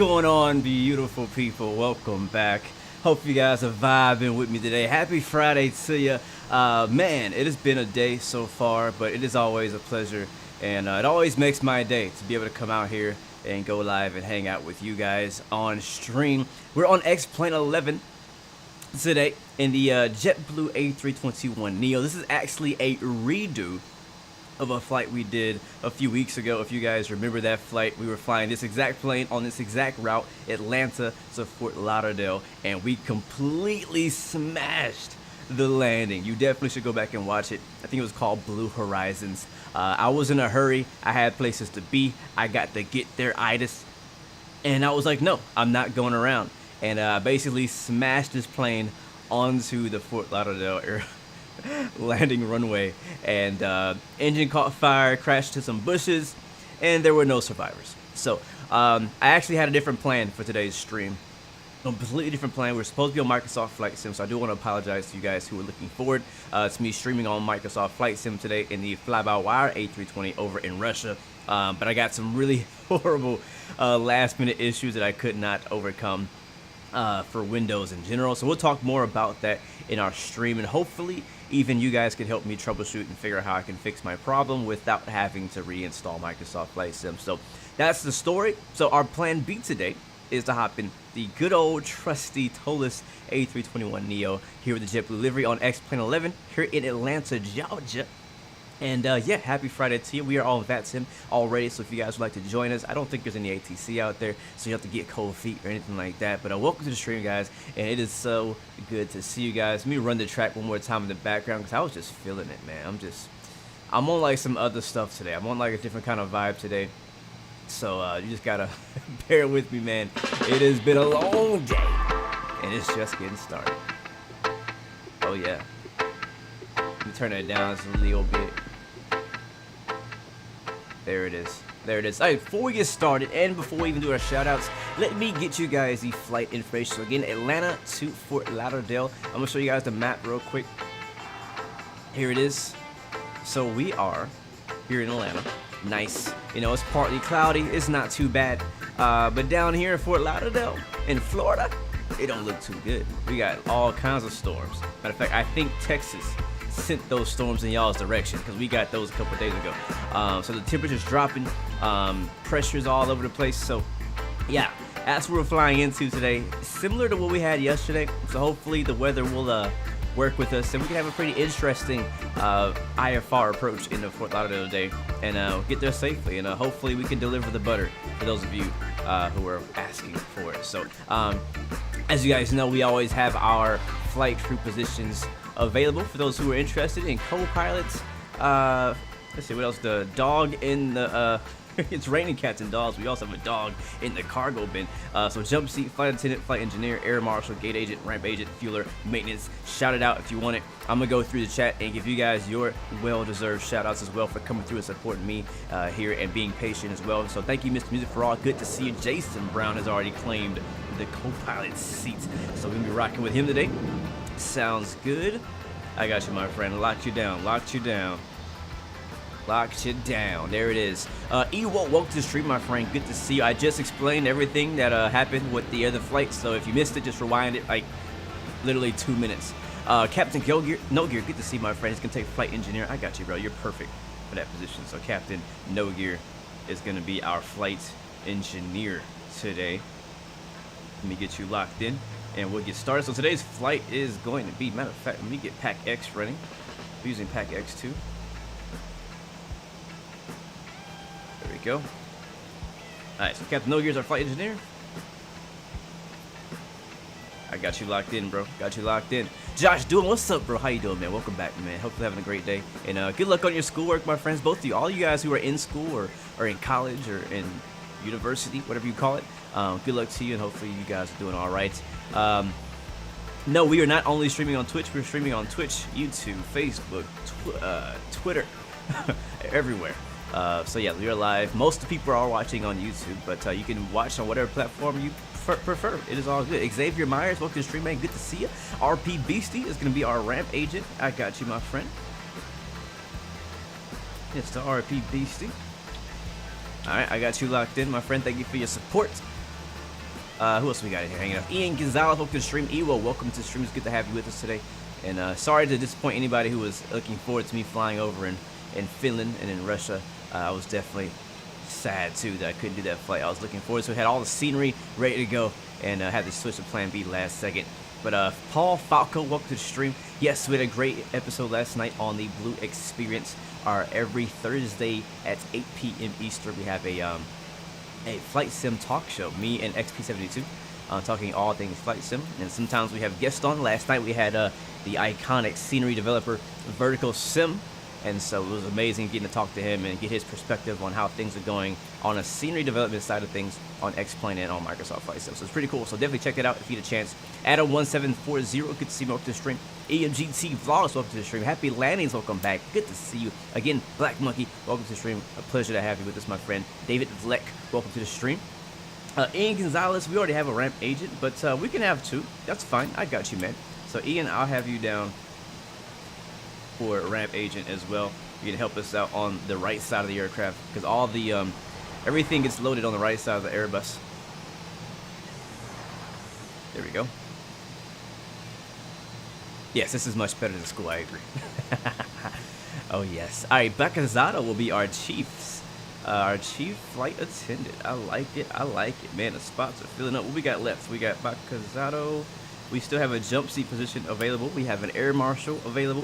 going on, beautiful people? Welcome back. Hope you guys are vibing with me today. Happy Friday to you. Man, it has been a day so far, but it is always a pleasure, and it always makes my day to be able to come out here and go live and hang out with you guys on stream. We're on X-Plane 11 today in the JetBlue A321 Neo. This is actually a redo of a flight we did a few weeks ago. If you guys remember that flight, we were flying this exact plane on this exact route, Atlanta to Fort Lauderdale, and we completely smashed the landing. You definitely should go back and watch it. I think it was called Blue Horizons. I was in a hurry. I had places to be. I got to get there-itis, and I was like, no, I'm not going around. And basically smashed this plane onto the Fort Lauderdale landing runway, and engine caught fire, crashed to some bushes, and there were no survivors. So I actually had a different plan for today's stream. Completely different plan. We're supposed to be on Microsoft Flight Sim, so I do want to apologize to you guys who are looking forward to me streaming on Microsoft Flight Sim today in the fly-by-wire A320 over in Russia. But I got some really horrible last-minute issues that I could not overcome for Windows in general. So we'll talk more about that in our stream, and hopefully even you guys can help me troubleshoot and figure out how I can fix my problem without having to reinstall Microsoft Flight Sim. So that's the story. So our plan B today is to hop in the good old trusty Toliss A321 Neo here with the JetBlue livery on X-Plane 11 here in Atlanta, Georgia. And yeah, happy Friday to you. We are all VATSIM already, so if you guys would like to join us, I don't think there's any ATC out there, so you have to get cold feet or anything like that. But welcome to the stream, guys, and it is so good to see you guys. Let me run the track one more time in the background, because I was just feeling it, man. I'm on like some other stuff today. I'm on like a different kind of vibe today. So you just gotta bear with me, man. It has been a long day, and it's just getting started. Oh yeah. Let me turn that down just a little bit. There it is. There it is. All right, before we get started and before we even do our shout outs, let me get you guys the flight information. So again, Atlanta to Fort Lauderdale. I'm gonna show you guys the map real quick. Here it is. So we are here in Atlanta. Nice. You know, it's partly cloudy. It's not too bad. But down here in Fort Lauderdale in Florida, it don't look too good. We got all kinds of storms. Matter of fact, I think Texas sent those storms in y'all's direction, because we got those a couple days ago. So the temperature's dropping, pressure's all over the place. So yeah, that's what we're flying into today, similar to what we had yesterday. So hopefully the weather will work with us, and we can have a pretty interesting IFR approach in the Fort Lauderdale day, and get there safely, and hopefully we can deliver the butter for those of you who are asking for it. So as you guys know, we always have our flight crew positions available for those who are interested in co-pilots. Let's see what else. The dog in the it's raining cats and dogs. We also have a dog in the cargo bin. So jump seat, flight attendant, flight engineer, air marshal, gate agent, ramp agent, fueler, maintenance. Shout it out if you want it. I'm gonna go through the chat and give you guys your well-deserved shout outs as well for coming through and supporting me here and being patient as well. So thank you, Mr. Music, for all. Good to see you. Jason Brown has already claimed the co-pilot seat, so we're gonna be rocking with him today. Sounds good. I got you, my friend. Locked you down. Locked you down. Locked you down. There it is. welcome to the stream, my friend. Good to see you. I just explained everything that happened with the other flight, so if you missed it, just rewind it like literally 2 minutes. Captain No Gear, good to see you, my friend. He's gonna take flight engineer. I got you, bro. You're perfect for that position. So Captain No Gear is gonna be our flight engineer today. Let me get you locked in, and we'll get started. So today's flight is going to be, matter of fact, let me get Pack X running. We're using Pack X2. There we go. Alright, so Captain No Gear is our flight engineer. I got you locked in, bro. Got you locked in. Josh Doing, what's up, bro? How you doing, man? Welcome back, man. Hopefully having a great day. And good luck on your schoolwork, my friends. Both of you, all you guys who are in school or in college or in university, whatever you call it. Good luck to you, and hopefully you guys are doing all right. No, we are not only streaming on Twitch. We're streaming on Twitch, YouTube, Facebook, Twitter, everywhere. So yeah, we are live. Most of the people are watching on YouTube, but you can watch on whatever platform you prefer. It is all good. Xavier Myers, welcome to the stream, man. Good to see you. RP Beastie is going to be our ramp agent. I got you, my friend. It's the RP Beastie. All right, I got you locked in, my friend. Thank you for your support. Who else we got in here hanging out? Ian Gonzalez, welcome to the stream. Ewo, welcome to the stream. It's good to have you with us today. And sorry to disappoint anybody who was looking forward to me flying over in Finland and in Russia. I was definitely sad too that I couldn't do that flight. I was looking forward to it. Had all the scenery ready to go, and had to switch to plan B last second. But Paul Falco, welcome to the stream. Yes, we had a great episode last night on the Blue Experience. Every Thursday at 8 p.m. Eastern, we have a flight sim talk show. Me and XP72 talking all things flight sim, and sometimes we have guests on. Last night we had the iconic scenery developer Vertical Sim, and so it was amazing getting to talk to him and get his perspective on how things are going on a scenery development side of things on X-Plane and on Microsoft Flight Sim. So it's pretty cool. So definitely check that out if you get a chance. Adam1740, good to see you. Welcome to the stream. EMGT Vlogs, welcome to the stream. Happy Landings, welcome back. Good to see you. Again, Black Monkey, welcome to the stream. A pleasure to have you with us, my friend. David Vleck, welcome to the stream. Ian Gonzalez, we already have a ramp agent, but we can have two. That's fine. I got you, man. So Ian, I'll have you down for a ramp agent as well. You can help us out on the right side of the aircraft, because all the everything gets loaded on the right side of the Airbus. There we go. Yes, this is much better than school, I agree. Oh yes. Alright, Beccazzado will be our chief flight attendant. I like it, man. The spots are filling up. What we got left? We got Beccazzado. We still have a jump seat position available. We have an air marshal available,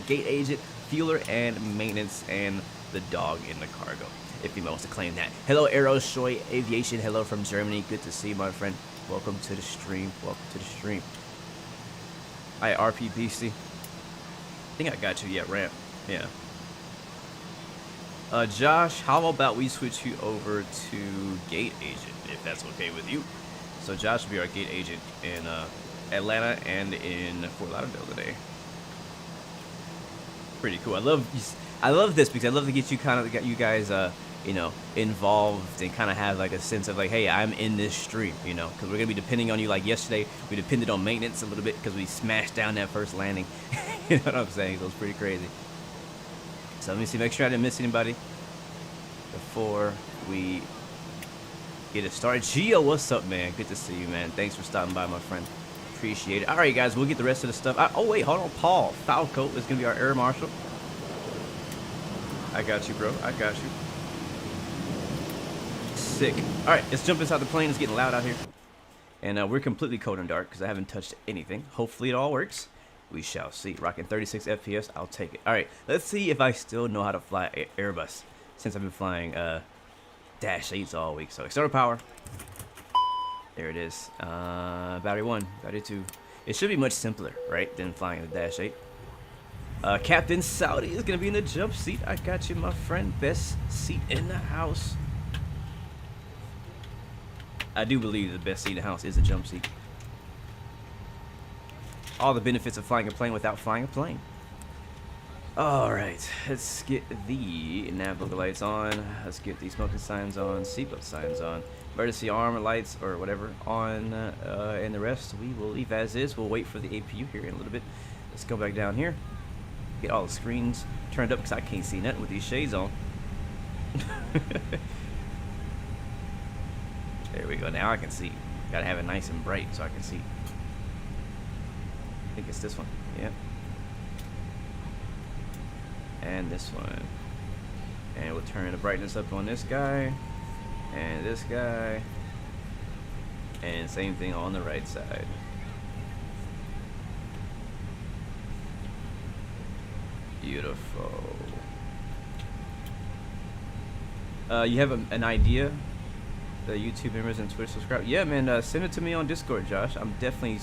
gate agent, fueler, and maintenance, and the dog in the cargo, if he wants to claim that. Hello, Aero Shoy Aviation. Hello from Germany. Good to see you, my friend. Welcome to the stream. Welcome to the stream. All right, RPBC. I think I got you. Yeah, ramp. Yeah. Josh, how about we switch you over to gate agent, if that's okay with you? So Josh will be our gate agent in Atlanta and in Fort Lauderdale today. Pretty cool. I love this because I love to get you you guys you know, involved and kind of have like a sense of like, hey, I'm in this stream, you know, because we're gonna be depending on you. Like yesterday, we depended on maintenance a little bit because we smashed down that first landing. You know what I'm saying? So it was pretty crazy. So let me see, make sure I didn't miss anybody before we get it started. Gio, what's up, man? Good to see you, man. Thanks for stopping by, my friend. Appreciate it. All right, guys, we'll get the rest of the stuff. Oh, wait, hold on. Paul Falco is going to be our air marshal. I got you, bro. I got you. Sick. All right, let's jump inside the plane. It's getting loud out here. And we're completely cold and dark because I haven't touched anything. Hopefully it all works. We shall see. Rocking 36 FPS. I'll take it. All right, let's see if I still know how to fly Airbus since I've been flying Dash 8s all week. So external power. There it is. Battery 1, battery 2. It should be much simpler, right, than flying the Dash 8. Captain Saudi is going to be in the jump seat. I got you, my friend. Best seat in the house. I do believe the best seat in the house is a jump seat. All the benefits of flying a plane without flying a plane. All right, let's get the nav logo lights on. Let's get the smoking signs on, seatbelt signs on, emergency alarm lights or whatever on, and the rest we will leave as is. We'll wait for the APU here in a little bit. Let's go back down here. Get all the screens turned up because I can't see nothing with these shades on. There we go. Now I can see. Gotta have it nice and bright so I can see. I think it's this one. Yeah. And this one. And we'll turn the brightness up on this guy. And this guy. And same thing on the right side. Beautiful. You have an idea? The YouTube members and Twitter subscribers? Yeah, man, send it to me on Discord, Josh. I'm definitely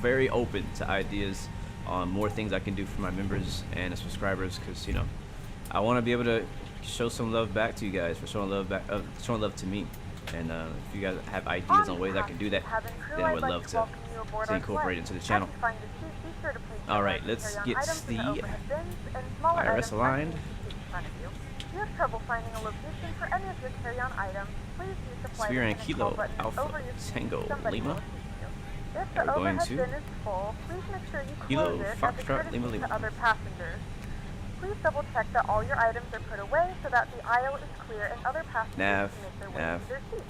very open to ideas on more things I can do for my members and the subscribers, because, you know, I want to be able to show some love back to you guys for showing love back, showing love to me. And if you guys have ideas on ways I can do that, then I would love to incorporate it into the channel. All right, let's get the IRS aligned. If you have trouble finding a location for any of your carry-on items, please use the flight Spirit and Kilo Alpha Tango Lima. If the overhead bin is full, please make sure you close it as a courtesy to other passengers. Please double check that all your items are put away so that the aisle is clear and other passengers can make their way to their seats.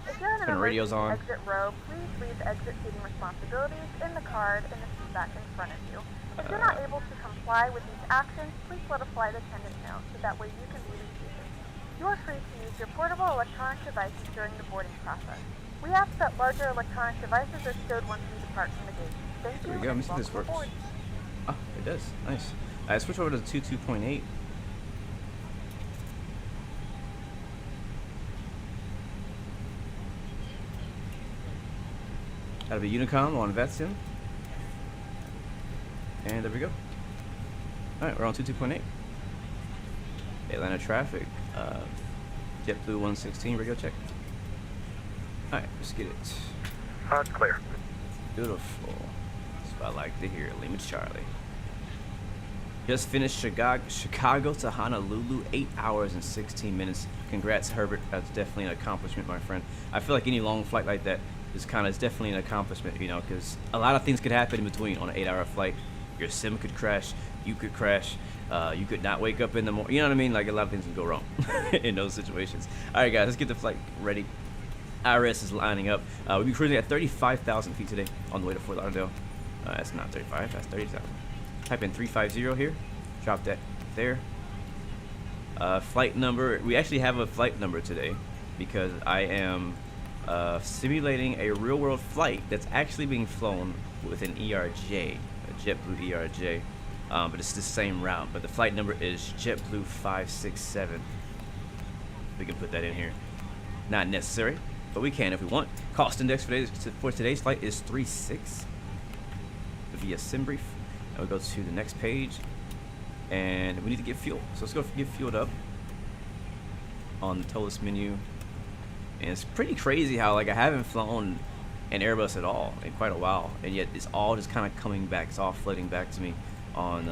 If you're in an Turn the radios emergency on. exit row, please leave exit seating responsibilities in the card in the seat back in front of you. If you're not able to comply with these actions, please let a flight attendant know so that way you can be reseated. You are free to use your portable electronic devices during the boarding process. We ask that larger electronic devices are stowed once you depart from the gate. Thank you. There we go. Let me see if this works. Oh, it does. Nice. Alright, switch over to 22.8. That'll be Unicom on VATSIM. And there we go. Alright, we're on 22.8. Atlanta traffic. JetBlue 116, radio check. Alright, let's get it. It's clear. Beautiful. That's what I like to hear. Lima Charlie. Just finished Chicago to Honolulu, 8 hours and 16 minutes. Congrats, Herbert. That's definitely an accomplishment, my friend. I feel like any long flight like that is definitely an accomplishment, you know, because a lot of things could happen in between on an 8-hour flight. Your sim could crash, you could crash, you could not wake up in the morning. You know what I mean? Like, a lot of things can go wrong in those situations. All right, guys, let's get the flight ready. IRS is lining up. We'll be cruising at 35,000 feet today on the way to Fort Lauderdale. That's not 35, that's 30,000. Type in 350 here. Drop that there. Flight number. We actually have a flight number today because I am simulating a real-world flight that's actually being flown with an ERJ, a JetBlue ERJ. But it's the same route. But the flight number is JetBlue 567. We can put that in here. Not necessary, but we can if we want. Cost index for today's flight is 36. Via sim brief. Now we go to the next page, and we need to get fuel. So let's go get fueled up on the Tolis menu. And it's pretty crazy how, like, I haven't flown an Airbus at all in quite a while, and yet it's all just kind of coming back. It's all flooding back to me on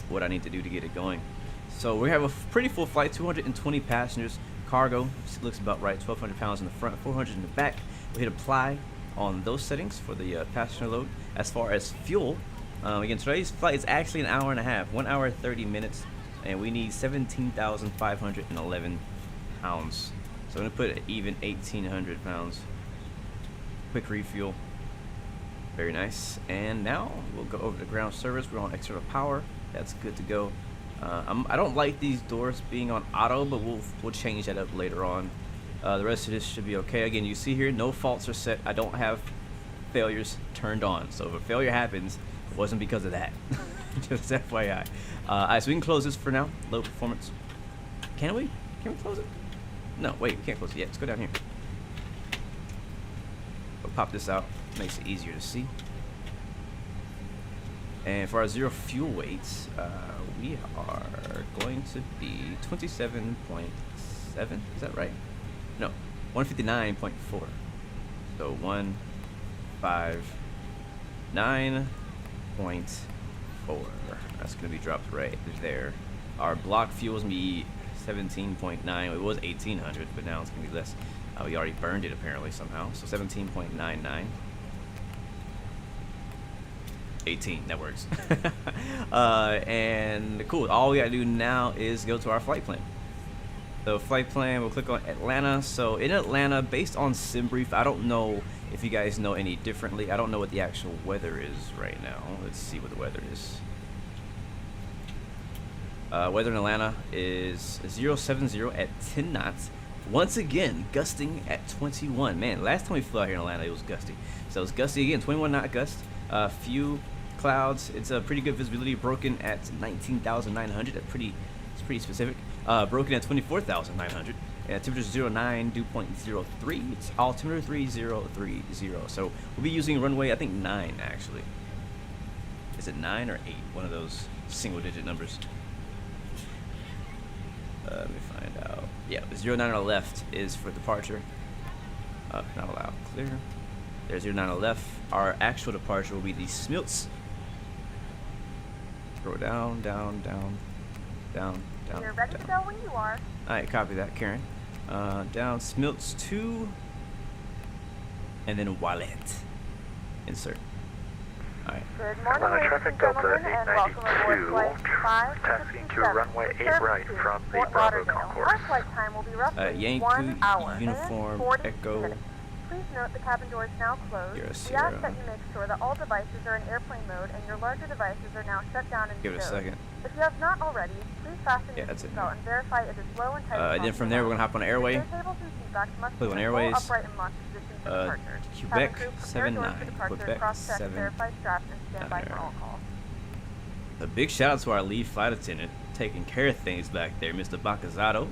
what I need to do to get it going. So we have a pretty full flight, 220 passengers, cargo. Looks about right, 1,200 pounds in the front, 400 in the back. We hit apply on those settings for the passenger load. As far as fuel, again, today's flight is actually an hour and a half, 1 hour 30 minutes, and we need 17,511 pounds. So I'm gonna put it even 1,800 pounds. Quick refuel. Very nice. And now we'll go over to ground service. We're on external power. That's good to go. I don't like these doors being on auto, but we'll change that up later on. The rest of this should be okay. Again, you see here, no faults are set. I don't have failures turned on. So if a failure happens, it wasn't because of that. Just FYI. Alright, so we can close this for now. Low performance. Can we? Can we close it? No, wait, we can't close it yet. Let's go down here. We'll pop this out. Makes it easier to see. And for our zero fuel weights, we are going to be 27.7. Is that right? No, 159.4. So 159.4. That's going to be dropped right there. Our block fuel is going to be 17.9. It was 1,800, but now it's going to be less. We already burned it apparently somehow. So 17.99. 18, that works. And cool, all we gotta do now is go to our flight plan. So flight plan, we'll click on Atlanta. So in Atlanta, based on SimBrief, I don't know if you guys know any differently. I don't know what the actual weather is right now. Let's see what the weather is. Weather in Atlanta is 070 at 10 knots. Once again, gusting at 21. Man, last time we flew out here in Atlanta, it was gusty. So it's gusty again, 21 knot gust. Few clouds. It's a pretty good visibility. Broken at 19,900. It's pretty specific. Broken at 24,900. And temperature 09, dew point 03. It's altimeter 3030. So we'll be using runway, I think 9 actually. Is it 9 or 8? One of those single-digit numbers. Let me find out. Yeah, the 09 on the left is for departure. Not allowed. Clear. There's 09 on the left. Our actual departure will be the Smilts. Scroll down, down, down, down, down. You're ready to go when you are. Alright, copy that, Karen. Down Smilts 2, and then WALET. Insert. Alright. Good morning, ladies Traffic and Delta gentlemen, and welcome aboard 892, Flight taxiing to 567, runway 8 service right to from the Fort Bravo Lauderdale. concourse. Our flight time will be roughly Yankee 1 hour Uniform and 40 Echo. minutes. Please note the cabin door is now closed. Sierra, We Sierra. ask that you make sure that all devices are in airplane mode and your larger devices are now shut down and Give it a stowed. second. If you have not already, please fasten your that's it. seatbelt and verify it is low and tight. And then from there, we're going to hop on Airway. Tray tables and seatbacks must Click be on in Airways. full upright and launch position for departure. Quebec Cabin crew, prepare 79. doors for departure, Quebec cross-check, 7. verify straps, and stand by for There. all calls. A big shout out to our lead flight attendant taking care of things back there, Mr. Bacazzato.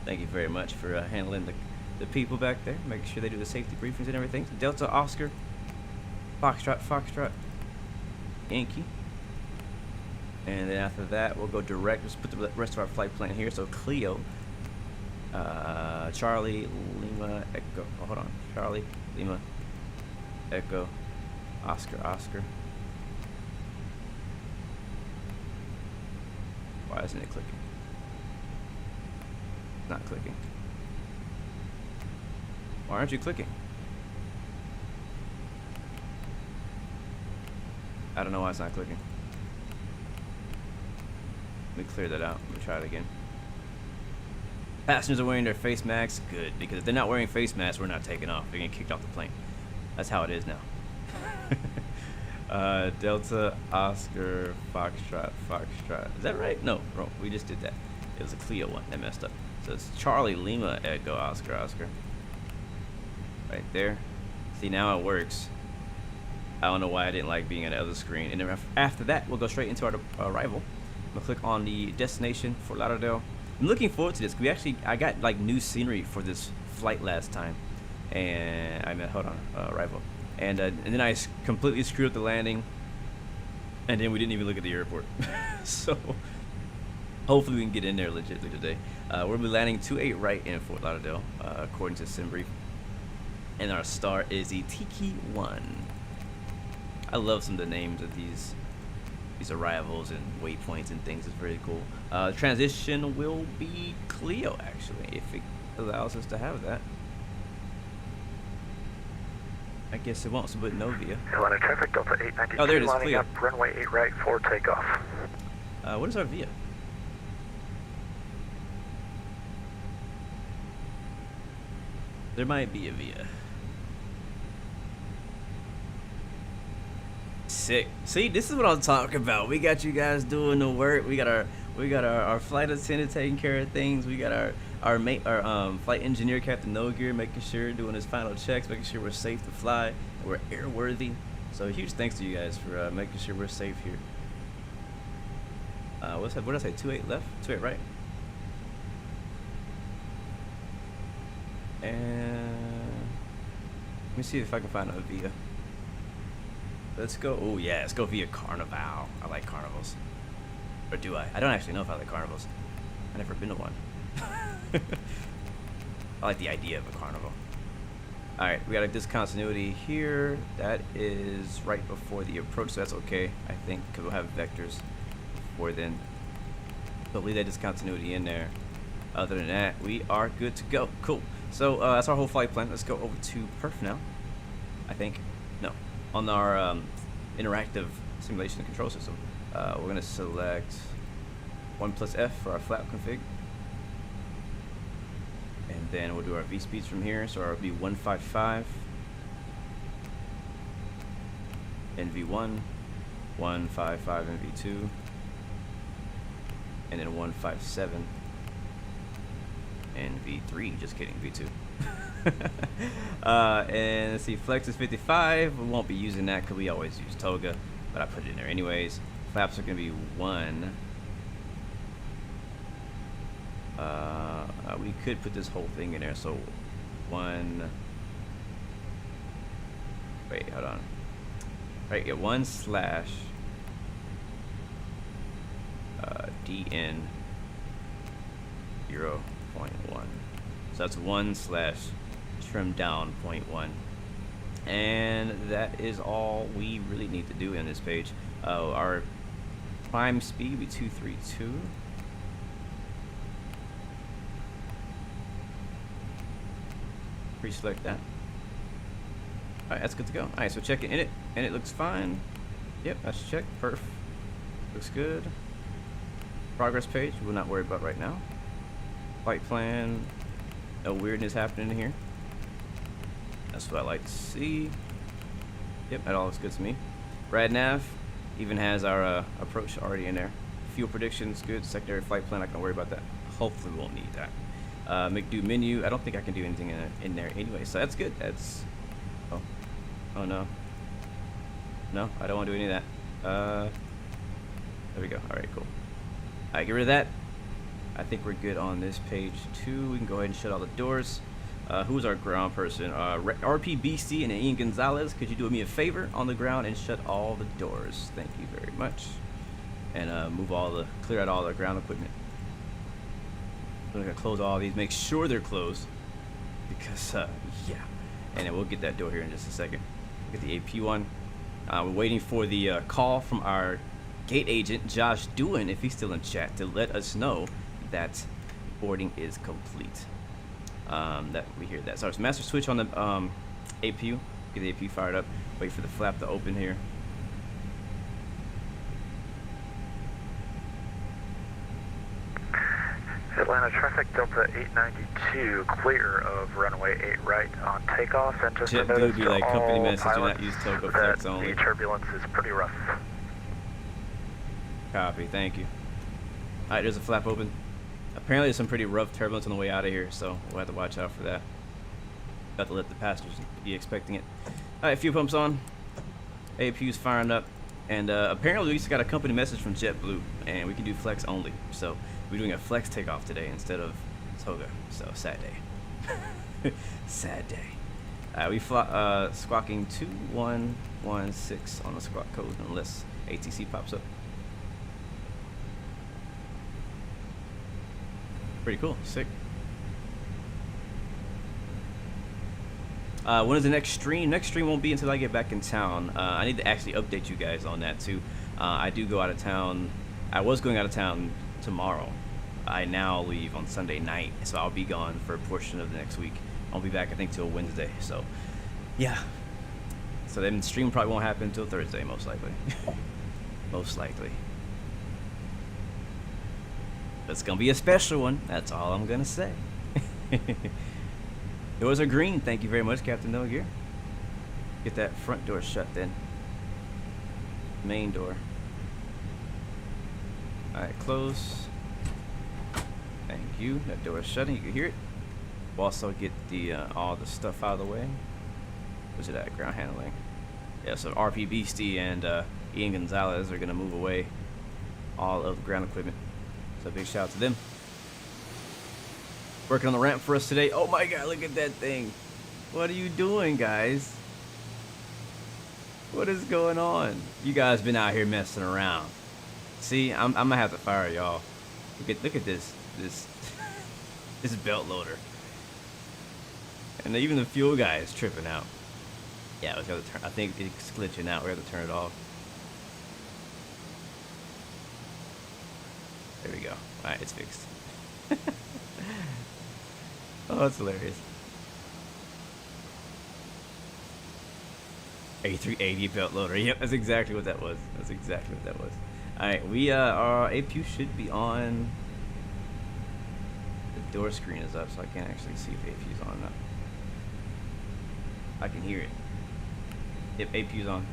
Thank you very much for handling the people back there, making sure they do the safety briefings and everything. Delta Oscar, Foxtrot, Yankee. And then after that, we'll go direct. Let's put the rest of our flight plan here. So CLEOO, Charlie, Lima, Echo. Oh, hold on. Charlie, Lima, Echo, Oscar. Why isn't it clicking? It's not clicking. Why aren't you clicking? I don't know why it's not clicking. Let me clear that out. Let me try it again. Passengers are wearing their face masks. Good, because if they're not wearing face masks, we're not taking off. They're getting kicked off the plane. That's how it is now. Delta, Oscar, Foxtrot. Is that right? No, wrong. We just did that. It was a CLEOO one that messed up. So it's Charlie, Lima, Echo, Oscar. Right there. See, now it works. I don't know why I didn't like being on the other screen. And then after that, we'll go straight into our arrival. I'm gonna click on the destination, Fort Lauderdale. I'm looking forward to this. I got like new scenery for this flight last time, and arrival. And then I completely screwed up the landing, and then we didn't even look at the airport. So hopefully we can get in there legitly today. We'll be landing 28 right in Fort Lauderdale, according to SimBrief. And our star is the Tiki 1. I love some of the names of these arrivals and waypoints and things. It's very cool. Transition will be CLEOO, actually, if it allows us to have that. I guess it won't, so but no VIA. Atlanta traffic Delta 892. Oh, there it is, lining CLEOO. up runway 8 right for takeoff. What is our VIA? There might be a VIA. Sick. See, this is what I'm talking about. We got you guys doing the work. We got our flight attendant taking care of things. We got our flight engineer, Captain No Gear, making sure, doing his final checks, making sure we're safe to fly, and we're airworthy. So huge thanks to you guys for making sure we're safe here. What did I say? 28 left, 28 right. And let me see if I can find a VIA. Let's go. Oh yeah, let's go via Carnival. I like carnivals. Or do I? I don't actually know if I like carnivals. I've never been to one. I like the idea of a carnival. Alright, we got a discontinuity here. That is right before the approach, so that's okay, I think, because we'll have vectors before then. So leave that discontinuity in there. Other than that, we are good to go. Cool. So that's our whole flight plan. Let's go over to Perf now. I think. No. On our interactive simulation control system, we're going to select 1+F for our flap config. And then we'll do our V-speeds from here. So it'll be 155, NV1, 155 NV2, and then 157 NV3. Just kidding, V2. And let's see, flex is 55. We won't be using that because we always use toga, but I put it in there anyways. Flaps are going to be 1. We could put this whole thing in there, so 1. Wait, hold on. Right, get 1/ DN 0.1. So that's 1/trim down 0.1. And that is all we really need to do in this page. Our prime speed will be 232. Pre-select that. Alright, that's good to go. Alright, so check it in it, and it looks fine. Yep, that's checked. Perf. Looks good. Progress page, we'll not worry about right now. Flight plan. No weirdness happening in here. That's what I like to see. Yep, that all looks good to me. Rad nav even has our approach already in there. Fuel predictions, good. Secondary flight plan, I can worry about that. Hopefully we won't need that. Make do menu. I don't think I can do anything in there anyway, so that's good. That's oh no. No, I don't want to do any of that. There we go. All right, cool. All right, get rid of that. I think we're good on this page too. We can go ahead and shut all the doors. Who's our ground person? RP Beastie and Ian Gonzalez. Could you do me a favor on the ground and shut all the doors? Thank you very much. And clear out all the ground equipment. I'm gonna close all these. Make sure they're closed because yeah. And then we'll get that door here in just a second. Get the AP one. We're waiting for the call from our gate agent, Josh Doohan, if he's still in chat, to let us know that boarding is complete. That we hear that. So it's master switch on the APU. Get the APU fired up. Wait for the flap to open here. Atlanta traffic Delta 892, clear of runway 8 right on takeoff. And just a notice be to like company all message, do pilots not use togo that flex only. the turbulence is pretty rough. Copy, thank you. Alright, there's a flap open. Apparently there's some pretty rough turbulence on the way out of here, so we'll have to watch out for that. Got to let the passengers be expecting it. Alright, fuel pumps on. APU's firing up. And apparently we just got a company message from JetBlue, and we can do flex only. So we're doing a flex takeoff today instead of toga. So sad day. Sad day. We squawking 2116 on the squawk code unless ATC pops up. Pretty cool. Sick. When is the next stream? Next stream won't be until I get back in town. I need to actually update you guys on that too. I do go out of town. I was going out of town tomorrow. I now leave on Sunday night, so I'll be gone for a portion of the next week. I'll be back, I think, till Wednesday. So, yeah. So then the stream probably won't happen until Thursday, most likely. Most likely. It's gonna be a special one. That's all I'm gonna say. Doors are green. Thank you very much, Captain No Gear. Get that front door shut then. Main door. Alright, close. Thank you. That door is shutting. You can hear it. We'll also get the all the stuff out of the way. What's it at? Ground handling. Yeah, so RP Beastie and Ian Gonzalez are gonna move away all of the ground equipment. So big shout out to them. Working on the ramp for us today. Oh my god, look at that thing. What are you doing, guys? What is going on? You guys been out here messing around. See, I'm gonna have to fire y'all. Look at this this belt loader. And even the fuel guy is tripping out. Yeah, we got to turn. I think it's glitching out. We have to turn it off. There we go. All right, it's fixed. Oh, that's hilarious. A380 belt loader. Yep, that's exactly what that was. That's exactly what that was. All right, our APU should be on. The door screen is up, so I can't actually see if APU's on or not. I can hear it. Yep, APU's on.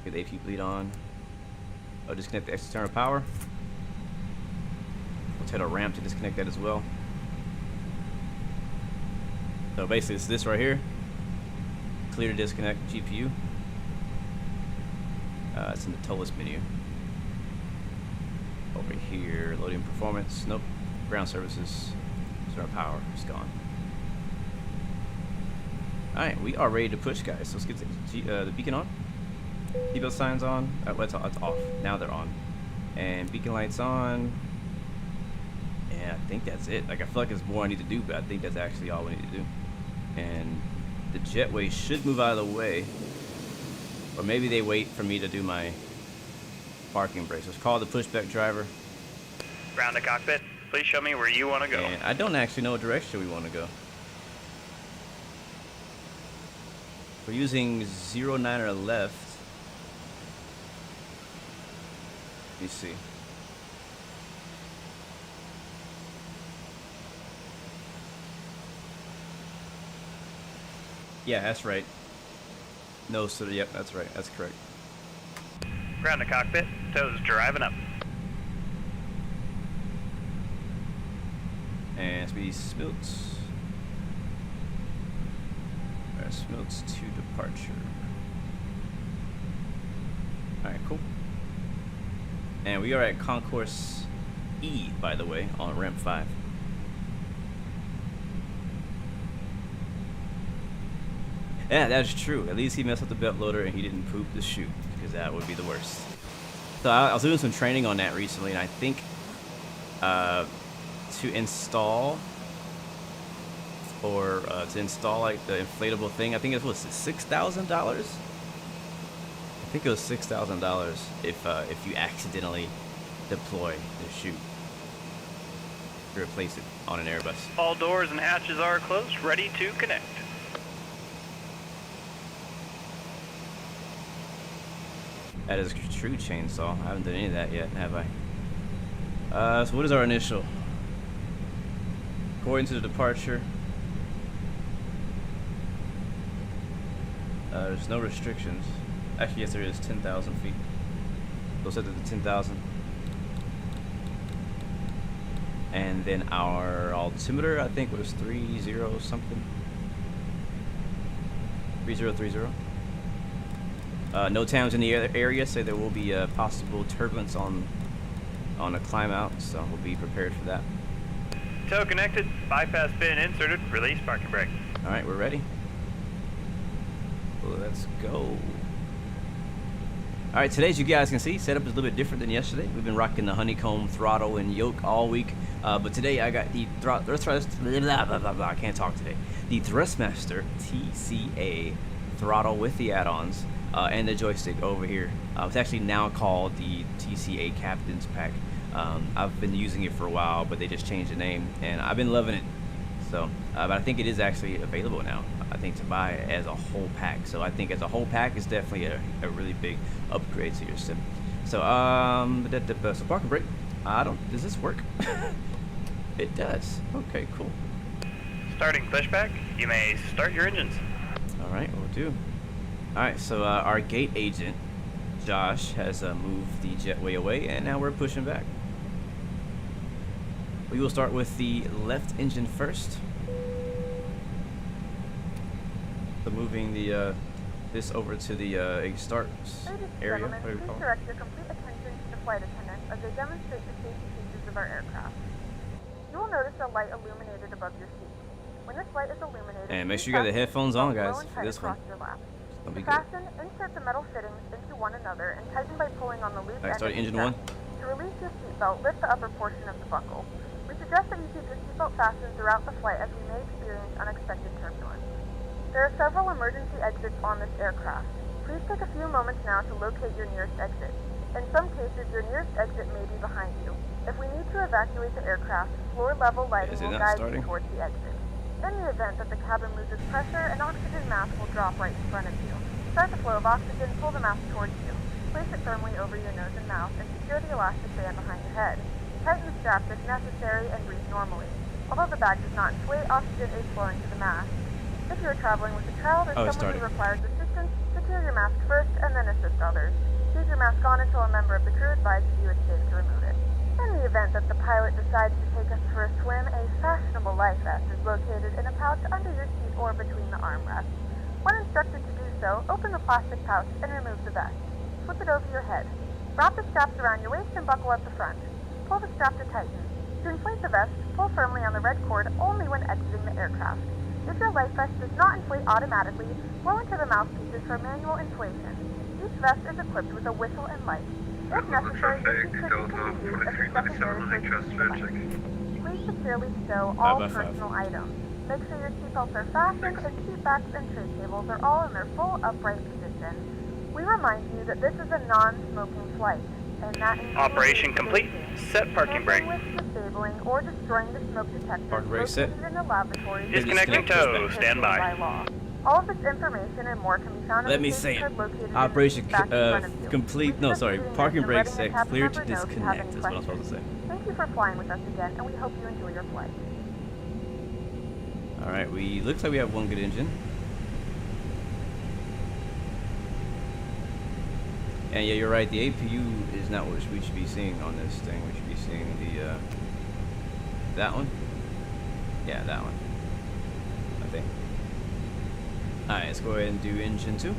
Get the APU bleed on. Oh, disconnect the external power. We'll tell the ramp to disconnect that as well. So basically it's this right here. Clear to disconnect GPU. It's in the Tolis menu. Over here, loading performance. Nope. Ground services. Start power. It's gone. Alright, we are ready to push, guys. So let's get the beacon on. Seatbelt signs on. It's off. Now they're on. And beacon lights on. Yeah, I think that's it. Like, I feel like there's more I need to do, but I think that's actually all we need to do. And the jetway should move out of the way. Or maybe they wait for me to do my parking brakes. Let's call the pushback driver. Ground to cockpit. Please show me where you want to go. And I don't actually know what direction we want to go. We're using 09er left. me see. Yeah, that's right. No, so yep, that's right. That's correct. Ground to cockpit. Toes driving up. And it's be Smilts. Alright, Smilts to departure. Alright, cool. And we are at Concourse E, by the way, on ramp 5. Yeah, that's true. At least he messed up the belt loader and he didn't poop the chute, because that would be the worst. So I was doing some training on that recently, and I think to install like the inflatable thing, I think it was $6,000. I think it was $6,000 if you accidentally deploy the chute to replace it on an Airbus. All doors and hatches are closed, ready to connect. That is a true chainsaw. I haven't done any of that yet, have I? So what is our initial? According to the departure, there's no restrictions. Actually, yes, there is 10,000 feet. So set to the 10,000. And then our altimeter, I think, was 30 something. 3030. No towns in the area say there will be possible turbulence on a climb out, so we'll be prepared for that. Tow connected, bypass pin inserted, release parking brake. All right, we're ready. Well, let's go. All right, today's, you guys can see, setup is a little bit different than yesterday. We've been rocking the honeycomb throttle and yoke all week, but today I got the I can't talk today. The Thrustmaster TCA throttle with the add-ons. And the joystick over here. It's actually now called the TCA Captain's Pack. I've been using it for a while, but they just changed the name, and I've been loving it. So, but I think it is actually available now, I think, to buy as a whole pack. So I think as a whole pack, it's definitely a really big upgrade to your sim. So, so parking brake. Does this work? It does. Okay, cool. Starting pushback, you may start your engines. All right, we'll do. Alright, so our gate agent, Josh, has moved the jetway away, and now we're pushing back. We will start with the left engine first. So moving the this over to the start area. Ladies and gentlemen, please direct your complete attention to the flight attendants as they demonstrate the safety features of our aircraft. You will notice a light illuminated above your seat. When this light is illuminated, and make sure you got the headphones on, guys, for this one. To fasten, insert the metal fittings into one another and tighten by pulling on the loop end start of the engine strap. 1. To release your seatbelt, lift the upper portion of the buckle. We suggest that you keep your seatbelt fastened throughout the flight as we may experience unexpected turbulence. There are several emergency exits on this aircraft. Please take a few moments now to locate your nearest exit. In some cases, your nearest exit may be behind you. If we need to evacuate the aircraft, floor-level lighting will guide you towards the exit. In the event that the cabin loses pressure, an oxygen mask will drop right in front of you. Start the flow of oxygen, pull the mask towards you. Place it firmly over your nose and mouth, and secure the elastic band behind your head. Tighten the straps if necessary and breathe normally. Although the bag does not inflate, oxygen is flowing to the mask. If you are traveling with a child or someone who requires assistance, secure your mask first and then assist others. Keep your mask on until a member of the crew advises you it's safe to remove it. In the event that the pilot decides to take us for a swim, a fashionable life vest is located in a pouch under your seat or between the armrests. When instructed to do so, open the plastic pouch and remove the vest. Flip it over your head. Wrap the straps around your waist and buckle at the front. Pull the strap to tighten. To inflate the vest, pull firmly on the red cord only when exiting the aircraft. If your life vest does not inflate automatically, blow into the mouthpieces for manual inflation. Each vest is equipped with a whistle and light. If necessary, this could be used as a secondary safety device. Please securely stow all personal items. Make sure your seatbelts are fastened and seat backs and tray tables are all in their full upright position. We remind you that this is a non-smoking flight, and that includes operation complete. Set parking brake. with disabling or destroying the smoke detector Park brake set. located in the lavatory. Disconnecting tow. Stand by. Law. All of this information and more can be found Let in me the say safety it. code located in Operation the back in front of you. complete. We No, suggest sorry. reading Parking this and brake letting set the cab clear to member know if you have disconnect any is what I'm supposed to say. questions. Thank you for flying with us again, and we hope you enjoy your flight. All right, looks like we have one good engine. And yeah, you're right. The APU is not what we should be seeing on this thing. We should be seeing the that one. Yeah, that one. I think. All right, let's go ahead and do engine 2.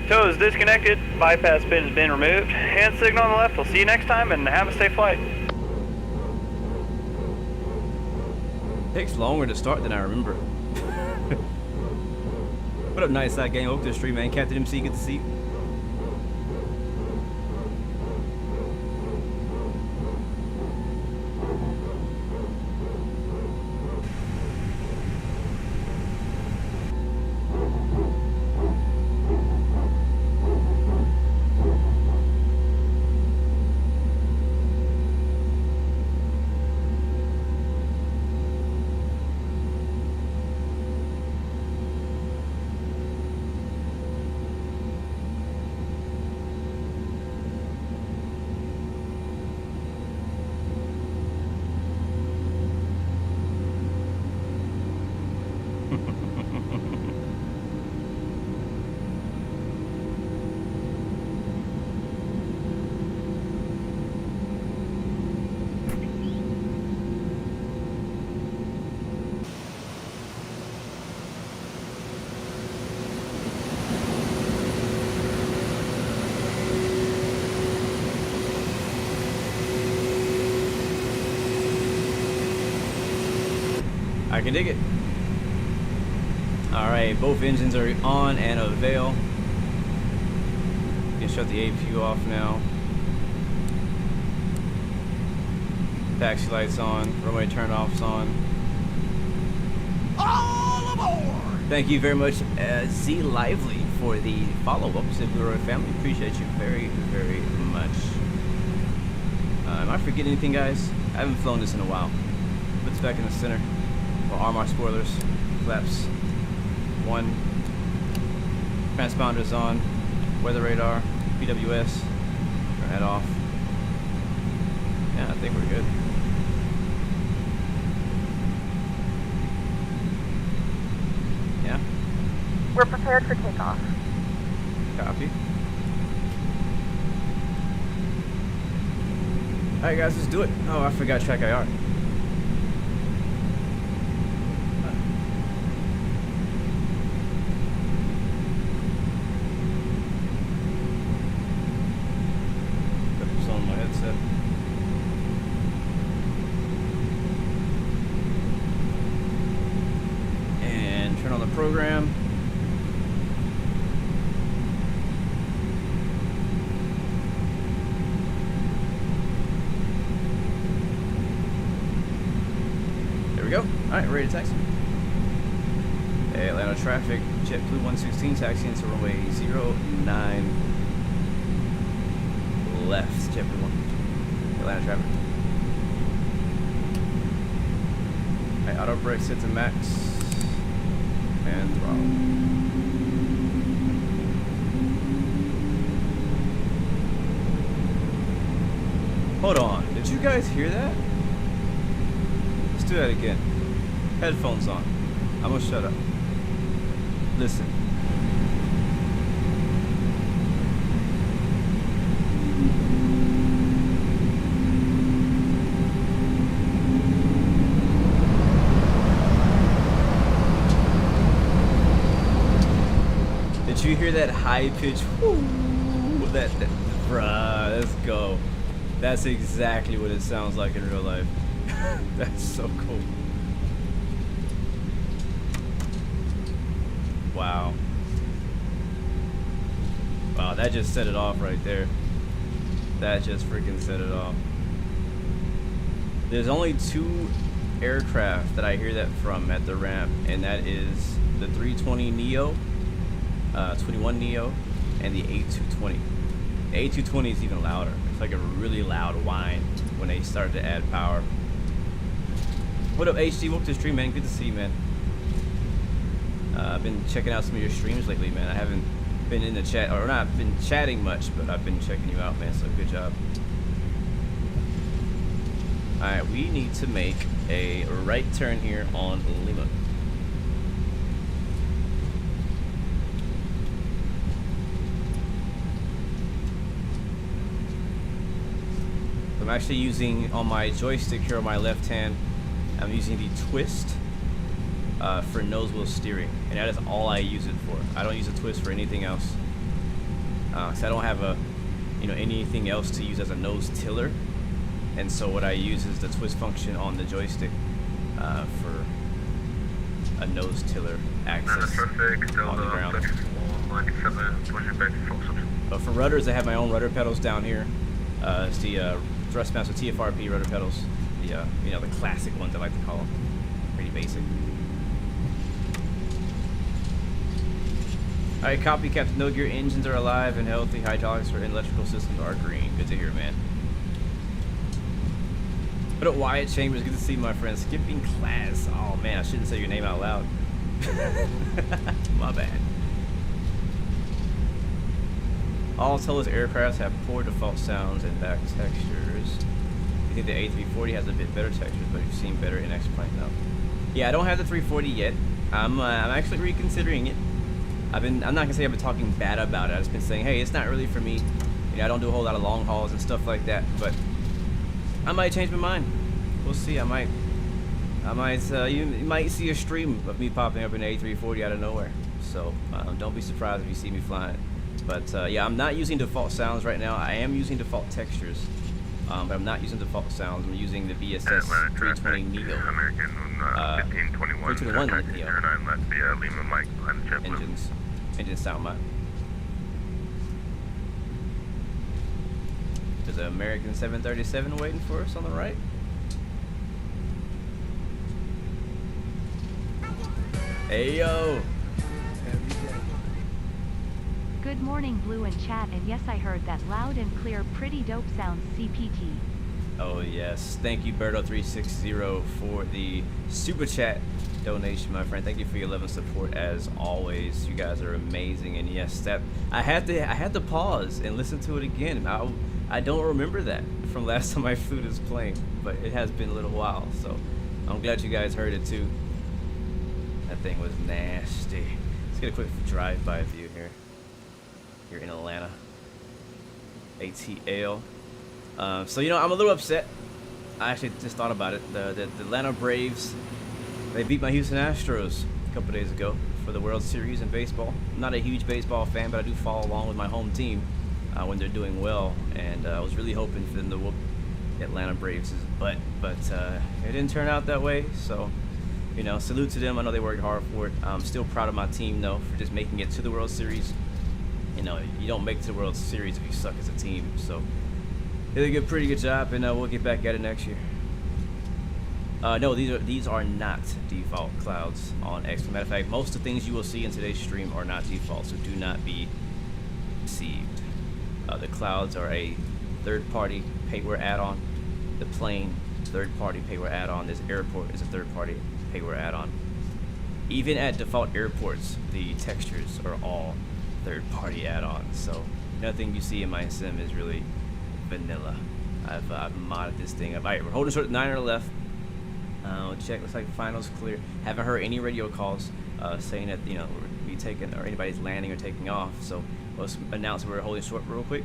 Tow is disconnected, bypass pin has been removed. Hand signal on the left. We'll see you next time and have a safe flight. Takes longer to start than I remember. What up, nice side gang? Hope to the stream, man. Captain MC, good to see you. I can dig it. Alright, both engines are on and avail. You can shut the APU off now. Taxi lights on, runway turn offs on. All aboard! Thank you very much, Z Lively, for the follow-up. Said Blue Roy family, appreciate you very, very much. Am I forgetting anything, guys? I haven't flown this in a while. Put this back in the center. Well, armor spoilers, flaps 1, transponders on, weather radar, PWS, turn that off. Yeah, I think we're good. Yeah? We're prepared for takeoff. Copy. Alright guys, let's do it. Oh, I forgot track IR. And turn on the program. There we go. Alright, ready to taxi. Hey, Atlanta traffic, JetBlue 116 taxi into runway 09 left, JetBlue 1. Atlanta traffic. Alright, auto brake set to max. And throttle. Hold on, did you guys hear that? Let's do that again. Headphones on. I'm gonna shut up. Listen. Did you hear that high pitch? Whoo, that bruh, let's go. That's exactly what it sounds like in real life. That's so cool. Wow. Wow, that just set it off right there. That just freaking set it off. There's only 2 aircraft that I hear that from at the ramp, and that is the 320 Neo, 21 Neo, and the A220. The A220 is even louder. It's like a really loud whine when they start to add power. What up, HD? Welcome to the stream, man. Good to see you, man. I've been checking out some of your streams lately, man. I haven't been in the chat, or not been chatting much, but I've been checking you out, man. So good job. All right, we need to make a right turn here on Lima. I'm actually using on my joystick here on my left hand. I'm using the twist for nose wheel steering, and that is all I use it for. I don't use a twist for anything else. So I don't have a, anything else to use as a nose tiller, and so what I use is the twist function on the joystick for a nose tiller access on the ground. But for rudders, I have my own rudder pedals down here. It's the Thrustmaster TFRP rudder pedals. The the classic ones I like to call them. Pretty basic. Alright, copy, Captain No Gear. Engines are alive and healthy. Hydraulics and electrical systems are green. Good to hear, man. What up, Wyatt Chambers? Good to see you, my friend. Skipping class. Oh, man, I shouldn't say your name out loud. My bad. All Tolis aircrafts have poor default sounds and back textures. I think the A340 has a bit better textures, but you've seen better in X-Plane though. Yeah, I don't have the 340 yet. I'm actually reconsidering it. I'm not gonna say I've been talking bad about it. I've just been saying, hey, it's not really for me. I don't do a whole lot of long hauls and stuff like that. But I might change my mind. We'll see. You might see a stream of me popping up in the A340 out of nowhere. So don't be surprised if you see me flying it. But yeah, I'm not using default sounds right now. I am using default textures. But I'm not using default sounds. I'm using the VSS 320 Neo. 321 Neo. Engine sound mod. There's an American 737 waiting for us on the right. Hey yo! Good morning, Blue and chat, and yes, I heard that loud and clear, pretty dope sounds, CPT. Oh yes, thank you Berto360 for the super chat donation, my friend. Thank you for your love and support as always. You guys are amazing, and yes, that I had to pause and listen to it again. I don't remember that from last time I flew this plane, but it has been a little while, so I'm glad you guys heard it too. That thing was nasty. Let's get a quick drive-by view here. Here in Atlanta. ATL. So I'm a little upset. I actually just thought about it. The Atlanta Braves, they beat my Houston Astros a couple days ago for the World Series in baseball. I'm not a huge baseball fan, but I do follow along with my home team when they're doing well, and I was really hoping for them to whoop the Atlanta Braves' butt, but it didn't turn out that way. So salute to them. I know they worked hard for it. I'm still proud of my team though for just making it to the World Series. You don't make it to the World Series if you suck as a team. So they did a pretty good job, and we'll get back at it next year. No, these are not default clouds on X. As a matter of fact, most of the things you will see in today's stream are not default, so do not be deceived. The clouds are a third-party payware add-on. The plane, third-party payware add-on. This airport is a third-party payware add-on. Even at default airports, the textures are all third-party add-ons, so nothing you see in my sim is really vanilla. I've modded this thing up. Alright, we're holding short 9 or left. Check, looks like finals clear. Haven't heard any radio calls saying that we're be taking or anybody's landing or taking off. So let's announce we're holding short real quick.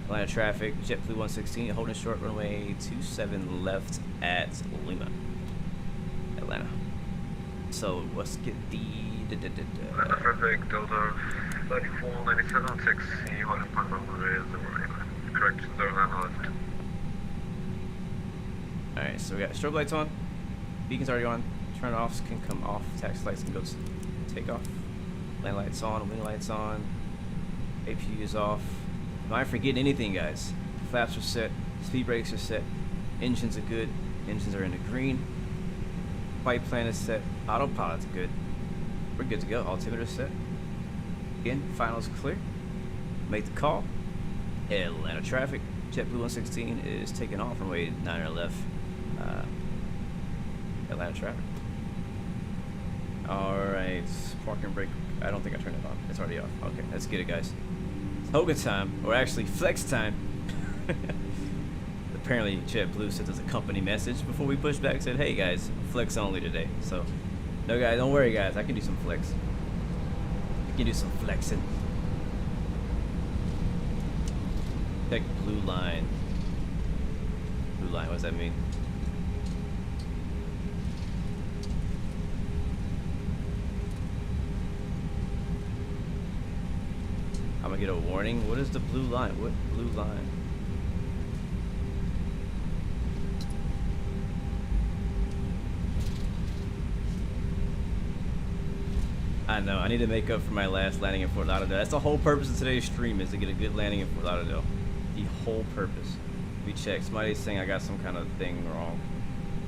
Atlanta traffic, JetBlue 116 holding short runway 27 left at Lima, Atlanta. So let's get the Traffic Delta 3497 holding point runway 09. Correct, 09 left. Alright, so we got strobe lights on, beacons already on, turn offs can come off, taxi lights can go to takeoff, land lights on, wing lights on, APU is off. Am I forgetting anything, guys? Flaps are set, speed brakes are set, engines are good, engines are in the green, flight plan is set, autopilot's good. We're good to go, altimeter is set. Again, finals clear. make the call. Atlanta traffic. JetBlue 116 is taking off runway 9 left. Atlanta traffic. Alright, parking brake. I don't think I turned it on. It's already off. Okay, let's get it, guys. It's Hoga time, or actually flex time. Apparently JetBlue sent us a company message before we pushed back, said, hey guys, flex only today. So, no guys, don't worry guys, I can do some flex. I can do some flexing. Check blue line. Blue line, what does that mean? I'm gonna get a warning. What is the blue line? What blue line? I know, I need to make up for my last landing in Fort Lauderdale. That's the whole purpose of today's stream, is to get a good landing in Fort Lauderdale. The whole purpose. We check. Somebody's saying I got some kind of thing wrong.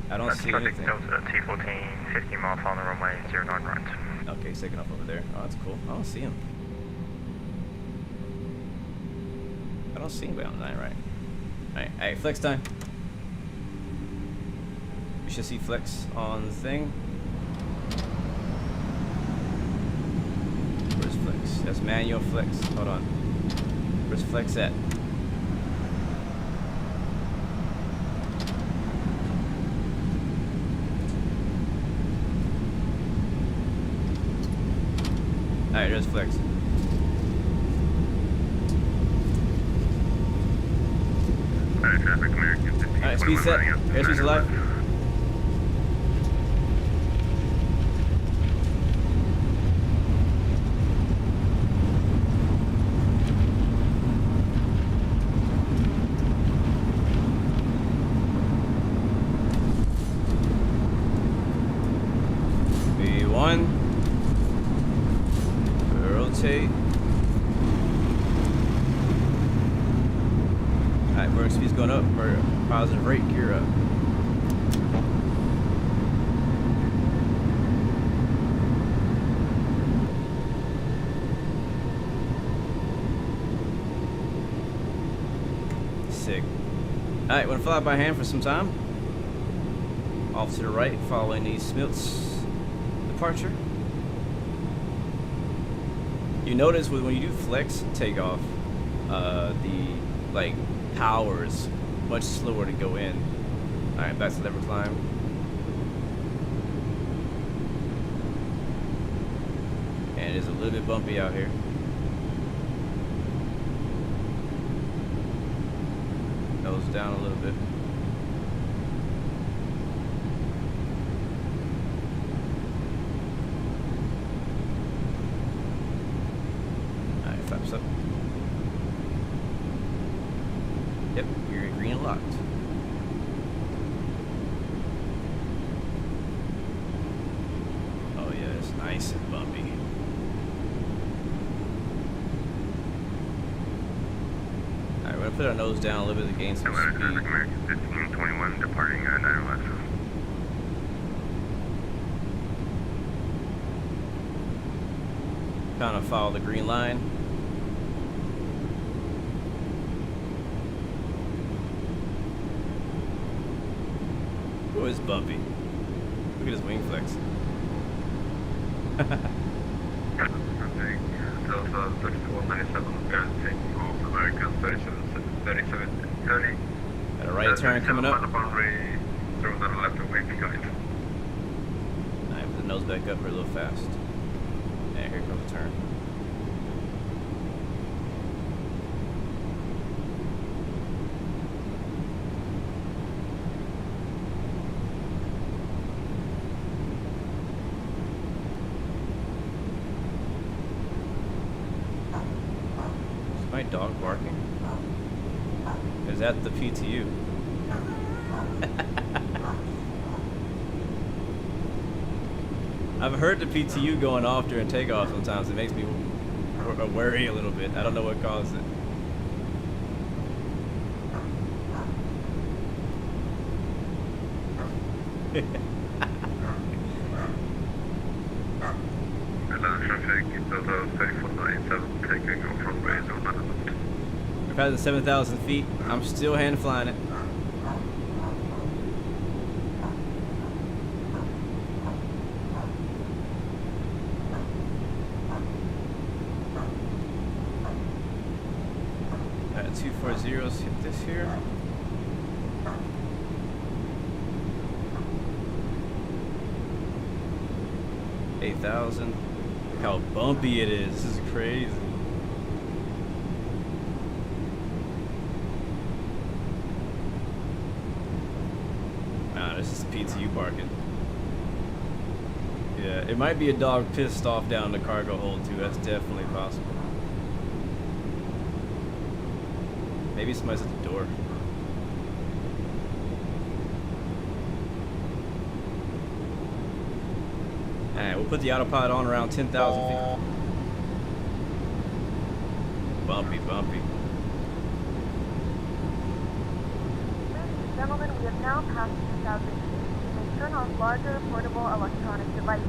I don't see anything. T14, 50 miles on the runway, 09 right. Okay, he's taking off over there. Oh, that's cool. I don't see him. I don't see anybody on the 9 right. Alright, flex time. You should see flex on the thing. Where's flex? That's manual flex. Hold on. Where's flex at? Alright, there's flex. Traffic American 15. Alright, speed set. Airspeed's alive. V1. Rotate. Alright, work speed's going up. Or positive rate, gear up. Sick. Alright, wanna fly by hand for some time? Off to the right, following the Smilts departure. You notice when you do flex takeoff, the like power is much slower to go in. Alright, back to lever climb. And it is a little bit bumpy out here. Nose down a little bit. Alright, flaps up. Yep, you're green and locked. Oh yeah, it's nice and bumpy. Alright, we're gonna put our nose down a little bit to gain some speed. Traffic American 1521 departing 9 left. Kind of follow the green line. Oh, it's bumpy. Look at his wing flex. Delta 3497, taking off American 3730. Got a right turn coming up. Runway, through another left away behind. Alright, put the nose back up a little fast. And here comes the turn. My dog barking? Is that the PTU? I've heard the PTU going off during takeoff sometimes. It makes me worry a little bit. I don't know what caused it. Atlanta traffic, Delta 3497, taking off runway 09. Past the 7,000 feet. I'm still hand flying it. Alright, 240's hit this here. $8,000. Look how bumpy it is. This is crazy. Nah, this is PTU parking. Yeah, it might be a dog pissed off down the cargo hold too. That's definitely possible. Maybe somebody's at the door. Alright, we'll put the autopilot on around 10,000 feet. Bumpy, bumpy. Ladies and gentlemen, we have now passed 2,000 feet. You may turn off larger portable electronic devices.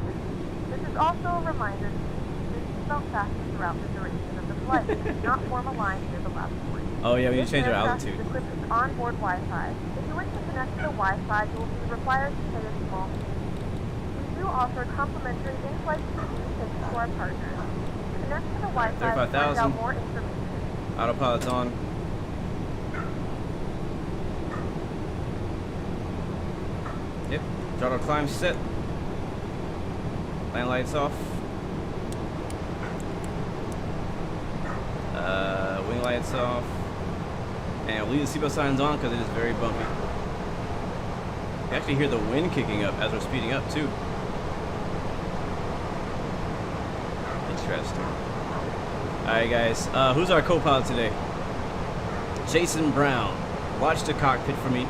This is also a reminder to keep your seatbelt fastened throughout the duration of the flight. Do not form a line near the left point. Oh yeah, we need to This change our aircraft altitude. is equipped with onboard Wi-Fi. If you wish to connect to the Wi-Fi, you will be required to pay a small fee. We do offer complimentary in-flight communication to our partners. Connect to the Wi-Fi to find 35,000. out more information. Autopilot's on. Yep, throttle climb set. Land lights off. Wing lights off. And we'll leave the seatbelt signs on because it is very bumpy. You actually hear the wind kicking up as we're speeding up too. Interesting. Alright guys, who's our co-pilot today? Jason Brown. Watch the cockpit for me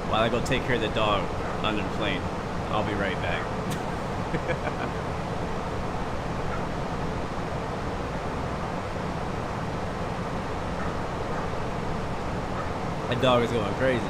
while I go take care of the dog under the plane. I'll be right back. That dog is going crazy.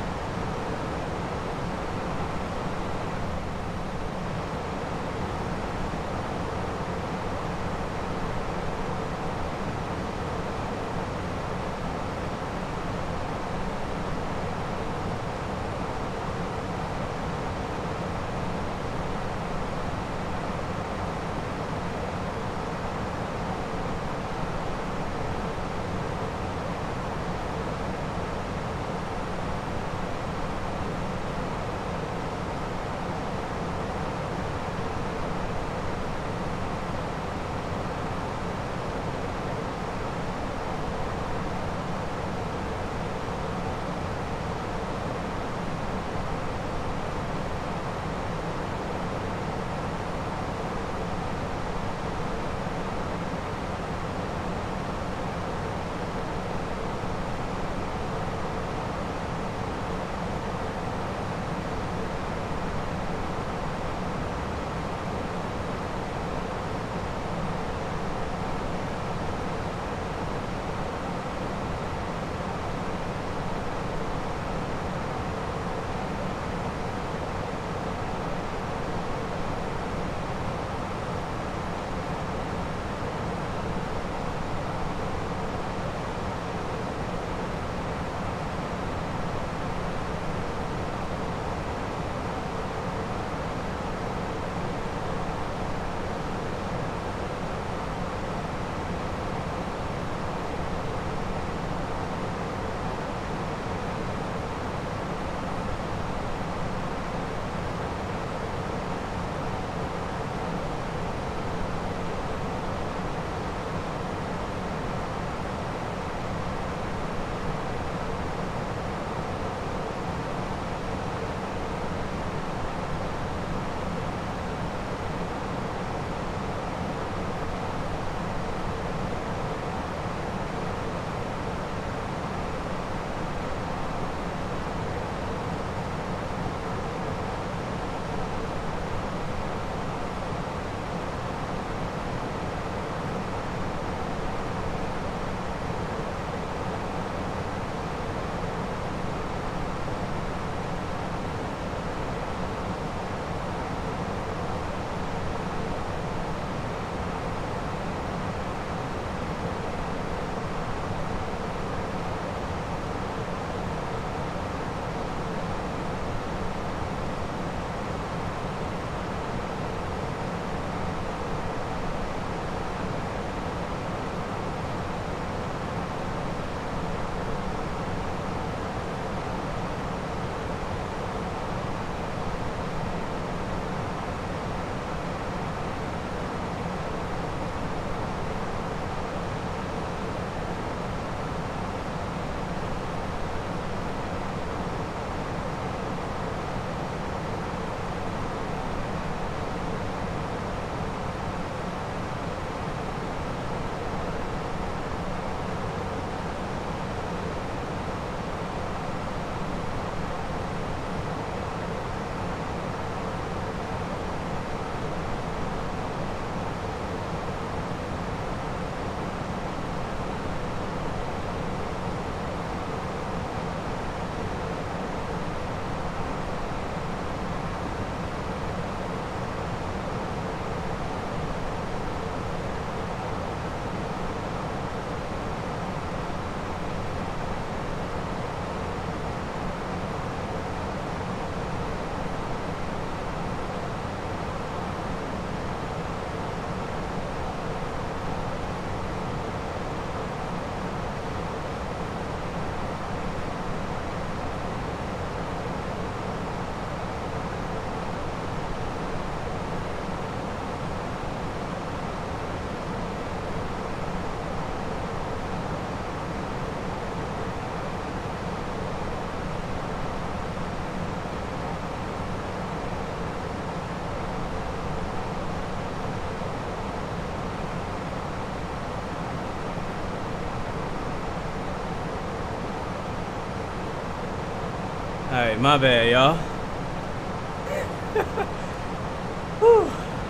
Alright, my bad, y'all.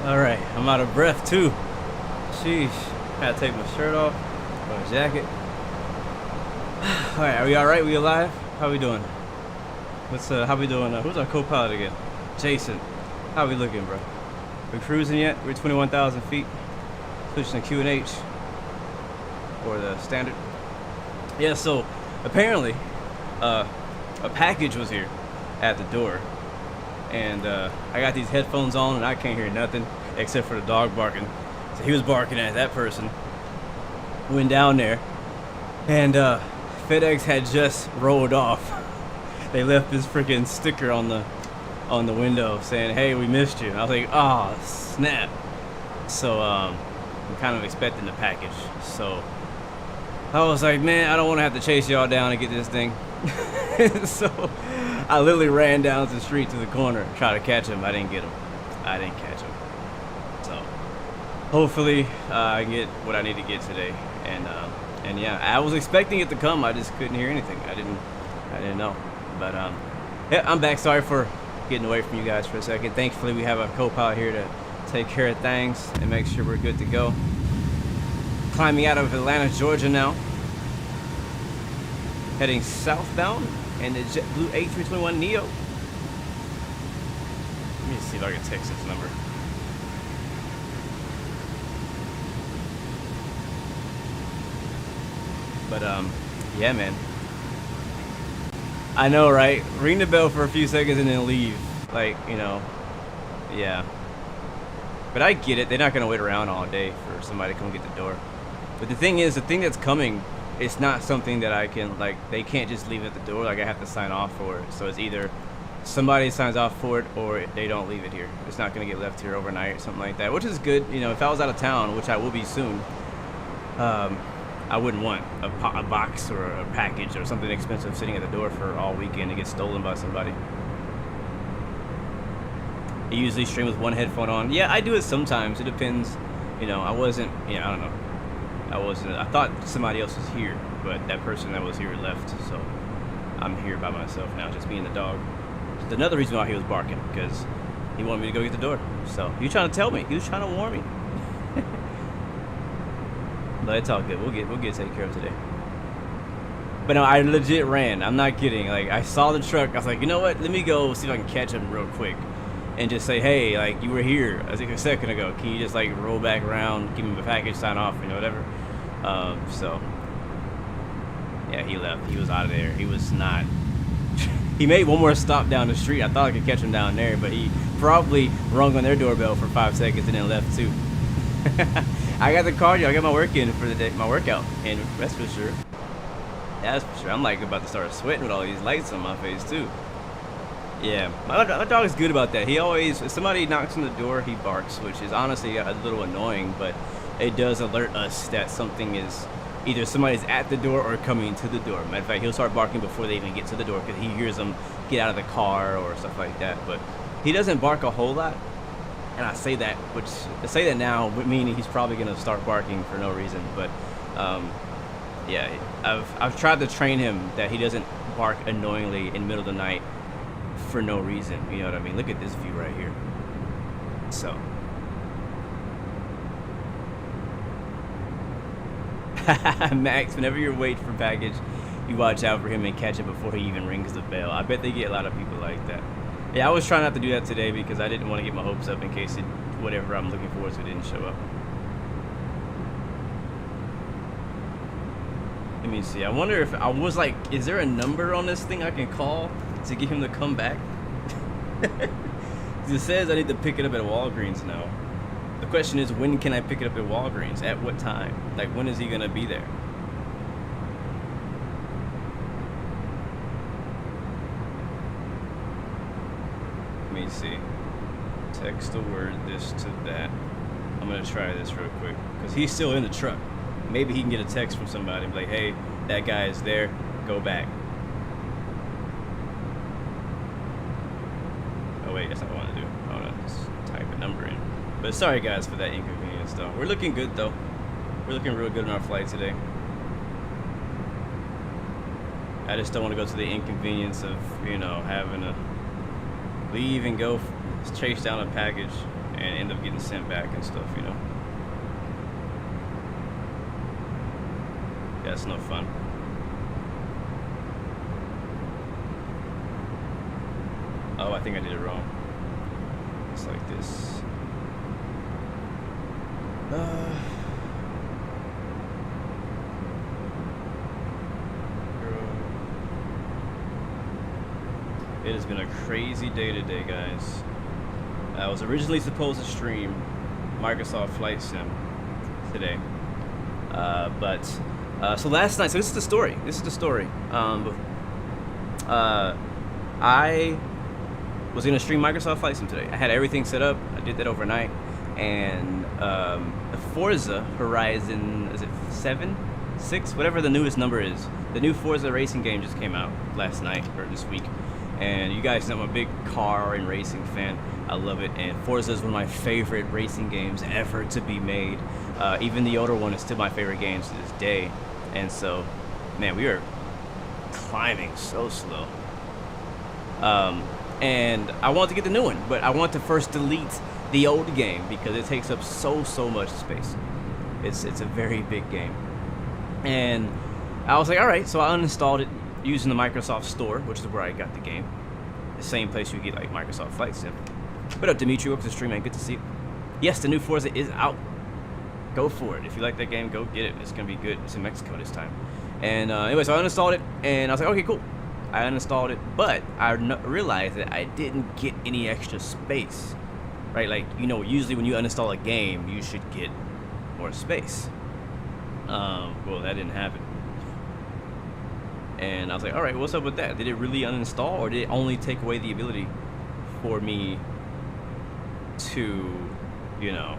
Alright, I'm out of breath too. Sheesh. Gotta take my shirt off, my jacket. Alright, are we alright? We alive? How we doing? How we doing? Who's our co-pilot again? Jason. How we looking, bro? We cruising yet? We're 21,000 feet. Switching to Q&H. Or the standard. Yeah, so apparently, a package was here at the door. And I got these headphones on and I can't hear nothing except for the dog barking. So he was barking at that person. Went down there. And FedEx had just rolled off. They left this freaking sticker on the window saying, "Hey, we missed you." And I was like, "Oh, snap." So I'm kind of expecting the package. So I was like, man, I don't want to have to chase y'all down and get this thing. So I literally ran down the street to the corner, try to catch him. I didn't get him. I didn't catch him. So hopefully I get what I need to get today. And yeah, I was expecting it to come. I just couldn't hear anything. I didn't know. But yeah, I'm back. Sorry for getting away from you guys for a second. Thankfully, we have a co-pilot here to take care of things and make sure we're good to go. Climbing out of Atlanta, Georgia now. Heading southbound in the JetBlue A321 Neo. Let me see if I can text this number. But yeah, man. I know, right? Ring the bell for a few seconds and then leave. Like, you know, yeah. But I get it. They're not gonna wait around all day for somebody to come get the door. But the thing is, the thing that's coming, it's not something that I can, like, they can't just leave it at the door. Like, I have to sign off for it. So it's either somebody signs off for it or they don't leave it here. It's not gonna get left here overnight or something like that, which is good. You know, if I was out of town, which I will be soon, I wouldn't want a box or a package or something expensive sitting at the door for all weekend to get stolen by somebody. I usually stream with one headphone on. Yeah, I do it sometimes. It depends. You know, I wasn't, you know, I don't know. I thought somebody else was here, but that person that was here left, so I'm here by myself now, just being the dog. It's another reason why he was barking, because he wanted me to go get the door. So, he was trying to tell me. He was trying to warn me. But it's all good. We'll get taken care of today. But no, I legit ran. I'm not kidding. Like, I saw the truck. I was like, you know what? Let me go see if I can catch him real quick. And just say, hey, like, you were here, I think a second ago. Can you just, like, roll back around, give him a package, sign off, you know, whatever. So, yeah, he left. He was out of there. He was not. He made one more stop down the street. I thought I could catch him down there, but he probably rung on their doorbell for 5 seconds and then left, too. I got the cardio. I got my work in for the day, my workout, and that's for sure. That's for sure. I'm, like, about to start sweating with all these lights on my face, too. Yeah, my dog is good about that. He always, if somebody knocks on the door, he barks, which is honestly a little annoying, but it does alert us that something is, either somebody's at the door or coming to the door. Matter of fact, he'll start barking before they even get to the door because he hears them get out of the car or stuff like that. But he doesn't bark a whole lot, and I say that now would mean he's probably going to start barking for no reason. But yeah, I've tried to train him that he doesn't bark annoyingly in the middle of the night for no reason, you know what I mean? Look at this view right here. So Max, whenever you're waiting for package, you watch out for him and catch it before he even rings the bell. I bet they get a lot of people like that. Yeah, I was trying not to do that today because I didn't want to get my hopes up in case whatever I'm looking forward to didn't show up. Let me see. I wonder if I was like, is there a number on this thing I can call to get him to come back? It says I need to pick it up at Walgreens now. The question is, when can I pick it up at Walgreens? At what time? Like, when is he gonna be there? Let me see. Text the word this to that. I'm gonna try this real quick because he's still in the truck. Maybe he can get a text from somebody and be like, hey, that guy is there, go back. Oh wait, that's not what I want to do. I want to just type a number in. But sorry guys for that inconvenience though. We're looking good though. We're looking real good on our flight today. I just don't want to go to the inconvenience of, you know, having to leave and go chase down a package and end up getting sent back and stuff, you know. That's no fun. Oh, I think I did it wrong. It's like this. It has been a crazy day today, guys. I was originally supposed to stream Microsoft Flight Sim today, so last night. So this is the story. I was gonna stream Microsoft Flight Sim today. I had everything set up. I did that overnight, and the Forza Horizon, is it 7, 6, whatever the newest number is. The new Forza racing game just came out last night or this week. And you guys know I'm a big car and racing fan. I love it, and Forza is one of my favorite racing games ever to be made. Even the older one is still my favorite games to this day. And so, man, we are climbing so slow. And I want to get the new one, but I want to first delete the old game because it takes up so much space. It's a very big game. And I was like, all right, so I uninstalled it using the Microsoft Store, which is where I got the game. The same place you get like Microsoft Flight Sim. What up, Dimitri? Welcome to the stream, man. Good to see you. Yes, the new Forza is out. Go for it. If you like that game, go get it. It's gonna be good. It's in Mexico this time. And anyway, so I uninstalled it, and I was like, okay, cool. I uninstalled it, but I realized that I didn't get any extra space. Right? Like, you know, usually when you uninstall a game, you should get more space. Well, that didn't happen. And I was like, all right, what's up with that? Did it really uninstall, or did it only take away the ability for me to, you know,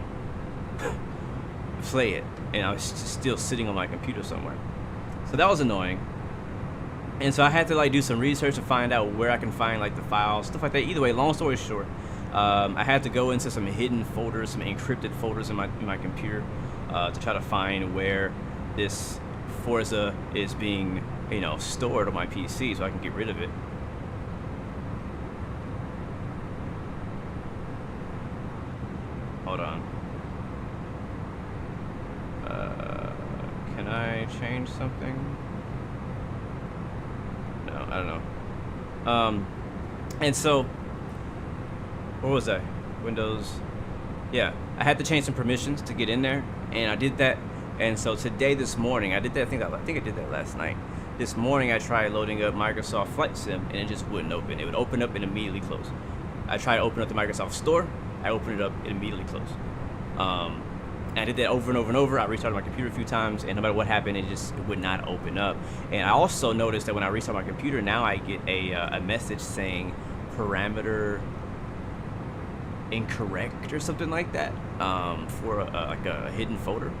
play it? And I was still sitting on my computer somewhere. So that was annoying. And so I had to like do some research to find out where I can find like the files, stuff like that. Either way, long story short, I had to go into some hidden folders, some encrypted folders in my computer to try to find where this Forza is being, you know, stored on my PC so I can get rid of it. Hold on. Can I change something? No, I don't know. And so, where was I? Windows. Yeah, I had to change some permissions to get in there, and I did that. And so today, this morning, I did that. I think I did that last night. This morning, I tried loading up Microsoft Flight Sim, and it just wouldn't open. It would open up and immediately close. I tried to open up the Microsoft Store. I opened it up, it immediately closed. And I did that over and over and over. I restarted my computer a few times, and no matter what happened, it would not open up. And I also noticed that when I restart my computer, now I get a message saying parameter incorrect or something like that for like a hidden folder.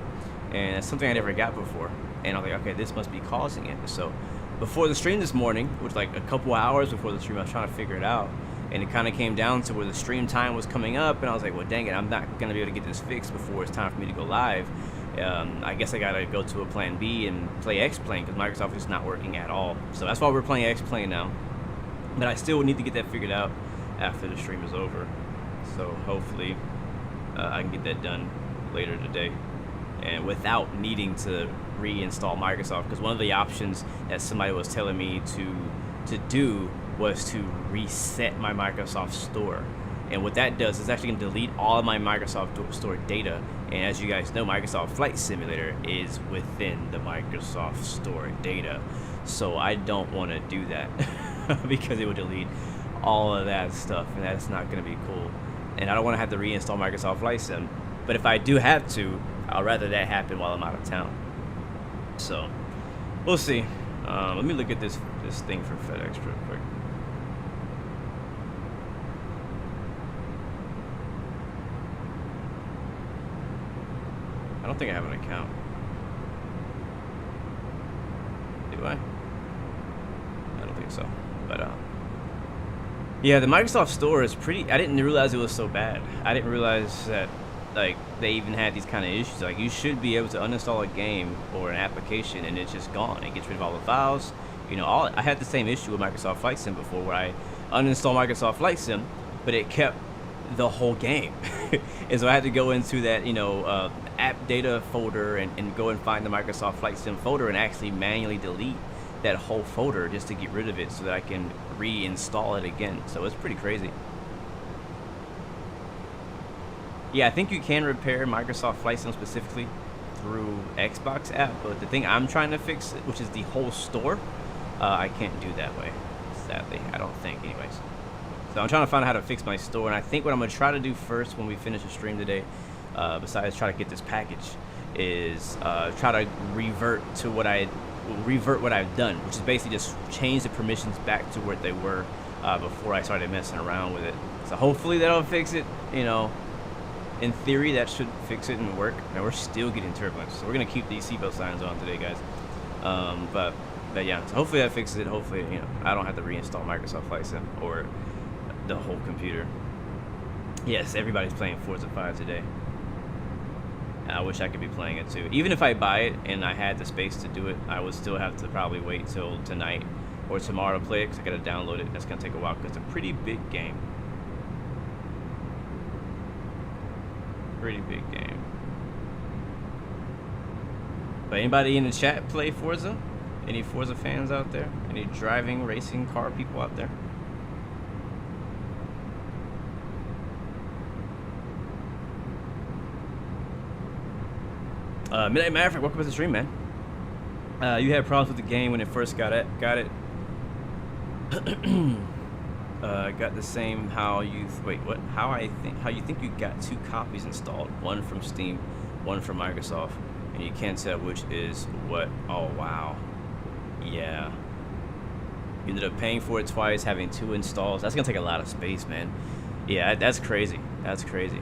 And it's something I never got before. And I was like, okay, this must be causing it. So before the stream this morning, which was like a couple hours before the stream, I was trying to figure it out. And it kind of came down to where the stream time was coming up. And I was like, well, dang it, I'm not going to be able to get this fixed before it's time for me to go live. I guess I got to go to a plan B and play X-Plane because Microsoft is not working at all. So that's why we're playing X-Plane now. But I still need to get that figured out after the stream is over. So hopefully I can get that done later today. And without needing to reinstall Microsoft, because one of the options that somebody was telling me to do was to reset my Microsoft Store. And what that does is actually going to delete all of my Microsoft Store data. And as you guys know, Microsoft Flight Simulator is within the Microsoft Store data. So I don't want to do that because it would delete all of that stuff, and that's not going to be cool. And I don't want to have to reinstall Microsoft Flight Sim. But if I do have to, I'd rather that happen while I'm out of town. So we'll see. Let me look at this thing for FedEx real quick. I don't think I have an account. Do I? I don't think so. But yeah, the Microsoft Store is pretty. I didn't realize it was so bad. I didn't realize that like they even had these kind of issues. Like you should be able to uninstall a game or an application and it's just gone. It gets rid of all the files You know, I had the same issue with Microsoft Flight Sim before, where I uninstalled Microsoft Flight Sim, but it kept the whole game. And so I had to go into that, you know, app data folder and go and find the Microsoft Flight Sim folder and actually manually delete that whole folder just to get rid of it so that I can reinstall it again. So it's pretty crazy. Yeah, I think you can repair Microsoft Flight Sim specifically through Xbox app, but the thing I'm trying to fix, which is the whole store, I can't do that way, sadly. I don't think, anyways. So I'm trying to find out how to fix my store, and I think what I'm going to try to do first when we finish the stream today, besides try to get this package, is try to revert what I've done, which is basically just change the permissions back to where they were before I started messing around with it. So hopefully that'll fix it. You know, in theory that should fix it and work. And we're still getting turbulence, so we're gonna keep these seatbelt signs on today, guys. But yeah, so hopefully that fixes it. Hopefully, you know, I don't have to reinstall Microsoft Flight Sim or the whole computer. Yes, everybody's playing Forza 5 today. I wish I could be playing it too. Even if I buy it and I had the space to do it, I would still have to probably wait till tonight or tomorrow to play it, because I gotta download it. That's gonna take a while because it's a pretty big game. Pretty big game. But anybody in the chat play Forza? Any Forza fans out there? Any driving, racing car people out there? Midnight Maverick, welcome to the stream, man. You had problems with the game when it first got it. Got the same how you think you got 2 copies installed, one from Steam, one from Microsoft, and you can't tell which is what. Oh wow, yeah. You ended up paying for it twice, having 2 installs. That's gonna take a lot of space, man. Yeah, that's crazy. That's crazy.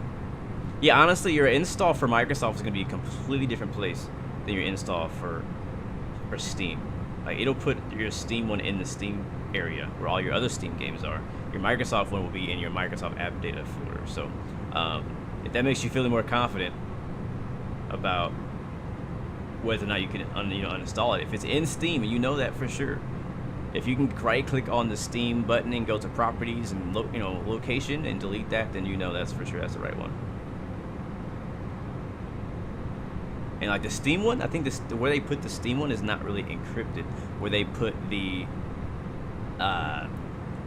Yeah, honestly, your install for Microsoft is gonna be a completely different place than your install for Steam. Like, it'll put your Steam one in the Steam area where all your other Steam games are. Your Microsoft one will be in your Microsoft app data folder. So if that makes you feel more confident about whether or not you can uninstall it, if it's in Steam and you know that for sure, if you can right click on the Steam button and go to properties and location and delete that, then you know that's for sure that's the right one. And like the Steam one, I think where they put the Steam one is not really encrypted. Where they put the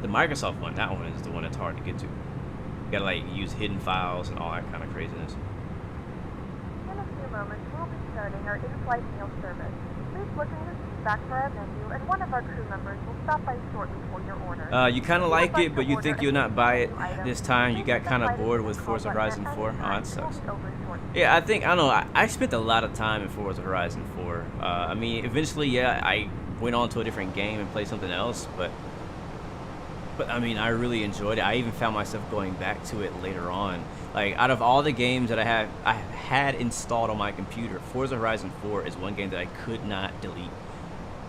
Microsoft one, that one is the one that's hard to get to. You gotta like use hidden files and all that kind of craziness. In a few moments, we'll be starting our in-flight meal service. Please look in the seat back for our menu, and one of our crew members will stop by shortly for your order. You kind of like it, but you think you'll not buy it this time. You got kind of bored with Forza Horizon 4. Oh, that sucks. Yeah, I don't know. I spent a lot of time in Forza Horizon 4. I mean, eventually, yeah, I went on to a different game and played something else, but I mean, I really enjoyed it. I even found myself going back to it later on. Like, out of all the games that I had installed on my computer, Forza Horizon 4 is one game that I could not delete.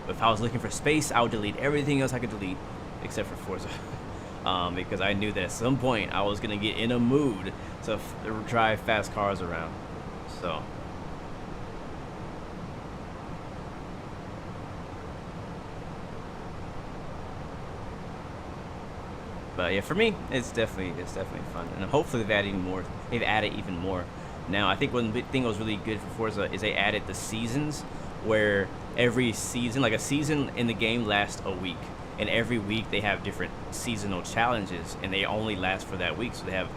If I was looking for space, I would delete everything else I could delete except for Forza. Because I knew that at some point I was going to get in a mood to drive fast cars around. So but yeah, for me, it's definitely fun, and hopefully they've added even more. Now, I think one thing that was really good for Forza is they added the seasons, where every season, like a season in the game, lasts a week, and every week they have different seasonal challenges, and they only last for that week. So they have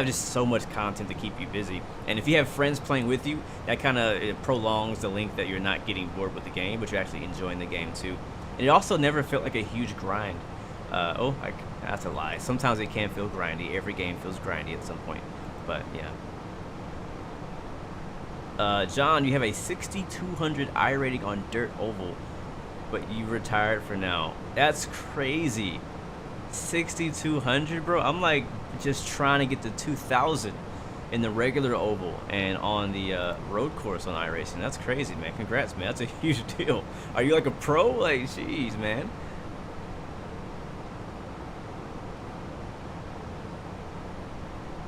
just so much content to keep you busy. And if you have friends playing with you, that kind of prolongs the length that you're not getting bored with the game, but you're actually enjoying the game too. And it also never felt like a huge grind. That's a lie. Sometimes it can feel grindy. Every game feels grindy at some point. But yeah. John, you have a 6,200 I rating on Dirt Oval, but you retired for now. That's crazy. 6,200, bro. I'm like just trying to get to 2,000 in the regular oval and on the road course on iRacing. That's crazy, man. Congrats, man. That's a huge deal. Are you like a pro? Like, jeez, man.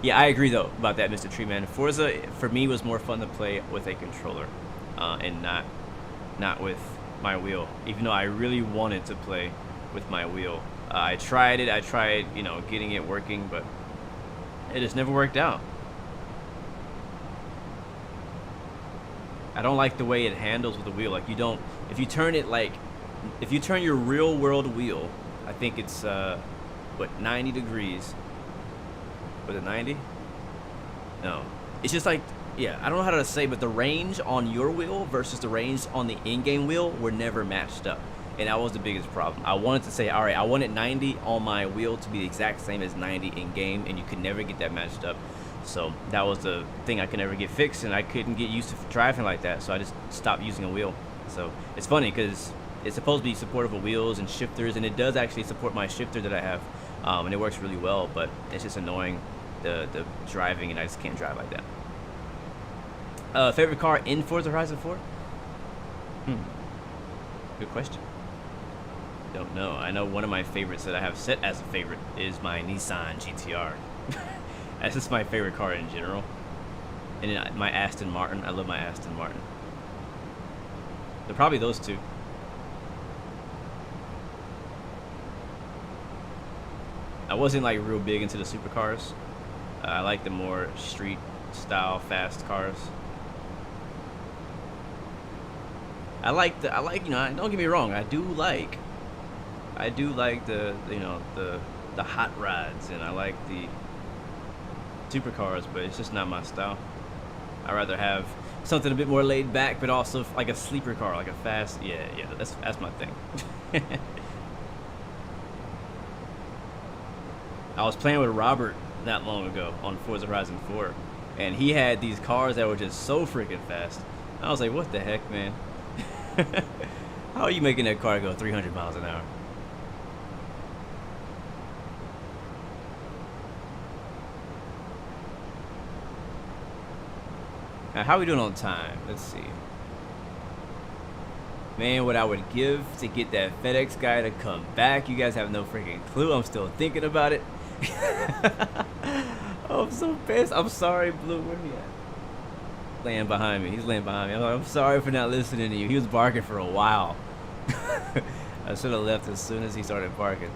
Yeah, I agree though about that, Mr. Treeman. Forza for me was more fun to play with a controller, and not with my wheel, even though I really wanted to play with my wheel. I tried it. I tried, you know, getting it working, but it just never worked out. I don't like the way it handles with the wheel. Like, you don't, if you turn it like, if you turn your real world wheel, I think it's, what, 90 degrees. Was it 90? No. It's just like, yeah, I don't know how to say, but the range on your wheel versus the range on the in-game wheel were never matched up. And that was the biggest problem. I wanted to say, all right, I wanted 90 on my wheel to be the exact same as 90 in-game, and you could never get that matched up. So that was the thing I could never get fixed, and I couldn't get used to driving like that, so I just stopped using a wheel. So it's funny because it's supposed to be supportive of wheels and shifters, and it does actually support my shifter that I have, and it works really well, but it's just annoying, the driving, and I just can't drive like that. Favorite car in Forza Horizon 4? Good question. Don't know. I know one of my favorites that I have set as a favorite is my Nissan GTR. That's just my favorite car in general. And then my Aston Martin. I love my Aston Martin. They're probably those two. I wasn't like real big into the supercars. I like the more street style fast cars. I like, you know, don't get me wrong, I do like the, you know, the hot rods, and I like the supercars, but it's just not my style. I'd rather have something a bit more laid back, but also like a sleeper car, like a fast, yeah, that's my thing. I was playing with Robert not long ago on Forza Horizon 4, and he had these cars that were just so freaking fast. I was like, what the heck, man? How are you making that car go 300 miles an hour? Now, how are we doing on time? Let's see. Man, what I would give to get that FedEx guy to come back. You guys have no freaking clue. I'm still thinking about it. Oh, I'm so pissed. I'm sorry, Blue. Where he at? Laying behind me. He's laying behind me. I'm like, I'm sorry for not listening to you. He was barking for a while. I should have left as soon as he started barking.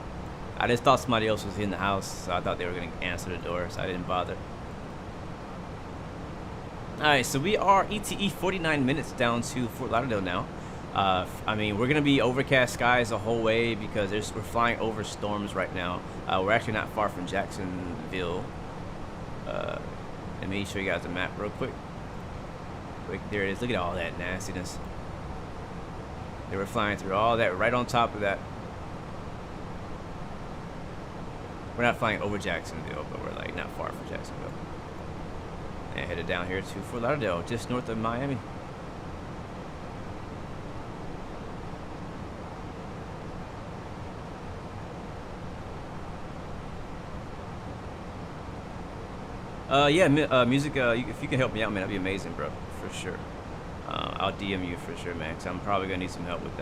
I just thought somebody else was in the house, so I thought they were going to answer the door, so I didn't bother. Alright, so we are ETE 49 minutes down to Fort Lauderdale now. I mean, we're going to be overcast skies the whole way because we're flying over storms right now. We're actually not far from Jacksonville. Let me show you guys the map real quick. There it is. Look at all that nastiness. They were flying through all that right on top of that. We're not flying over Jacksonville, but we're like not far from Jacksonville. And headed down here to Fort Lauderdale, just north of Miami. Yeah, music, if you can help me out, man, that'd be amazing, bro, for sure. I'll DM you for sure, man, because I'm probably going to need some help with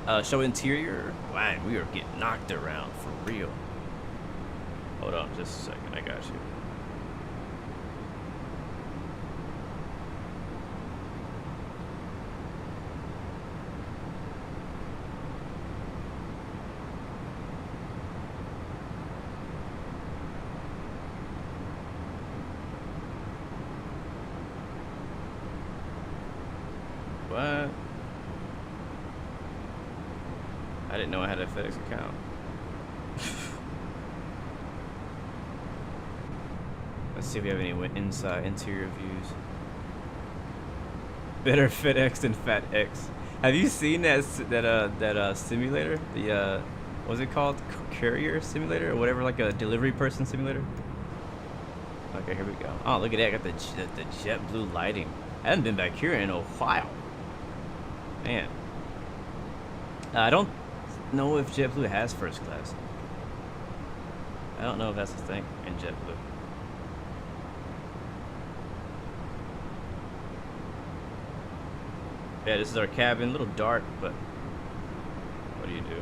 that. Show interior. Wow, we are getting knocked around for real. Hold on just a second, I got you. What? I didn't know I had a FedEx account. Let's see if we have any interior views. Better FedEx than FatX. Have you seen that simulator? The what's it called? Courier simulator or whatever, like a delivery person simulator. Okay, here we go. Oh, look at that! I got the JetBlue lighting. I haven't been back here in a while. Man, I don't know if JetBlue has first class. I don't know if that's the thing in JetBlue. Yeah, this is our cabin. A little dark, but what do you do?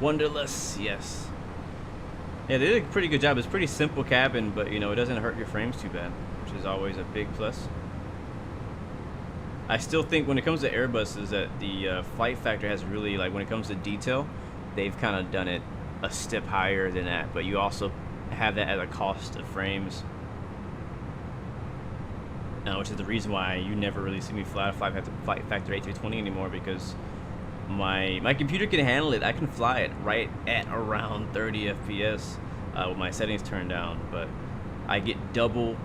Wonderless, yes. Yeah, they did a pretty good job. It's a pretty simple cabin, but you know, it doesn't hurt your frames too bad, which is always a big plus. I still think when it comes to Airbuses that the flight factor has really, like when it comes to detail, they've kind of done it a step higher than that, but you also have that at a cost of frames. Which is the reason why you never really see me fly a flight factor A320 anymore, because my computer can handle it. I can fly it right at around 30 FPS with my settings turned down, but I get double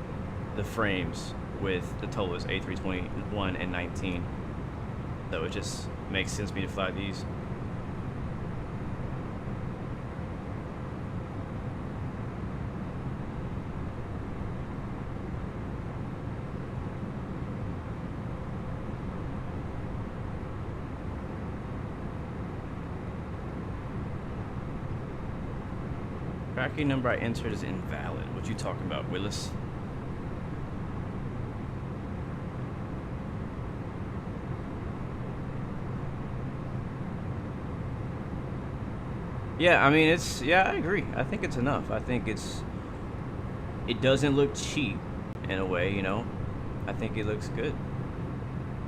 the frames with the Toliss A321 and 19, so it just makes sense for me to fly these. Tracking number I entered is invalid. What you talking about, Willis? Yeah, I mean, it's, yeah, I agree. I think it's enough. I think it doesn't look cheap in a way, you know. I think it looks good.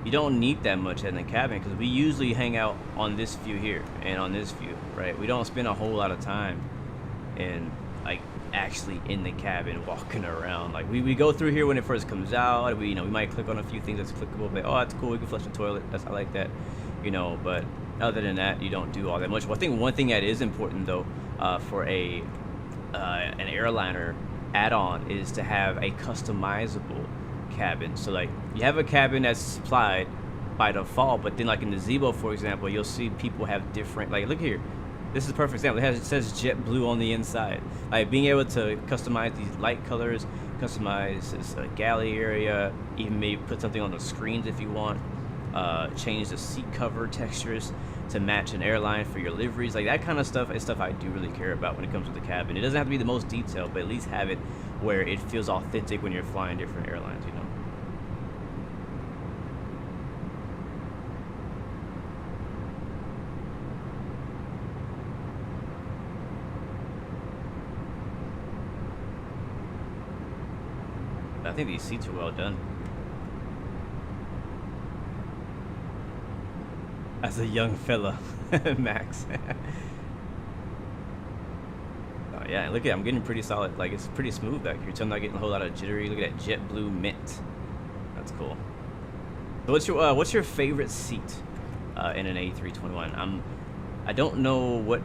You don't need that much in the cabin because we usually hang out on this view here and on this view, right? We don't spend a whole lot of time and like actually in the cabin walking around. Like we go through here when it first comes out. We, you know, we might click on a few things that's clickable, like, oh, that's cool, we can flush the toilet, I like that, you know. But other than that, you don't do all that much. Well, I think one thing that is important though for an airliner add-on is to have a customizable cabin. So like you have a cabin that's supplied by default, but then like in the Zebo, for example, you'll see people have different, like look here, this is a perfect example. It says JetBlue on the inside. Like being able to customize these light colors, customize this galley area, even maybe put something on the screens if you want, change the seat cover textures to match an airline for your liveries. Like that kind of stuff is stuff I do really care about when it comes to the cabin. It doesn't have to be the most detailed, but at least have it where it feels authentic when you're flying different airlines, you know. I think these seats are well done. As a young fella, Max. Oh yeah, look at, I'm getting pretty solid. Like it's pretty smooth back here. So I'm not getting a whole lot of jittery. Look at that JetBlue mint. That's cool. So what's your favorite seat in an A321? I don't know what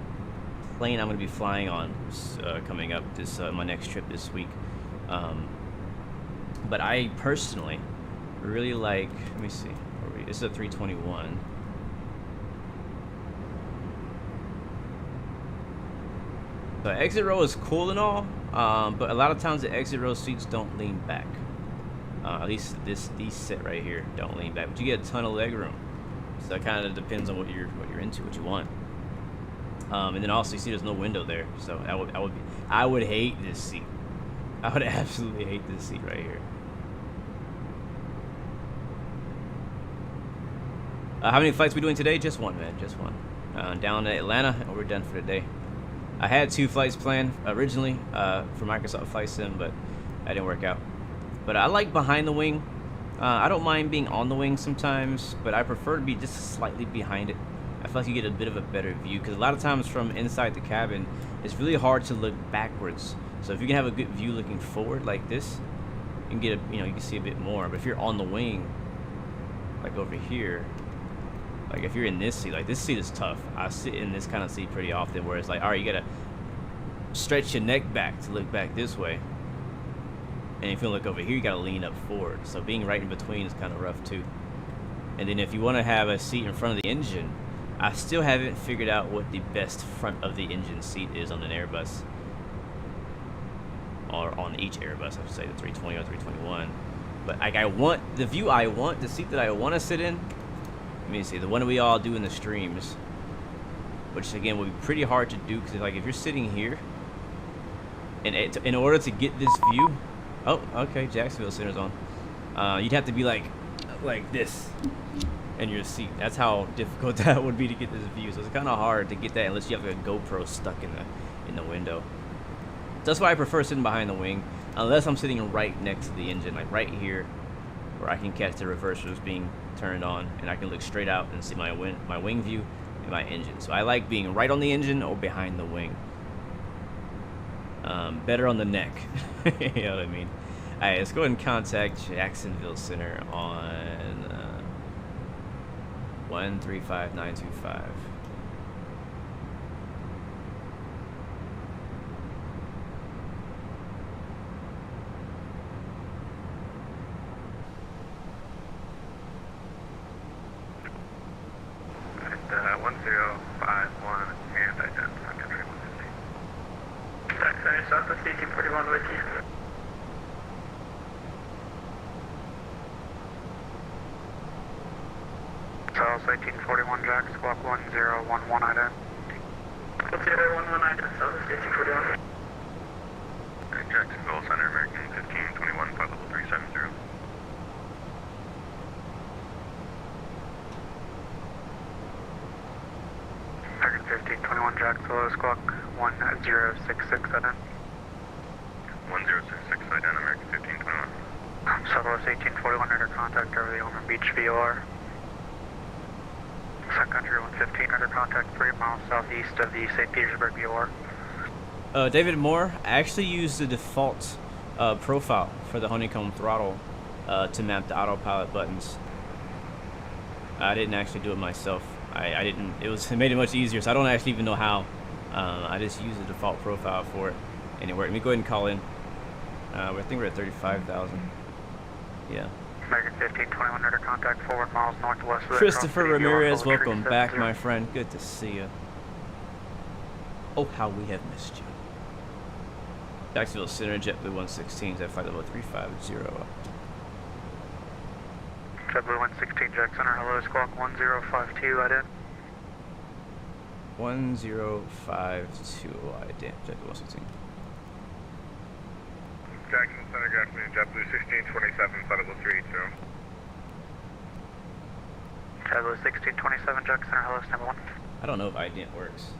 plane I'm gonna be flying on coming up this my next trip this week. But I personally really like, let me see, this is a 321. The exit row is cool and all, but a lot of times the exit row seats don't lean back. At least these sit right here don't lean back, but you get a ton of leg room. So that kind of depends on what you're into, what you want. And then also you see there's no window there, so I would hate this seat. I would absolutely hate this seat right here. How many flights we doing today? Just one, man, just one. Down to Atlanta, and we're done for the day. I had 2 flights planned originally for Microsoft Flight Sim, but that didn't work out. But I like behind the wing. I don't mind being on the wing sometimes, but I prefer to be just slightly behind it. I feel like you get a bit of a better view, because a lot of times from inside the cabin, it's really hard to look backwards. So if you can have a good view looking forward like this, you can get you can see a bit more. But if you're on the wing, like over here, like if you're in this seat, like this seat is tough. I sit in this kind of seat pretty often, where it's like, all right, you gotta stretch your neck back to look back this way, and if you look over here, you gotta lean up forward. So being right in between is kind of rough too. And then if you want to have a seat in front of the engine, I still haven't figured out what the best front of the engine seat is on an Airbus, or on each Airbus, I should say, the 320 or 321. But like, I want the view I want, the seat that I want to sit in. Let me see, the one we all do in the streams, which again would be pretty hard to do, because like if you're sitting here, and in order to get this view, oh, okay, Jacksonville Center's on. You'd have to be like this in your seat. That's how difficult that would be to get this view. So it's kind of hard to get that unless you have a GoPro stuck in the window. That's why I prefer sitting behind the wing, unless I'm sitting right next to the engine, like right here, where I can catch the reversers being turned on, and I can look straight out and see my wing view and my engine. So I like being right on the engine or behind the wing. Better on the neck. You know what I mean? All right, let's go ahead and contact Jacksonville Center on 135925. And 1051 and identify country 150. Taxi Southwest 1841 with you. Tolis 1841 Jack, squawk 1011 ident. 1011 ident, Southwest 1841. Jacksonville Center, American 1521, flight level 370. American 1521 Jacksonville, squawk 1066 ident. 1066 ident, American 1521. Southwest 1841 under contact over the Elmer Beach VOR. Sun Country 115 under contact 3 miles southeast of the St. Petersburg VOR. David Moore, I actually used the default profile for the honeycomb throttle to map the autopilot buttons. I didn't actually do it myself. I didn't. It made it much easier, so I don't actually even know how. I just used the default profile for it, and it worked. Let me go ahead and call in. I think we're at 35,000. Yeah. American 1521 under contact 4 miles northwest of the Christopher Ramirez, welcome back, 370. my friend. Good to see you. Oh, how we have missed you. Jacksonville Center, JetBlue 116 is at flight level 350. JetBlue 116 Jack Center, hello, squawk 1052, ident. 1052, ident, JetBlue 116. Jackson Center, Jackson, JetBlue 1627, flight level 380. JetBlue 1627 Jack Center, hello, number 1. I don't know if ident works.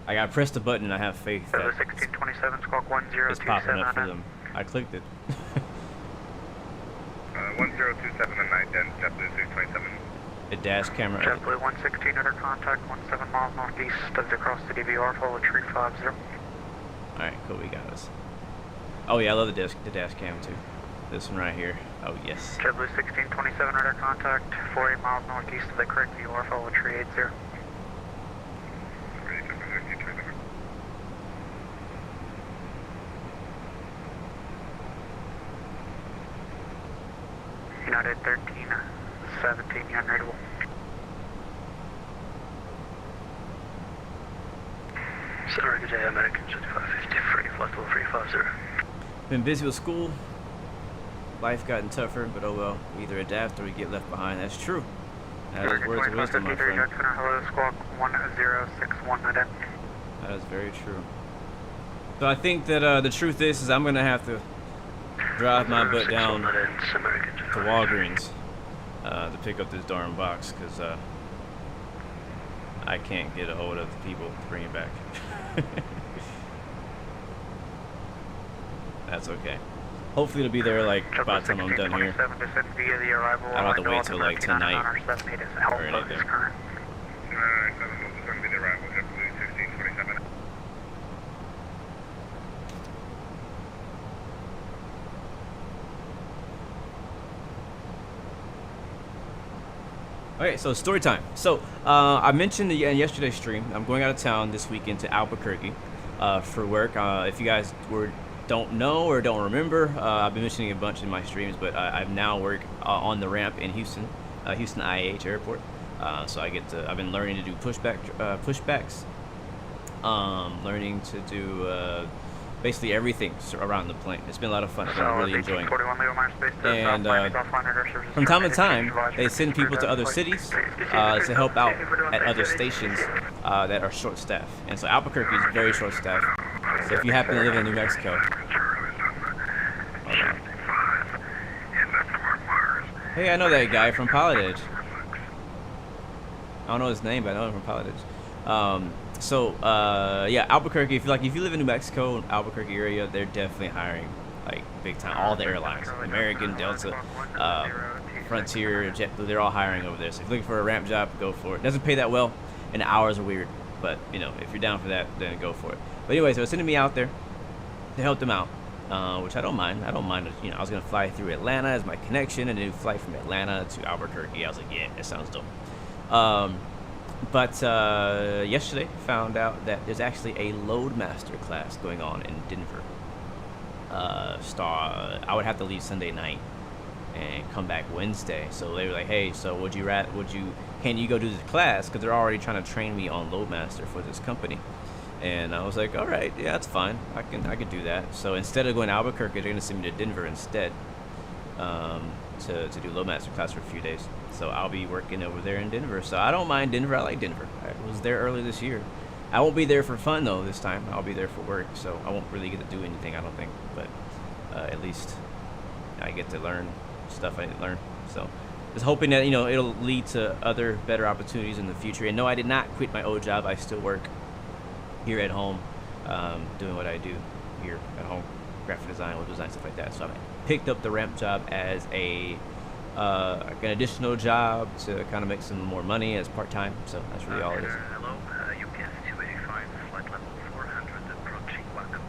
I gotta press the button and I have faith that JetBlue 1627, squawk 1027, it's popping up for ident. them. I clicked it. 1027 and ident, JetBlue 627. The dash camera. JetBlue 116 under contact, 17 miles northeast of the cross city VR, follow 350. Alright, cool, we got us. Oh yeah, I love the dash cam too. This one right here. Oh yes. JetBlue 1627 under contact, 48 miles northeast of the correct VR, follow 380. United 1317, unreadable. Center, good day, American 7550, free, flight level 350. Been busy with school. Life gotten tougher, but oh well. We either adapt or we get left behind. That's true. That is words of wisdom, my friend. Hello, squawk 1061, ident. That is very true. So I think that the truth is I'm gonna have to drive my butt down to Walgreens to pick up this darn box, because I can't get a hold of the people to bring it back. That's okay. Hopefully it'll be there like by the time I'm done here. I don't have to wait till like tonight or anything. Okay, so story time. So I mentioned in yesterday's stream, I'm going out of town this weekend to Albuquerque for work. If you guys don't know or don't remember, I've been mentioning a bunch in my streams, but I now work on the ramp in Houston IAH Airport. So I've been learning to do pushbacks, learning to do basically everything around the plane. It's been a lot of fun. I've been really enjoying it. And from time to time, they send people to other cities to help out at other stations that are short-staffed. And so Albuquerque is very short-staffed. So if you happen to live in New Mexico, hey, I know that guy from Pilot Edge. I don't know his name, but I know him from Pilot Edge. Yeah, Albuquerque. If you live in New Mexico, Albuquerque area, they're definitely hiring like big time. All the airlines, American, Delta, Frontier, JetBlue, they're all hiring over there. So if you're looking for a ramp job, go for it. Doesn't pay that well, and the hours are weird. But you know, if you're down for that, then go for it. But anyway, so sending me out there to help them out, which I don't mind. I don't mind. You know, I was gonna fly through Atlanta as my connection, and then fly from Atlanta to Albuquerque. I was like, yeah, that sounds dope. But yesterday found out that there's actually a Loadmaster class going on in Denver. I would have to leave Sunday night and come back Wednesday. So they were like, hey, so can you go do this class? Because they're already trying to train me on Loadmaster for this company. And I was like, all right, yeah, that's fine. I can do that. So instead of going to Albuquerque, they're gonna send me to Denver instead, to do Loadmaster class for a few days. So I'll be working over there in Denver. So I don't mind Denver. I like Denver. I was there early this year. I won't be there for fun though this time. I'll be there for work. So I won't really get to do anything, I don't think. But at least I get to learn stuff I didn't learn. So just hoping that, you know, it'll lead to other better opportunities in the future. And no, I did not quit my old job. I still work here at home, doing what I do here at home, graphic design, web design, stuff like that. So I picked up the ramp job as an additional job to kind of make some more money as part-time. So that's really all it is. Hello, UPS 285, flight level 400, approaching WACO.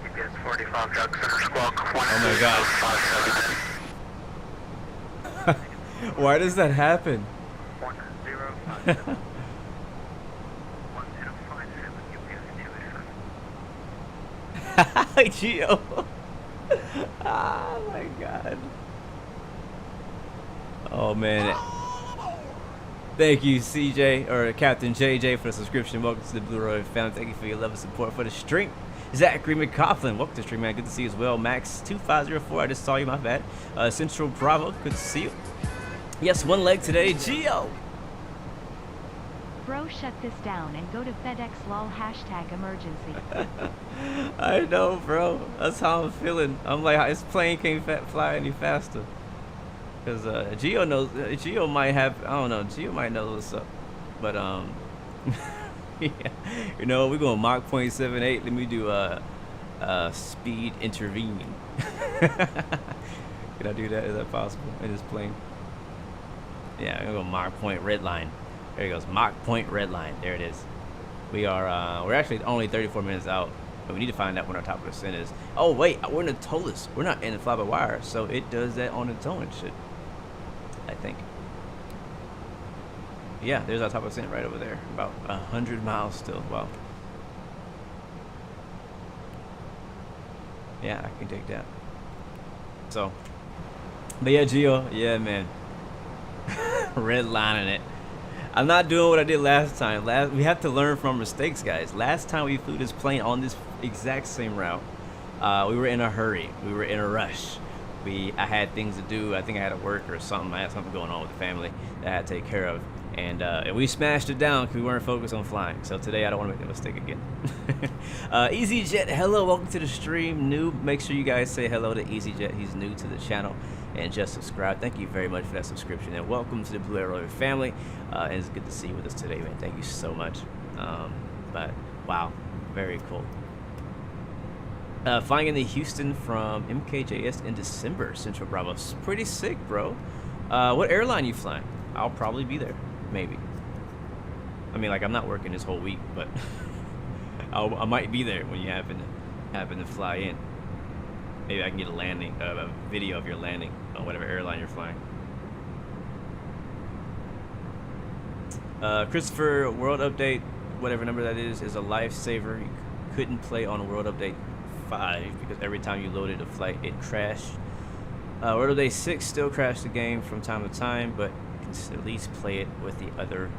UPS 45, Doug Center Squawk 1. Oh my god. Why does that happen? 1057. 1057, UPS 285. Geo. Oh my god. Oh man. Thank you, CJ or Captain JJ, for the subscription. Welcome to the Blue Royal family. Thank you for your love and support for the stream. Zachary McCoughlin, welcome to the stream, man. Good to see you as well. Max2504, I just saw you, my bad. Central Bravo, good to see you. Yes, one leg today, Geo. Bro, shut this down and go to FedEx lol #emergency. I know, bro. That's how I'm feeling. I'm like, this plane can't fly any faster. Because Geo knows, Geo might have, I don't know, Geo might know what's up. But, yeah. You know, we're going Mach 0.78. Let me do speed intervene. Can I do that? Is that possible in this plane? Yeah, I'm gonna go Mach point red line. There he goes, Mach point red line. There it is. We are we're actually only 34 minutes out, but we need to find out when our top percent is. Oh wait, we're in the Tolis. We're not in the fly by wire, so it does that on its own. It should, I think. Yeah, there's our top percent right over there. About 100 miles still. Wow. Yeah, I can take that. So, but yeah, Geo, yeah, man. Redlining it. I'm not doing what I did last time. We have to learn from mistakes, guys. Last time we flew this plane on this exact same route, we were in a hurry. We were in a rush. I had things to do. I think I had to work or something. I had something going on with the family that I had to take care of. And we smashed it down because we weren't focused on flying. So today I don't want to make that mistake again. EasyJet, hello, welcome to the stream. New, make sure you guys say hello to EasyJet. He's new to the channel. And just subscribe. Thank you very much for that subscription. And welcome to the Blue Arrow family. And it's good to see you with us today, man. Thank you so much. But wow, very cool. Flying into Houston from MKJS in December, Central Bravo. Pretty sick, bro. What airline you flying? I'll probably be there, maybe. I mean, like, I'm not working this whole week, but I might be there when you happen to fly in. Maybe I can get a video of your landing on whatever airline you're flying. Christopher, World Update, whatever number that is a lifesaver. You couldn't play on World Update 5 because every time you loaded a flight, it crashed. World Update 6 still crashed the game from time to time, but you can at least play it with the other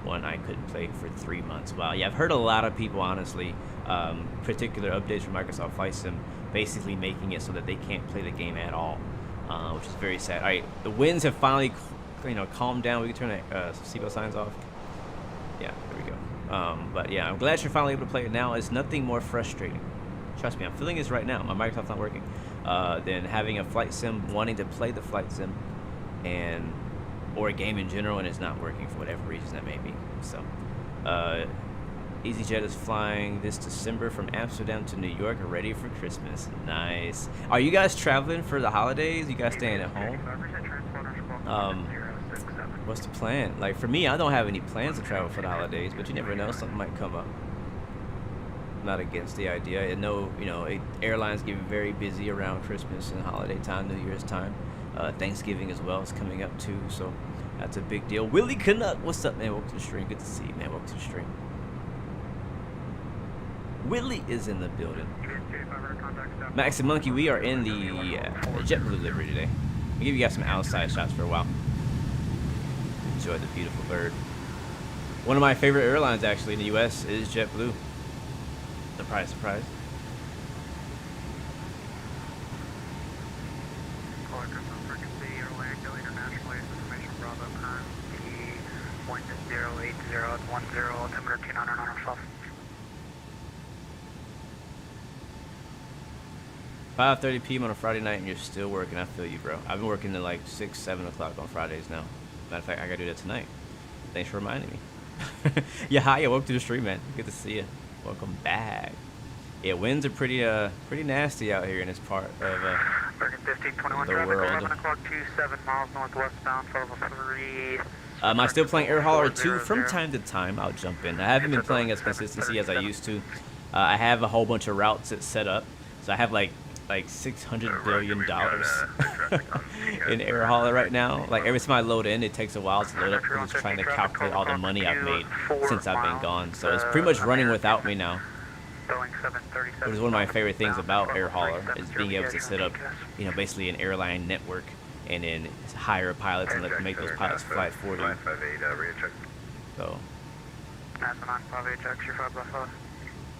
one. I couldn't play it for 3 months. Wow, yeah, I've heard a lot of people, honestly, particular updates from Microsoft Flight Sim, basically making it so that they can't play the game at all, which is very sad. All right, the winds have finally, calmed down. We can turn the seatbelt signs off. Yeah, there we go. But yeah, I'm glad you're finally able to play it now. It's nothing more frustrating. Trust me, I'm feeling this right now. My Microsoft's not working. than having a flight sim, wanting to play the flight sim, or a game in general, and it's not working for whatever reason that may be. So, EasyJet is flying this December from Amsterdam to New York, ready for Christmas. Nice. Are you guys traveling for the holidays? You guys staying at home? What's the plan? Like for me, I don't have any plans to travel for the holidays, but you never know, something might come up. I'm not against the idea. I know, airlines get very busy around Christmas and holiday time, New Year's time. Thanksgiving as well is coming up too, so that's a big deal. Willie Canuck, what's up, man? Welcome to the stream. Good to see you, man. Welcome to the stream. Willie is in the building. Max and Monkey, we are in the JetBlue livery today. I'll give you guys some outside shots for a while. Enjoy the beautiful bird. One of my favorite airlines, actually, in the U.S. is JetBlue. Surprise, surprise. Altimeter 5:30 p.m. on a Friday night and you're still working. I feel you, bro. I've been working till like 6, 7 o'clock on Fridays now. Matter of fact, I gotta do that tonight. Thanks for reminding me. Yeah, hi, welcome to the stream, man. Good to see you. Welcome back. Yeah, winds are pretty nasty out here in this part of the world. 11 o'clock, 27 miles northwestbound, level 3. Am I still playing Air Hauler 2? From time to time, I'll jump in. I haven't been playing as consistency as I used to. I have a whole bunch of routes that set up, so I have like $600 billion in Air Hauler right now. Like every time I load in, it takes a while to load up because it's trying to calculate all the money I've made since I've been gone. So it's pretty much running without me now. Which is one of my favorite things about Air Hauler, is being able to set up, basically an airline network and then hire pilots and let them make those pilots fly for you. So.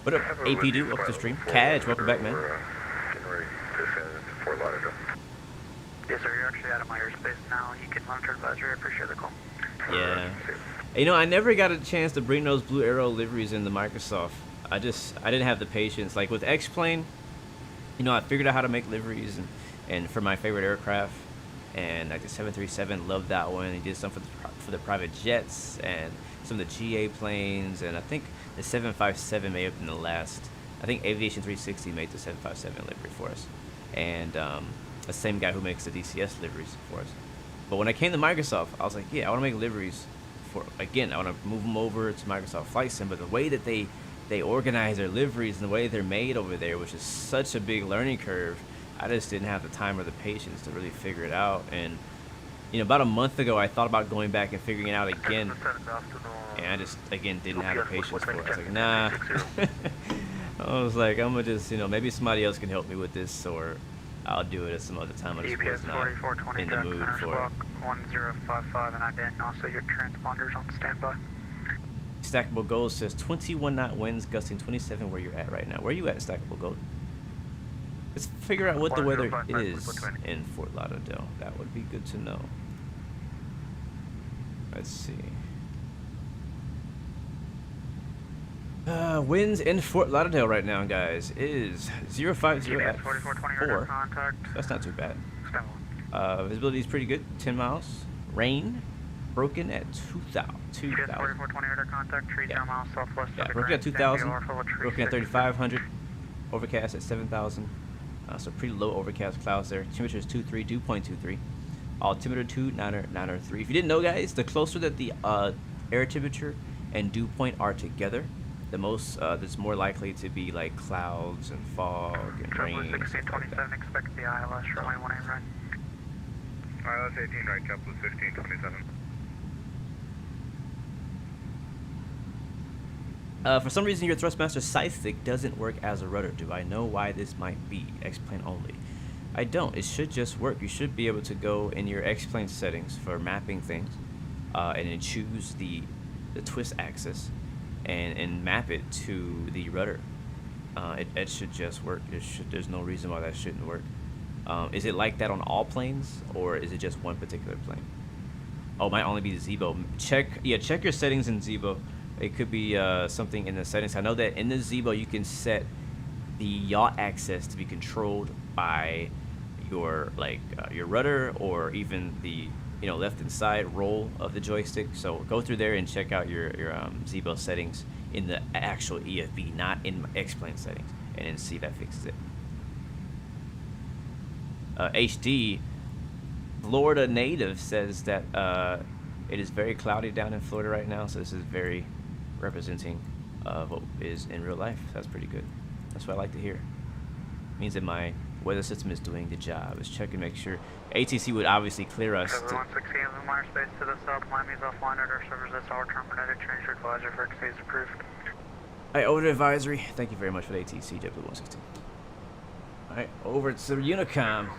What up, APD? Welcome to the stream. Cadge, welcome back, man. Yes, sir, you're actually out of my airspace now. You can monitor advisory. I appreciate the call. Yeah. I never got a chance to bring those Blue Arrow liveries into Microsoft. I didn't have the patience. Like with X-Plane, I figured out how to make liveries and for my favorite aircraft. And like the 737, loved that one. He did some for the private jets and some of the GA planes. And I think the 757 may have been the last. I think Aviation 360 made the 757 livery for us. And the same guy who makes the DCS liveries for us. But when I came to Microsoft, I was like, yeah, I want to make liveries I want to move them over to Microsoft Flight Sim. But the way that they organize their liveries and the way they're made over there, which is such a big learning curve, I just didn't have the time or the patience to really figure it out. And about a month ago, I thought about going back and figuring it out again, and I just didn't have the patience for it. I was like, nah. I was like, I'm gonna just maybe somebody else can help me with this, or I'll do it at some other time. I just was not in the mood for it. 1055, and I didn't. Also, your transponders on standby. Stackable Gold says 21 knot winds gusting 27 where you're at right now. Where are you at, Stackable Gold? Let's figure out what the weather is in Fort Lauderdale. That would be good to know. Let's see. Winds in Fort Lauderdale right now, guys, is 050 at 4. That's not too bad. Visibility is pretty good, 10 miles. Rain, broken at 2,000. Yeah, broken at 2,000. Broken at 3,500. Overcast at 7,000. So pretty low overcast clouds there. Temperature is 2.23. Altimeter 2,903. If you didn't know, guys, the closer that the air temperature and dew point are together, the most that's more likely to be like clouds and fog and rain. 1627, expect the ILS for 21 right. ILS 18 right, JetBlue 1527. For some reason, your Thrustmaster side stick doesn't work as a rudder. Do I know why this might be? X-Plane only. I don't. It should just work. You should be able to go in your X-Plane settings for mapping things, and then choose the twist axis, and map it to the rudder. It should just work. There's no reason why that shouldn't work. Is it like that on all planes, or is it just one particular plane? Oh, it might only be Zebo. Check your settings in Zebo. It could be something in the settings. I know that in the Zebo you can set the yaw access to be controlled by your your rudder or even the left and side roll of the joystick. So go through there and check out your ZBO settings in the actual EFB, not in X-Plane settings, and then see if that fixes it. HD Florida native says that it is very cloudy down in Florida right now, so this is very representing of what is in real life. That's pretty good. That's what I like to hear. Means that my weather system is doing the job. Let's check and make sure. ATC would obviously clear us. 116 in the minor space to the south. Miami's offline at our servers. That's our terminated. Change your advisor for XA's approved. Alright, over to advisory. Thank you very much for the ATC, JetBlue 116. Alright, over to Unicom.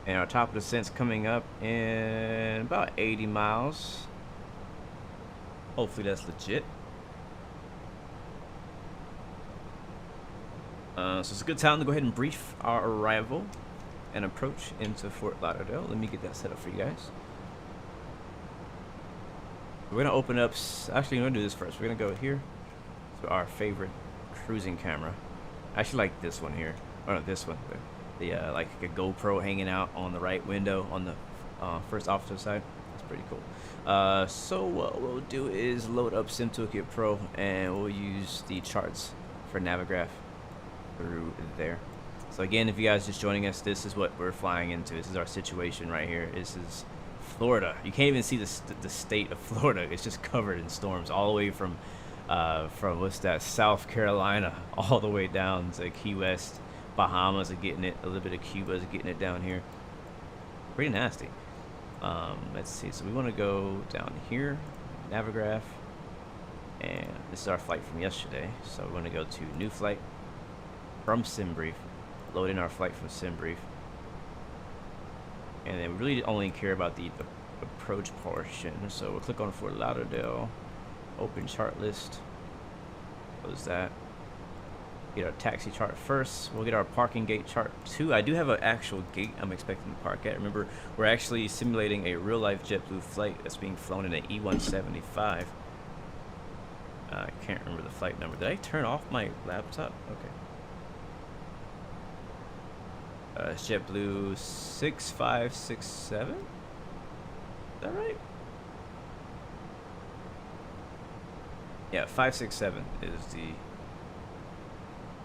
And our top of descent's coming up in about 80 miles. Hopefully that's legit. So it's a good time to go ahead and brief our arrival and approach into Fort Lauderdale. Let me get that set up for you guys. We're gonna open up, actually we're gonna do this first. We're gonna go here to our favorite cruising camera. I actually like this one here, or not this one, but the like a GoPro hanging out on the right window on the first officer side. That's pretty cool. So what we'll do is load up Sim Toolkit Pro, and we'll use the charts for Navigraph through there. So again, if you guys just joining us, this is what we're flying into. This is our situation right here. This is Florida. You can't even see the state of Florida. It's just covered in storms all the way from what's that, South Carolina, all the way down to Key West. Bahamas are getting it. A little bit of Cuba is getting it down here. Pretty nasty. Let's see. So we want to go down here, Navigraph, and this is our flight from yesterday. So we want to go to new flight from SimBrief, load in our flight from SimBrief, and then we really only care about the approach portion. So we'll click on Fort Lauderdale, open chart list, close that. Get our taxi chart first. We'll get our parking gate chart too. I do have an actual gate I'm expecting to park at. Remember, we're actually simulating a real-life JetBlue flight that's being flown in an E175. I can't remember the flight number. Did I turn off my laptop? Okay. It's JetBlue 6567. Is that right? Yeah, 567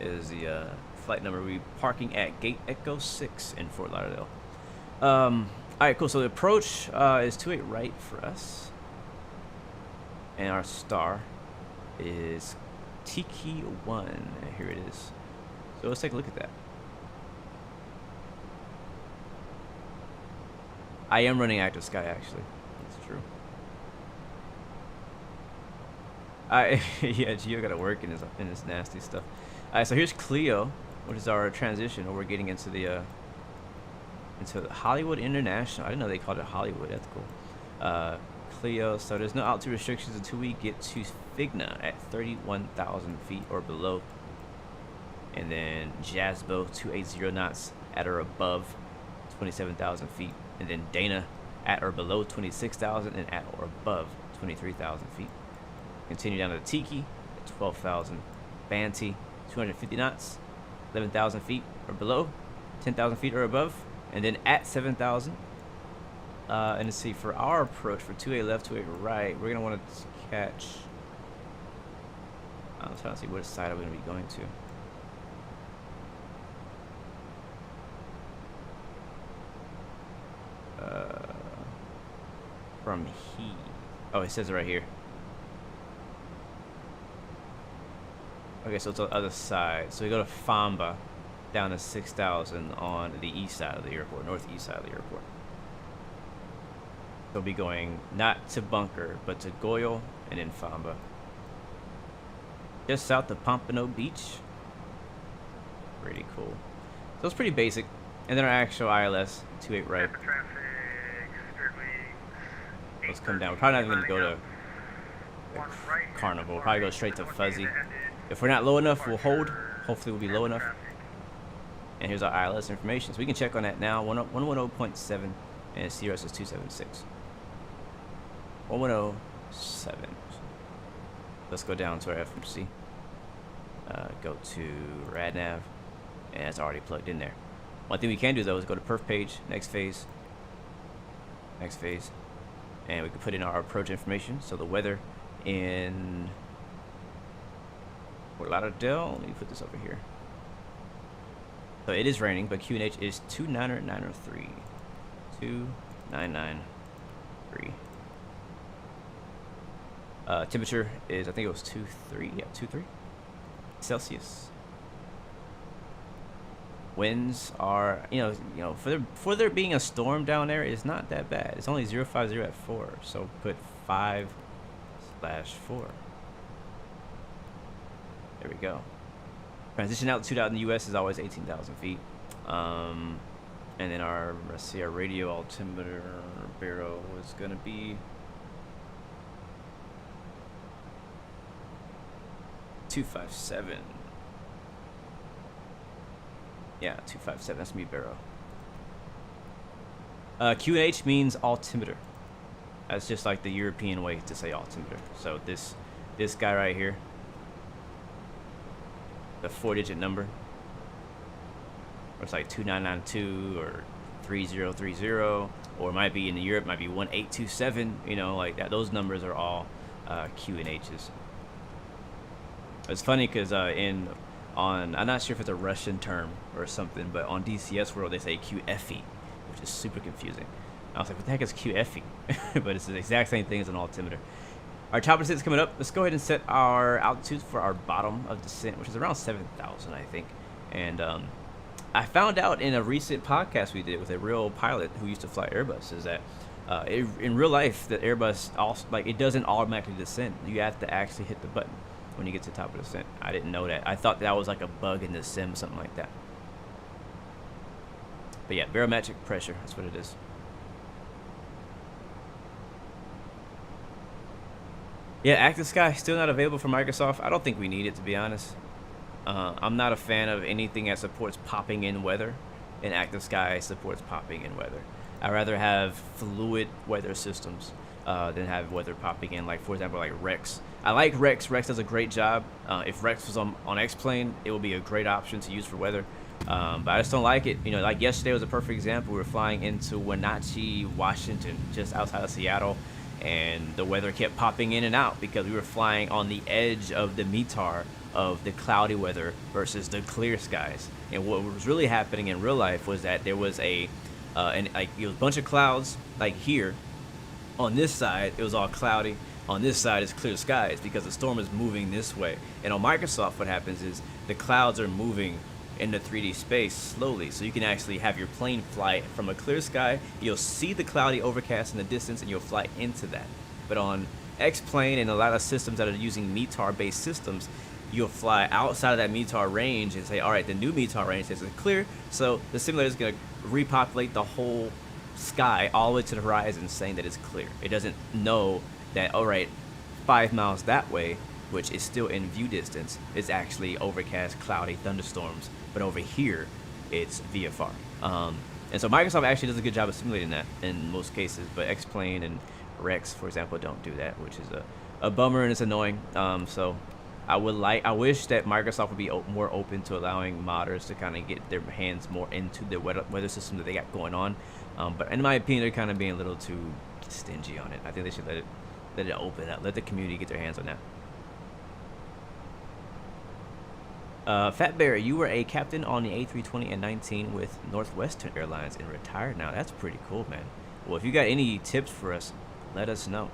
is the flight number. We're parking at Gate Echo 6 in Fort Lauderdale. Alright, cool. So the approach is 28 right for us. And our star is Tiki 1. And here it is. So let's take a look at that. I am running Active Sky, actually. That's true. Yeah, Gio got to work in his nasty stuff. Alright, so here's CLEOO, which is our transition, where we're getting into the Hollywood International. I didn't know they called it Hollywood. That's cool. CLEOO. So there's no altitude restrictions until we get to Figna at 31,000 feet or below, and then Jasbo 280 knots at or above 27,000 feet, and then Dana at or below 26,000 and at or above 23,000 feet. Continue down to the Tiki at 12,000, Banty 250 knots, 11,000 feet or below, 10,000 feet or above, and then at 7,000. And let's see, for our approach for 28 left, 28 right, we're gonna want to catch. I'm trying to see which side I'm gonna be going to. From he. Oh, it says it right here. Okay, so it's on the other side. So we go to Famba, down to 6,000 on the east side of the airport, northeast side of the airport. So we'll be going not to Bunker, but to Goyle and then Famba. Just south of Pompano Beach. Pretty cool. So it's pretty basic. And then our actual ILS, 28 right. Let's come down. We're probably not even going to go to Carnival. We'll probably go straight to Fuzzy. If we're not low enough, we'll hold. Hopefully we'll be low enough. And here's our ILS information. So we can check on that now. 110.7 and CRS is 276. 110.7. Let's go down to our FMC. Go to RadNav. and it's already plugged in there. One thing we can do though is go to perf page, next phase, and we can put in our approach information. So the weather in Fort Lauderdale, let me put this over here. So it is raining, but QNH is 29903. 2993. Temperature is, I think it was 23. Yeah, 23 Celsius. Winds are, for there being a storm down there, it's not that bad. It's only 050 at 4, so put 5/4. There we go. Transition altitude out in the U.S. is always 18,000 feet. And then our, let's see, our radio altimeter barrel is going to be 257. Yeah, 257. That's me, barrel. QH means altimeter. That's just like the European way to say altimeter. So this guy right here, the 4-digit number, or it's like 2992 or 3030, or it might be in Europe, might be 1827. Like that. Those numbers are all Q and H's. It's funny because I'm not sure if it's a Russian term or something, but on DCS World they say QFE, which is super confusing. I was like, what the heck is QFE? But it's the exact same thing as an altimeter. Our chopper descent is coming up. Let's go ahead and set our altitude for our bottom of descent, which is around 7,000, I think. And I found out in a recent podcast we did with a real pilot who used to fly Airbus is that in real life, the Airbus also, it doesn't automatically descend. You have to actually hit the button when you get to the top of the descent. I didn't know that. I thought that was like a bug in the sim, something like that. But yeah, barometric pressure, that's what it is. Yeah, Active Sky still not available for Microsoft. I don't think we need it, to be honest. I'm not a fan of anything that supports popping in weather, and Active Sky supports popping in weather. I'd rather have fluid weather systems than have weather popping in, like for example, like Rex. I like Rex. Rex does a great job. If Rex was on X-Plane, it would be a great option to use for weather. But I just don't like it. Like yesterday was a perfect example. We were flying into Wenatchee, Washington, just outside of Seattle, and the weather kept popping in and out because we were flying on the edge of the METAR of the cloudy weather versus the clear skies. And what was really happening in real life was that there was a bunch of clouds. Like here on this side it was all cloudy, on this side is clear skies because the storm is moving this way. And on Microsoft what happens is the clouds are moving in the 3D space slowly, so you can actually have your plane fly from a clear sky. You'll see the cloudy overcast in the distance and you'll fly into that. But on X-Plane and a lot of systems that are using METAR based systems, you'll fly outside of that METAR range and say, all right, the new METAR range says it's clear, so the simulator is going to repopulate the whole sky all the way to the horizon saying that it's clear. It doesn't know that, all right, 5 miles that way, which is still in view distance, is actually overcast, cloudy, thunderstorms, but over here it's VFR. And so Microsoft actually does a good job of simulating that in most cases, but X-Plane and Rex, for example, don't do that, which is a bummer and it's annoying. So I wish that Microsoft would be more open to allowing modders to kind of get their hands more into the weather system that they got going on. But in my opinion, they're kind of being a little too stingy on it. I think they should let it open up, let the community get their hands on that. Fat Bear, you were a captain on the A320 and 19 with Northwestern Airlines and retired now. That's pretty cool, man. Well, if you got any tips for us, let us know.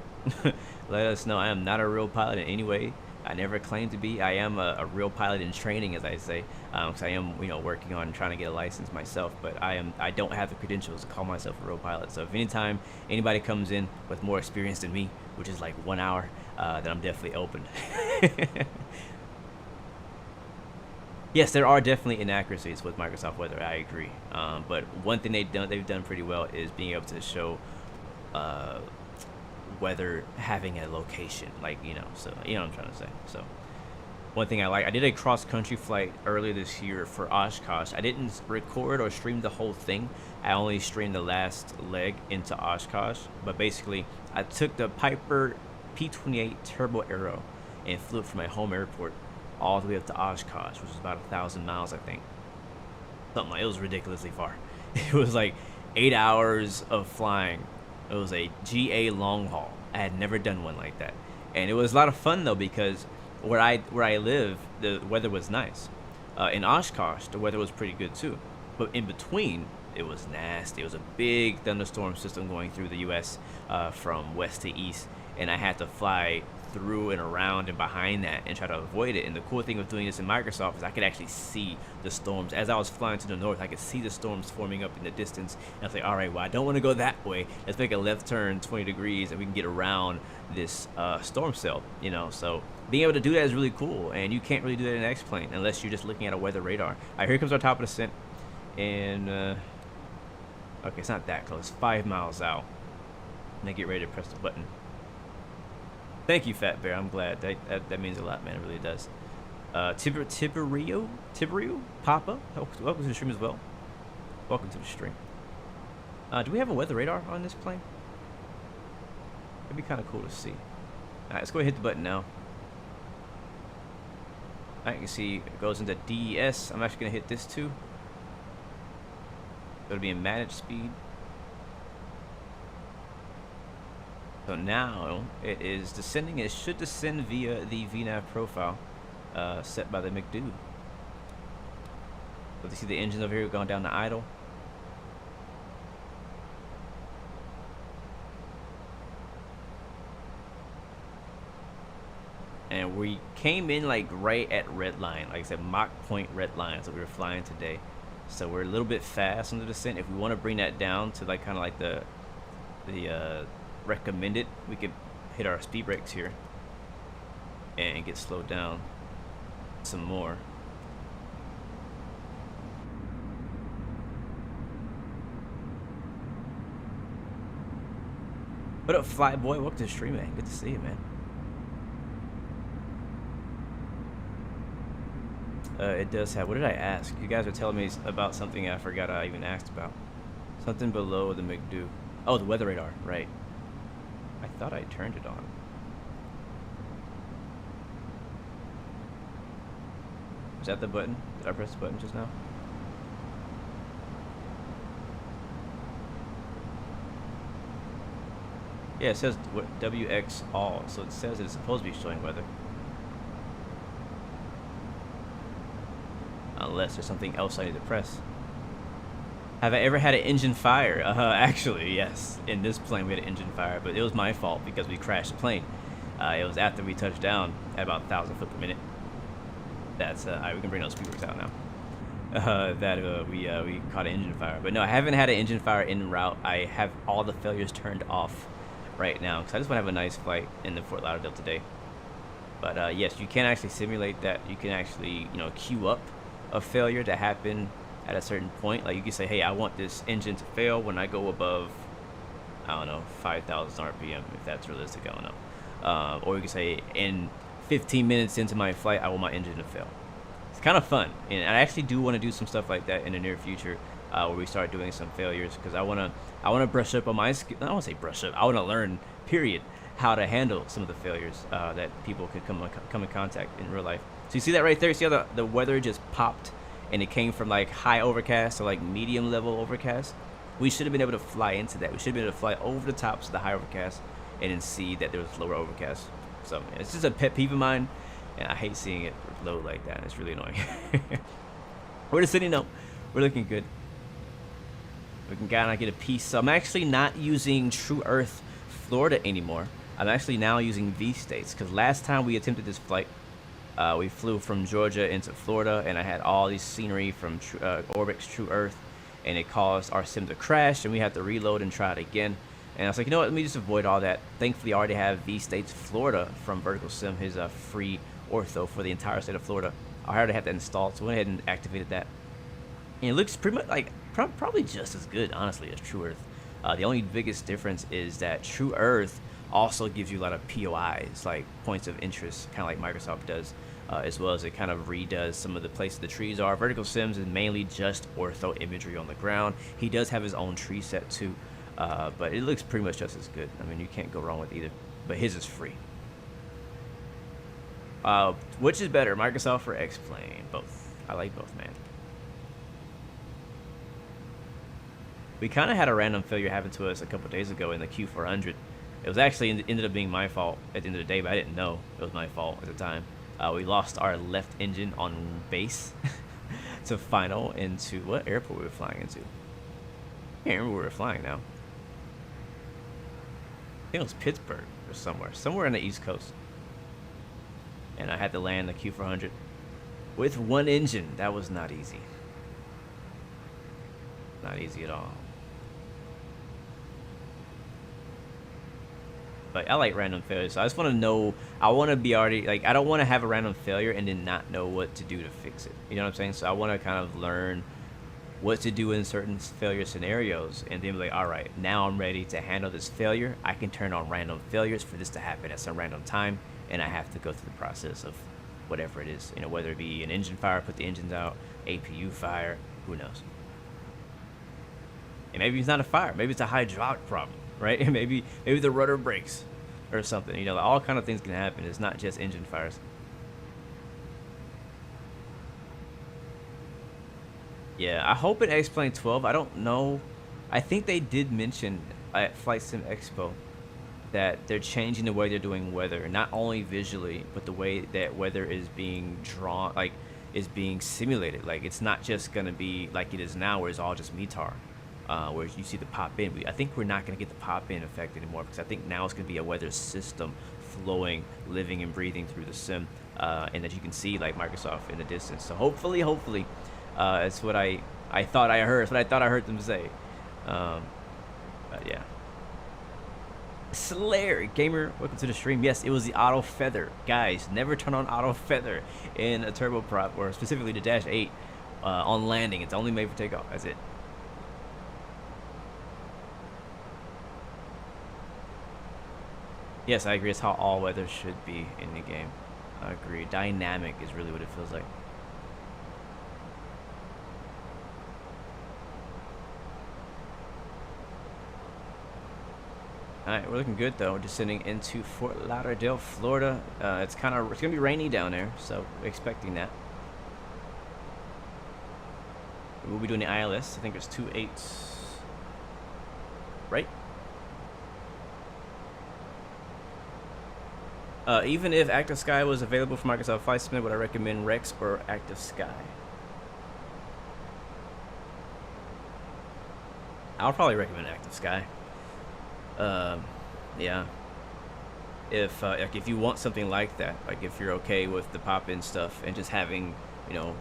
Let us know. I am not a real pilot in any way. I never claimed to be. I am a real pilot in training, as I say, because I am, working on trying to get a license myself. But I don't have the credentials to call myself a real pilot. So if anytime anybody comes in with more experience than me, which is like 1 hour, then I'm definitely open. Yes, there are definitely inaccuracies with Microsoft Weather. I agree. But one thing they've done pretty well is being able to show weather having a location, so you know what I'm trying to say. So one thing I did a cross-country flight earlier this year for Oshkosh. I didn't record or stream the whole thing. I only streamed the last leg into Oshkosh. But basically, I took the Piper P-28 Turbo Aero and flew it from my home airport all the way up to Oshkosh, which is about 1,000 miles, I think. Something like, it was ridiculously far. It was like 8 hours of flying. It was a GA long haul. I had never done one like that, and it was a lot of fun though, because where I live, the weather was nice. In Oshkosh, the weather was pretty good too, but in between, it was nasty. It was a big thunderstorm system going through the U.S. From west to east, and I had to fly through and around and behind that and try to avoid it. And the cool thing with doing this in Microsoft is I could actually see the storms. As I was flying to the north, I could see the storms forming up in the distance, and I was like, all right, well, I don't want to go that way. Let's make a left turn 20 degrees and we can get around this storm cell, you know. So being able to do that is really cool, and you can't really do that in an X-plane unless you're just looking at a weather radar. All right, here comes our top of descent, and okay, it's not that close, 5 miles out. And I get ready to press the button. Thank you, Fat Bear. I'm glad. That means a lot, man. It really does. Tiberio? Papa? Welcome to the stream as well. Welcome to the stream. Do we have a weather radar on this plane? It'd be kind of cool to see. Alright, let's go ahead and hit the button now. Alright, you can see it goes into DES. I'm actually going to hit this too. It'll be in managed speed. So now it is descending. It should descend via the VNAV profile set by the McDo. So you see the engines over here going down to idle. And we came in like right at red line, like I said, Mach point red line. So we were flying today. So we're a little bit fast on the descent. If we want to bring that down to like kind of like the recommended, we could hit our speed brakes here and get slowed down some more. What up, Fly Boy? Welcome to the stream, man. Good to see you, man. It does have, what did I ask? You guys were telling me about something I forgot I even asked about. Something below the McDo. Oh, the weather radar, right. I thought I turned it on. Was that the button? Did I press the button just now? Yeah, it says WX all, so it says it's supposed to be showing weather. Unless there's something else I need to press. Have I ever had an engine fire? Actually, yes. In this plane, we had an engine fire, but it was my fault because we crashed the plane. It was after we touched down at about 1,000 foot per minute. That's, all right, we can bring those speakers out now. We caught an engine fire. But no, I haven't had an engine fire en route. I have all the failures turned off right now because I just want to have a nice flight in the Fort Lauderdale today. But yes, you can actually simulate that. You can actually, you know, queue up a failure to happen at a certain point. Like you can say, hey, I want this engine to fail when I go above, I don't know, 5,000 RPM, if that's realistic, I don't know. Or you can say, in 15 minutes into my flight, I want my engine to fail. It's kind of fun, and I actually do want to do some stuff like that in the near future, where we start doing some failures, because I want to brush up on my skill. I don't want to say brush up. I want to learn, period, how to handle some of the failures that people could come in contact in real life. So you see that right there? You see how the weather just popped, and it came from like high overcast to like medium level overcast? We should have been able to fly into that. We should have been able to fly over the tops of the high overcast and then see that there was lower overcast. So man, it's just a pet peeve of mine, and I hate seeing it low like that. It's really annoying. We're just sitting though. We're looking good. We can kind of get a piece. So I'm actually not using True Earth Florida anymore. I'm actually now using V-States, because last time we attempted this flight, we flew from Georgia into Florida, and I had all these scenery from Orbit's True Earth, and it caused our sim to crash, and we had to reload and try it again. And I was like, you know what, let me just avoid all that. Thankfully, I already have V-States Florida from Vertical Sim, his free ortho for the entire state of Florida. I already had that installed, so I went ahead and activated that. And it looks pretty much like, probably just as good, honestly, as True Earth. The only biggest difference is that True Earth also gives you a lot of POIs, like points of interest, kind of like Microsoft does, as well as it kind of redoes some of the places the trees are. Vertical Sims is mainly just ortho imagery on the ground. He does have his own tree set too, but it looks pretty much just as good. I mean, you can't go wrong with either, but his is free. Which is better, Microsoft or X-Plane? Both. I like both, man. We kind of had a random failure happen to us a couple days ago in the Q400. It was actually ended up being my fault at the end of the day, but I didn't know it was my fault at the time. We lost our left engine on base to final into what airport we were flying into. I can't remember where we were flying now. I think it was Pittsburgh or somewhere on the East Coast. And I had to land the Q400 with one engine. That was not easy. Not easy at all. But I like random failures, so I just want to know. I want to be already like, I don't want to have a random failure and then not know what to do to fix it. You know what I'm saying? So I want to kind of learn what to do in certain failure scenarios, and then be like, all right, now I'm ready to handle this failure. I can turn on random failures for this to happen at some random time, and I have to go through the process of whatever it is. You know, whether it be an engine fire, put the engines out, APU fire, who knows? And maybe it's not a fire. Maybe it's a hydraulic problem, right? maybe the rudder breaks or something. You know, all kind of things can happen. It's not just engine fires. Yeah, I hope in X-Plane 12, I don't know. I think they did mention at Flight Sim Expo that they're changing the way they're doing weather, not only visually, but the way that weather is being drawn, like, is being simulated. Like, it's not just going to be like it is now, where it's all just METAR. Where you see the pop-in. I think we're not going to get the pop-in effect anymore, because I think now it's going to be a weather system flowing, living and breathing through the sim, and that you can see like Microsoft in the distance. So hopefully, it's what I thought I heard. It's what I thought I heard them say. But yeah. Slayer Gamer, welcome to the stream. Yes, it was the auto feather. Guys, never turn on auto feather in a turboprop, or specifically the Dash 8 on landing. It's only made for takeoff. That's it. Yes, I agree. It's how all weather should be in the game. I agree. Dynamic is really what it feels like. All right, we're looking good though. We're descending into Fort Lauderdale, Florida. It's gonna be rainy down there, so we're expecting that. We'll be doing the ILS. I think there's 2 8s, right? Even if Active Sky was available for Microsoft Flight Sim, would I recommend Rex or Active Sky? I'll probably recommend Active Sky. Yeah. If like if you want something like that, like if you're okay with the pop-in stuff and just having, you know,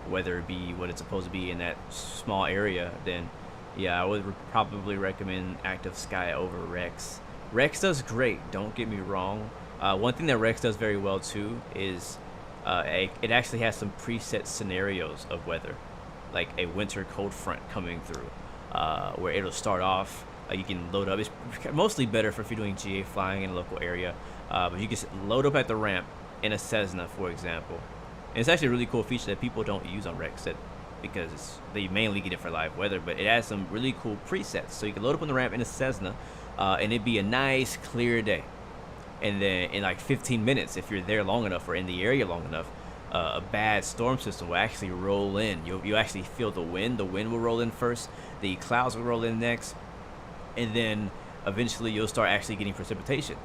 weather be what it's supposed to be in that small area, then yeah, I would probably recommend Active Sky over Rex. Rex does great, don't get me wrong. One thing that Rex does very well too is it actually has some preset scenarios of weather, like a winter cold front coming through, where it'll start off. You can load up. It's mostly better for if you're doing GA flying in a local area, but you can load up at the ramp in a Cessna, for example. And it's actually a really cool feature that people don't use on Rex, because they mainly get it for live weather, but it has some really cool presets. So you can load up on the ramp in a Cessna, and it'd be a nice clear day. And then in like 15 minutes, if you're there long enough or in the area long enough, a bad storm system will actually roll in. You'll actually feel the wind. The wind will roll in first. The clouds will roll in next. And then eventually you'll start actually getting precipitation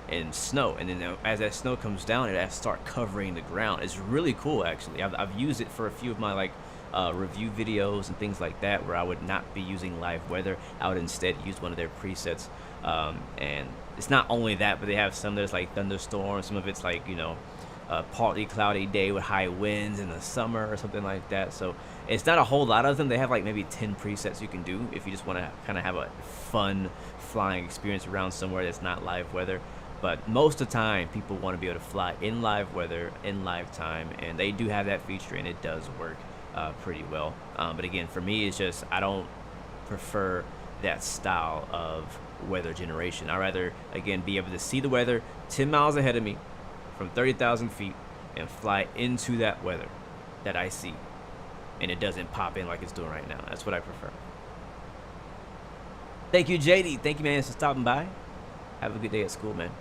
and snow. And then as that snow comes down, it has to start covering the ground. It's really cool, actually. I've used it for a few of my like review videos and things like that, where I would not be using live weather. I would instead use one of their presets. And it's not only that, but they have some that's like thunderstorms. Some of it's like, you know, partly cloudy day with high winds in the summer or something like that. So it's not a whole lot of them. They have like maybe 10 presets you can do if you just want to kind of have a fun flying experience around somewhere that's not live weather. But most of the time, people want to be able to fly in live weather, in live time, and they do have that feature, and it does work pretty well. But again, for me, it's just I don't prefer that style of weather generation. I'd rather, again, be able to see the weather 10 miles ahead of me from 30,000 feet and fly into that weather that I see, and it doesn't pop in like it's doing right now. That's what I prefer. Thank you, JD. Thank you, man, for stopping by. Have a good day at school, man.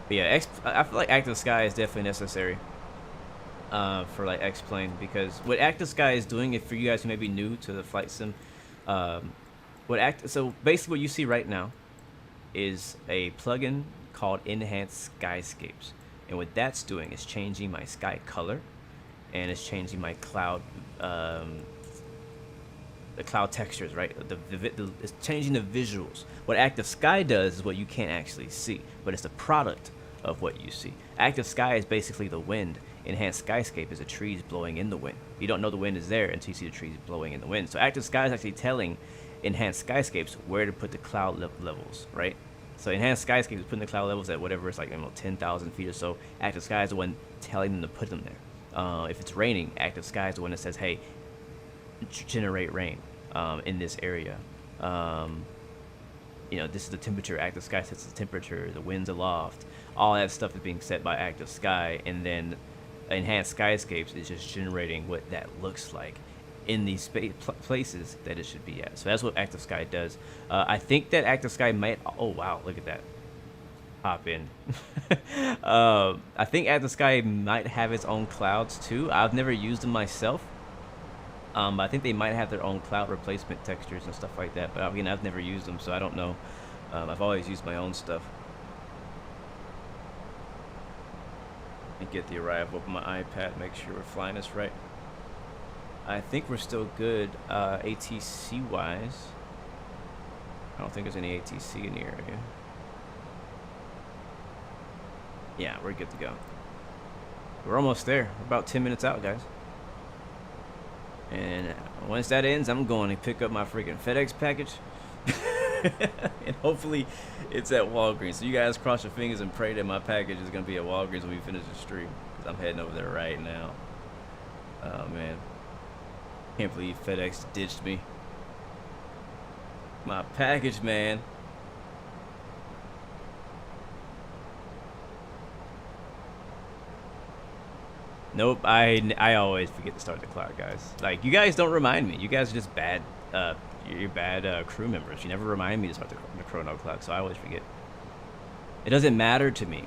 But yeah, I feel like active sky is definitely necessary for like X-plane, because what active sky is doing, if for you guys who may be new to the flight sim, so basically what you see right now is a plugin called Enhanced Skyscapes, and what that's doing is changing my sky color, and it's changing my cloud, the cloud textures, right? It's changing the visuals. What active sky does is what you can't actually see, but it's the product of what you see. Active sky is basically the wind. Enhanced skyscape is the trees blowing in the wind. You don't know the wind is there until you see the trees blowing in the wind. So active sky is actually telling enhanced skyscapes where to put the cloud levels, right? So enhanced skyscapes is putting the cloud levels at whatever it's like, 10,000 feet or so. Active sky is the one telling them to put them there. If it's raining, active sky is the one that says, hey, generate rain in this area. This is the temperature. Active sky sets the temperature. The wind's aloft. All that stuff is being set by active sky, and then enhanced skyscapes is just generating what that looks like in these places that it should be at. So that's what active sky does. I think that active sky might, oh wow, look at that, hop in. I think active sky might have its own clouds too. I've never used them myself, but I think they might have their own cloud replacement textures and stuff like that, but again, I've never used them, so I don't know. I've always used my own stuff. And get the arrival of my iPad, make sure we're flying this right. I think we're still good ATC wise. I don't think there's any ATC in the area. Yeah, we're good to go. We're almost there. We're about 10 minutes out, guys. And once that ends, I'm going to pick up my freaking FedEx package. And hopefully it's at Walgreens. So you guys cross your fingers and pray that my package is going to be at Walgreens when we finish the stream, because I'm heading over there right now. Oh, man. Can't believe FedEx ditched me. My package, man. Nope, I always forget to start the clock, guys. Like, you guys don't remind me. You guys are just bad, you're bad crew members. You never remind me to start the chrono clock, so I always forget. It doesn't matter to me.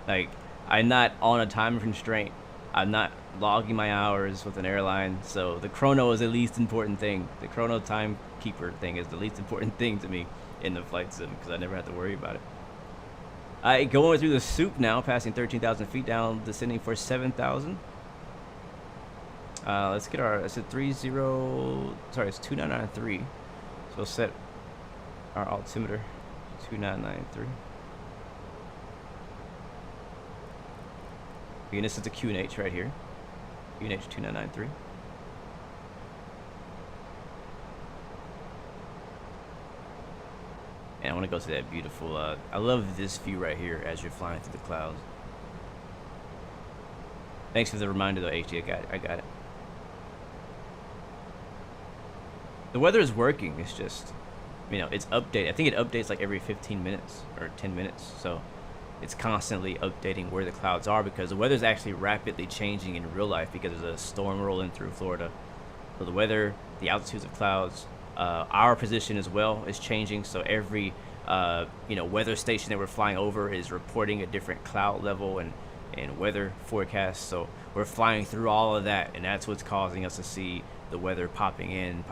Like, I'm not on a time constraint. I'm not logging my hours with an airline, so the chrono is the least important thing. The chrono timekeeper thing is the least important thing to me in the flight sim, because I never have to worry about it. Going through the soup now, passing 13,000 feet down, descending for 7,000. Let's get our, it's 2993. So we'll set our altimeter 2993. Again, this is the QNH right here. QNH 2993. And I want to go to that beautiful, I love this view right here as you're flying through the clouds. Thanks for the reminder though, HD, I got it. The weather is working, it's just, it's updated. I think it updates like every 15 minutes or 10 minutes. So it's constantly updating where the clouds are, because the weather is actually rapidly changing in real life because there's a storm rolling through Florida. So the weather, the altitudes of clouds, our position as well is changing. So every, weather station that we're flying over is reporting a different cloud level and weather forecast. So we're flying through all of that, and that's what's causing us to see the weather popping in,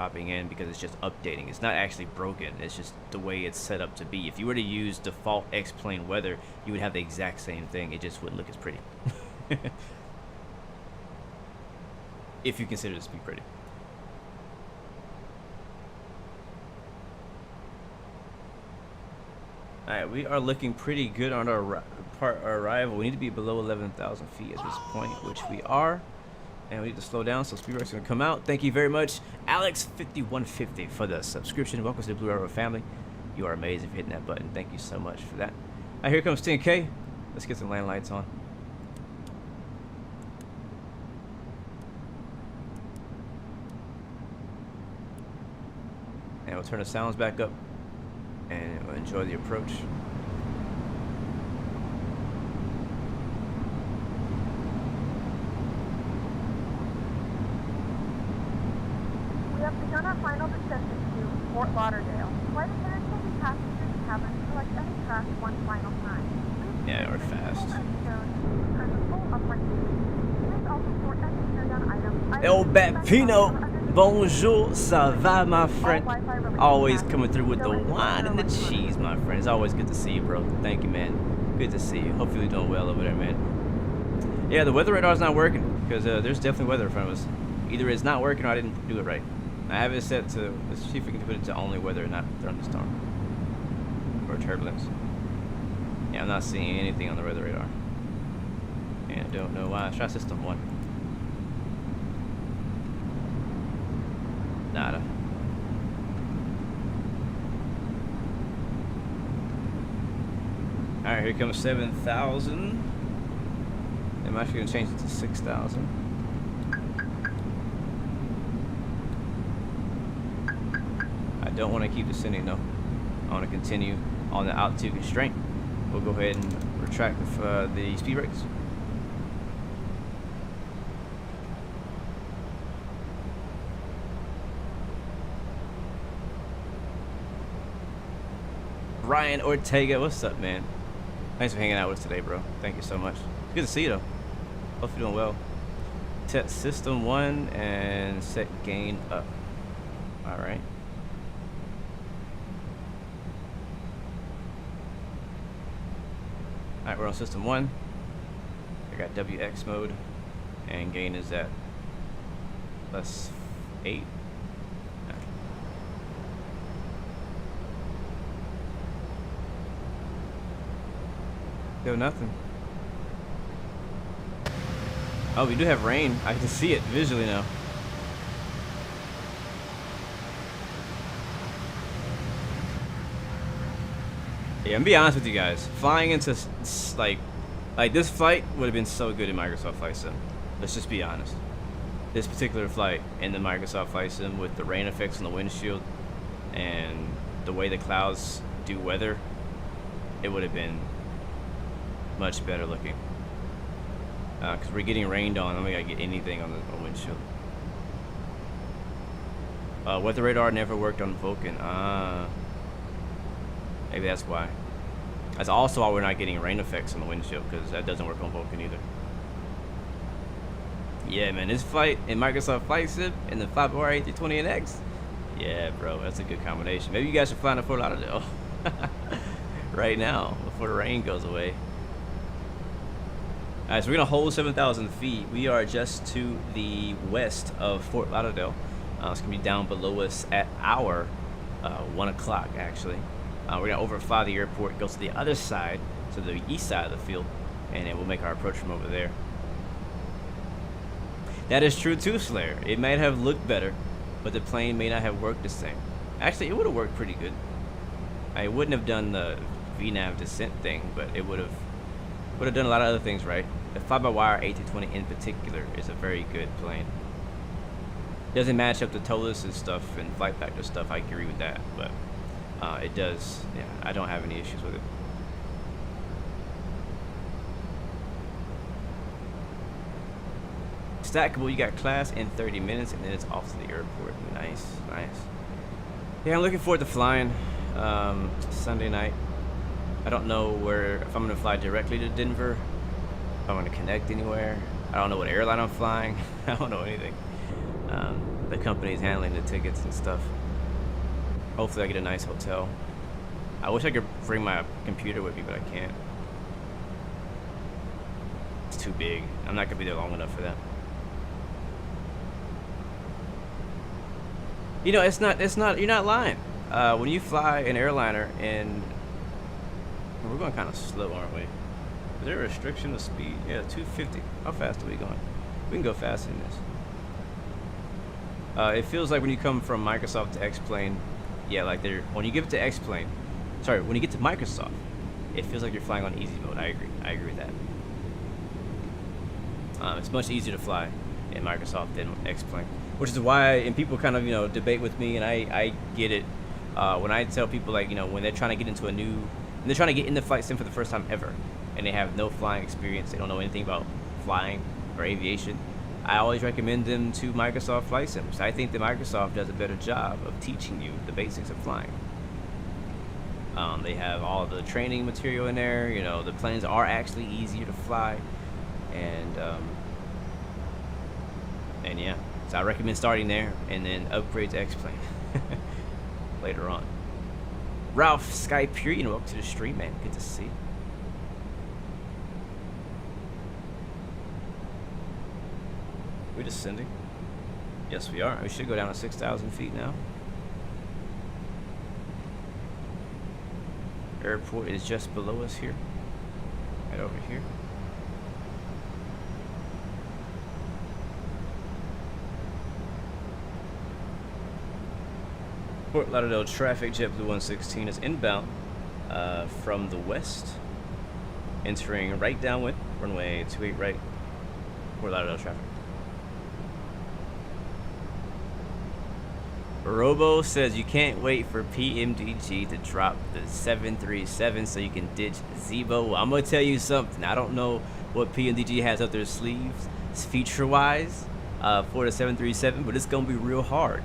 because it's just updating. It's not actually broken. It's just the way it's set up to be. If you were to use default X-plane weather, you would have the exact same thing. It just wouldn't look as pretty. If you consider this to be pretty. Alright, we are looking pretty good on our arrival. We need to be below 11,000 feet at this point, which we are. And we need to slow down, so Speedworks is going to come out. Thank you very much, Alex5150, for the subscription. Welcome to the Blue Arrow family. You are amazing for hitting that button. Thank you so much for that. All right, here comes 10K. Let's get some land lights on. And we'll turn the sounds back up, and we'll enjoy the approach. We have begun our final descent to Fort Lauderdale. Flight attendants will be passing through the cabin to select any track one final time. Yeah, we're fast. El Bapino, bonjour, ça va, my friend? Always coming through with the wine and the cheese, my friend. It's always good to see you, bro. Thank you, man. Good to see you. Hopefully you're doing well over there, man. Yeah, the weather radar's not working because there's definitely weather in front of us. Either it's not working or I didn't do it right. I have it set to, let's see if we can put it to only weather, not thunderstorm or turbulence. Yeah, I'm not seeing anything on the weather radar. And I don't know why. Let's try system 1. Nada. Alright, here comes 7,000. I'm actually going to change it to 6,000. I don't want to keep descending though. I want to continue on the altitude constraint. We'll go ahead and retract the speed brakes. Ryan Ortega, what's up, man? Thanks for hanging out with us today, bro. Thank you so much. It's good to see you, though. Hope you're doing well. Set system 1 and set gain up. All right. All right, we're on system 1. I got WX mode, and gain is at +8. Still nothing. Oh, we do have rain. I can see it visually now. Yeah, I'm gonna be honest with you guys. Flying into like this flight would have been so good in Microsoft Flight Sim. Let's just be honest. This particular flight in the Microsoft Flight Sim with the rain effects on the windshield and the way the clouds do weather, it would have been much better looking. Because we're getting rained on. I'm not gonna get anything on the windshield. Weather radar never worked on Vulcan. Maybe that's why. That's also why we're not getting rain effects on the windshield, because that doesn't work on Vulcan either. Yeah, man, this flight in Microsoft Flight Sim and the 5R A320NX. Yeah, bro, that's a good combination. Maybe you guys should fly to Fort Lauderdale right now before the rain goes away. All right, so we're gonna hold 7,000 feet. We are just to the west of Fort Lauderdale. It's gonna be down below us at our 1 o'clock actually. We're gonna overfly the airport, go to the other side, to the east side of the field, and then we'll make our approach from over there. That is true too, Slayer. It might have looked better, but the plane may not have worked the same. Actually, it would have worked pretty good. I wouldn't have done the VNAV descent thing, but it would have done a lot of other things right. The fly-by-wire A320 in particular is a very good plane. Doesn't match up to Tolis and stuff and flight factor stuff. I agree with that, but it does. Yeah, I don't have any issues with it. Stackable, you got class in 30 minutes and then it's off to the airport. Nice, nice. Yeah, I'm looking forward to flying Sunday night. I don't know if I'm gonna fly directly to Denver, if I'm gonna connect anywhere. I don't know what airline I'm flying. I don't know anything. The company's handling the tickets and stuff. Hopefully I get a nice hotel. I wish I could bring my computer with me, but I can't. It's too big. I'm not gonna be there long enough for that. You know, it's not, you're not lying. When you fly an airliner and we're going kind of slow, aren't we? Is there a restriction of speed? Yeah, 250. How fast are we going? We can go faster than this. It feels like when you come from Microsoft to X-Plane, yeah, like when you give it to X-Plane, sorry, when you get to Microsoft, it feels like you're flying on easy mode. I agree with that. It's much easier to fly in Microsoft than X-Plane, which is why, and people kind of, debate with me, and I get it. When I tell people, like, when they're trying to get into they're trying to get into flight sim for the first time ever, and they have no flying experience, they don't know anything about flying or aviation, I always recommend them to Microsoft Flight Sim. I think that Microsoft does a better job of teaching you the basics of flying. They have all the training material in there. The planes are actually easier to fly, and yeah, So I recommend starting there and then upgrade to X-Plane later on. Ralph Skyperian, welcome to the stream, man. Good to see you. We're descending. Yes, we are. We should go down to 6,000 feet now. Airport is just below us here. Right over here. Fort Lauderdale traffic, JetBlue 116 is inbound from the west, entering right downwind, runway 28 right, Fort Lauderdale traffic. Robo says you can't wait for PMDG to drop the 737 so you can ditch Zibo. Well, I'm gonna tell you something. I don't know what PMDG has up their sleeves feature-wise for the 737, but it's gonna be real hard.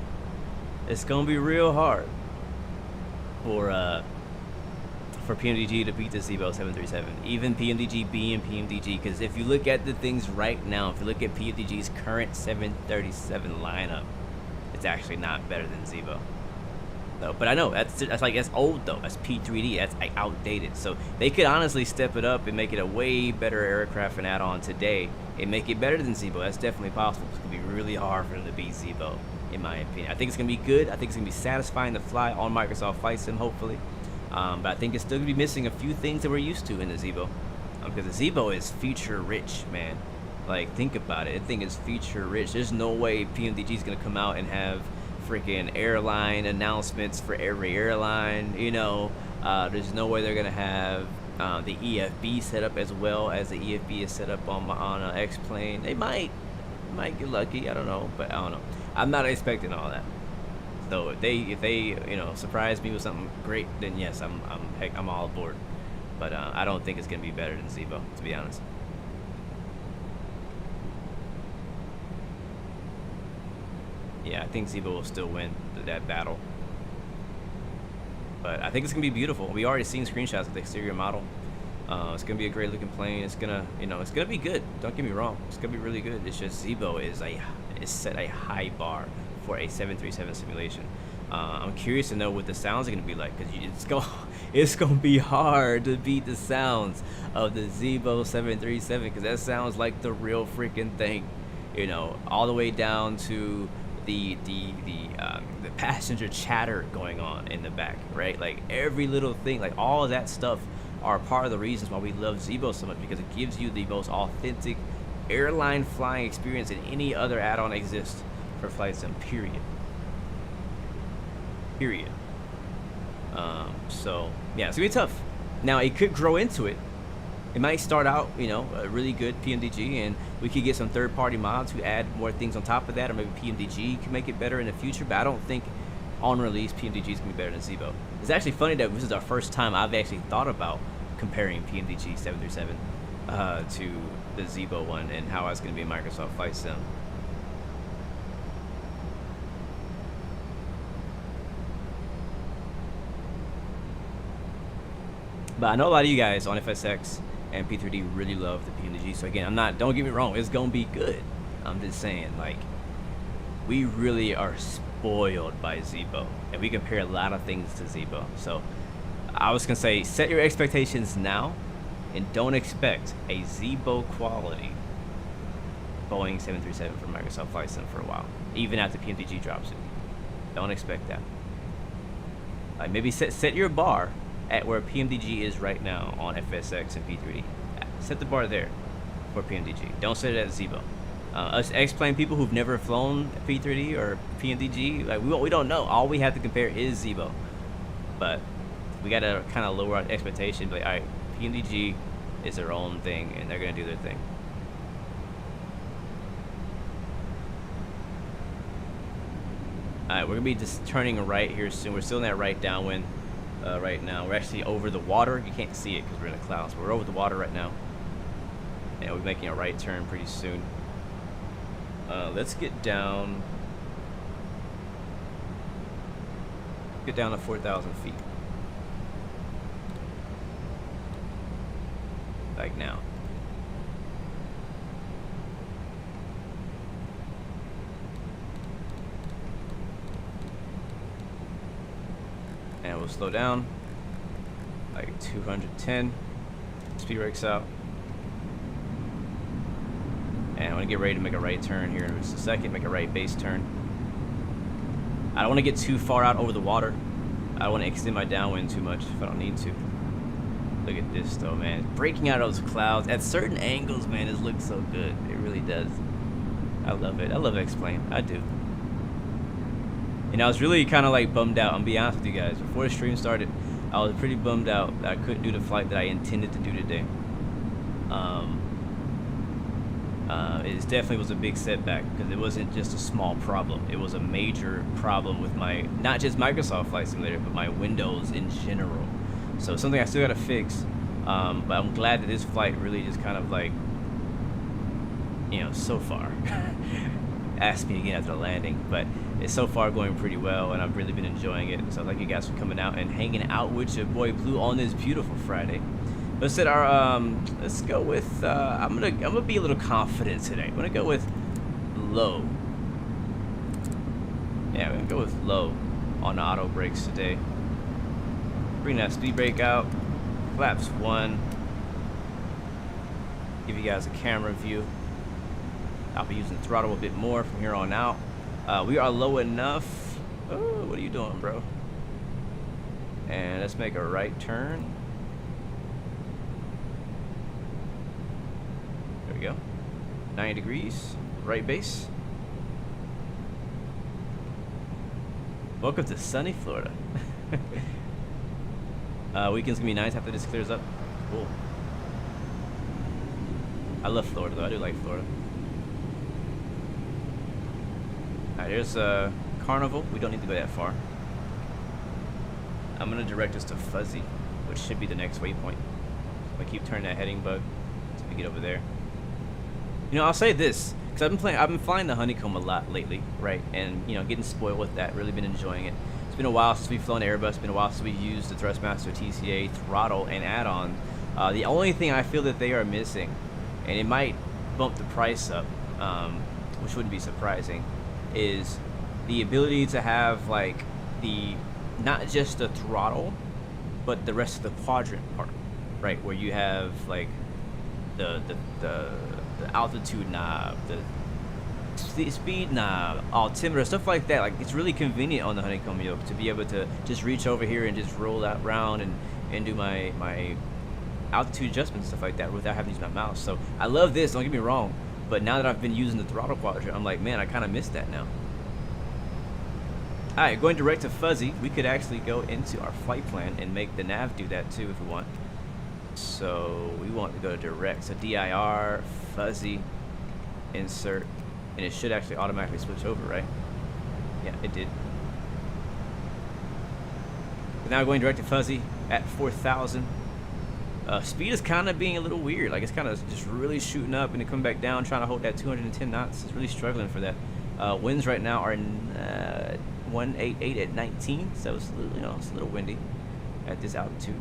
It's gonna be real hard for PMDG to beat the Zibo 737. Even PMDG being PMDG, because if you look at the things right now, if you look at PMDG's current 737 lineup, it's actually not better than Zibo. No, but I know that's old though. That's P3D. That's like outdated. So they could honestly step it up and make it a way better aircraft and add on today and make it better than Zibo. That's definitely possible. It's gonna be really hard for them to beat Zibo, in my opinion. I think it's gonna be good. I think it's gonna be satisfying to fly on Microsoft Flight Sim, hopefully. But I think it's still gonna be missing a few things that we're used to in the Zibo, because the Zibo is feature rich, man. Like, think about it. I think it's feature rich. There's no way PMDG is gonna come out and have freaking airline announcements for every airline. You know, there's no way they're gonna have the EFB set up as well as the EFB is set up on an X-plane. They might get lucky. I don't know, but I don't know. I'm not expecting all that. So if they you know, surprise me with something great, then yes, I'm all aboard. But I don't think it's gonna be better than Zibo, to be honest. Yeah, I think Zibo will still win that battle. But I think it's gonna be beautiful. We already seen screenshots of the exterior model. It's gonna be a great looking plane. It's gonna, you know, it's gonna be good. Don't get me wrong. It's gonna be really good. It's just Zibo is set a high bar for a 737 simulation. I'm curious to know what the sounds are gonna be like, because it's gonna be hard to beat the sounds of the Zibo 737, because that sounds like the real freaking thing. You know, all the way down to the passenger chatter going on in the back, right? Like every little thing, like all of that stuff are part of the reasons why we love Zibo so much, because it gives you the most authentic airline flying experience than any other add-on exists for Flight Sim, period. So yeah, it's gonna be tough. Now it could grow into it. It might start out, you know, a really good PMDG, and we could get some third-party mods who add more things on top of that, or maybe PMDG can make it better in the future. But I don't think on release PMDG is gonna be better than Zibo. It's actually funny that this is our first time I've actually thought about comparing PMDG 737 to the Zibo one and how it's gonna be in Microsoft Flight Sim. But I know a lot of you guys on FSX and P3D really love the PMDG. So again, don't get me wrong, it's gonna be good. I'm just saying, like, we really are spoiled by Zibo, and we compare a lot of things to Zibo. So I was gonna say, set your expectations now, and don't expect a Zibo quality Boeing 737 for Microsoft Flight Sim for a while, even after PMDG drops it. Don't expect that. Like, maybe set your bar at where PMDG is right now on FSX and P3D. Set the bar there for PMDG. Don't set it at Zibo. Us X-plane people who've never flown P3D or PMDG, like, we don't know. All we have to compare is Zibo. But we gotta kind of lower our expectation. Like, all right, PMDG is their own thing, and they're gonna do their thing. All right, we're gonna be just turning right here soon. We're still in that right downwind. Right now we're actually over the water. You can't see it because we're in the clouds, but we're over the water right now, and we're making a right turn pretty soon. Let's get down to 4,000 feet, like now. And we'll slow down. Like 210. Speed brakes out. And I'm gonna get ready to make a right turn here in just a second. Make a right base turn. I don't want to get too far out over the water. I don't want to extend my downwind too much if I don't need to. Look at this though, man. Breaking out of those clouds at certain angles, man, it looks so good. It really does. I love it. I love X-Plane. I do. And I was really kind of like bummed out. I'm gonna be honest with you guys. Before the stream started, I was pretty bummed out that I couldn't do the flight that I intended to do today. It definitely was a big setback because it wasn't just a small problem. It was a major problem with my, not just Microsoft Flight Simulator, but my Windows in general. So something I still gotta fix. But I'm glad that this flight really just kind of like, you know, so far asked me again after the landing, but it's so far going pretty well, and I've really been enjoying it. So thank you guys for coming out and hanging out with your boy Blue on this beautiful Friday. Let's set our let's go with I'm gonna be a little confident today. I'm gonna go with low. Yeah, we're gonna go with low on the auto brakes today. Bring that speed brake out. Flaps 1. Give you guys a camera view. I'll be using the throttle a bit more from here on out. We are low enough. Oh, what are you doing, bro? And let's make a right turn. There we go. 90 degrees. Right base. Welcome to sunny Florida. Weekend's gonna be nice after this clears up. Cool. I love Florida though. I do like Florida. Alright, there's Carnival. We don't need to go that far. I'm gonna direct us to Fuzzy, which should be the next waypoint. So I keep turning that heading bug until we get over there. You know, I'll say this, because I've been flying the Honeycomb a lot lately, right? And you know, getting spoiled with that. Really been enjoying it. It's been a while since we've flown Airbus. It's been a while since we used the Thrustmaster TCA throttle and add-on. The only thing I feel that they are missing, and it might bump the price up, which wouldn't be surprising, is the ability to have like the not just the throttle, but the rest of the quadrant part, right? Where you have like the altitude knob, the speed knob, altimeter, stuff like that. Like it's really convenient on the Honeycomb yoke to be able to just reach over here and just roll that round and do my altitude adjustment, stuff like that, without having to use my mouse. So I love this, don't get me wrong, but now that I've been using the throttle quadrant, I'm like, man, I kind of missed that now. Alright, going direct to Fuzzy, we could actually go into our flight plan and make the nav do that too if we want. So we want to go direct, so DIR, Fuzzy, insert, and it should actually automatically switch over, right? Yeah, it did. But now going direct to Fuzzy at 4,000. Speed is kind of being a little weird. Like it's kind of just really shooting up and then coming back down, trying to hold that 210 knots. It's really struggling for that. Winds right now are 188 at 19, so it's a little, you know, it's a little windy at this altitude.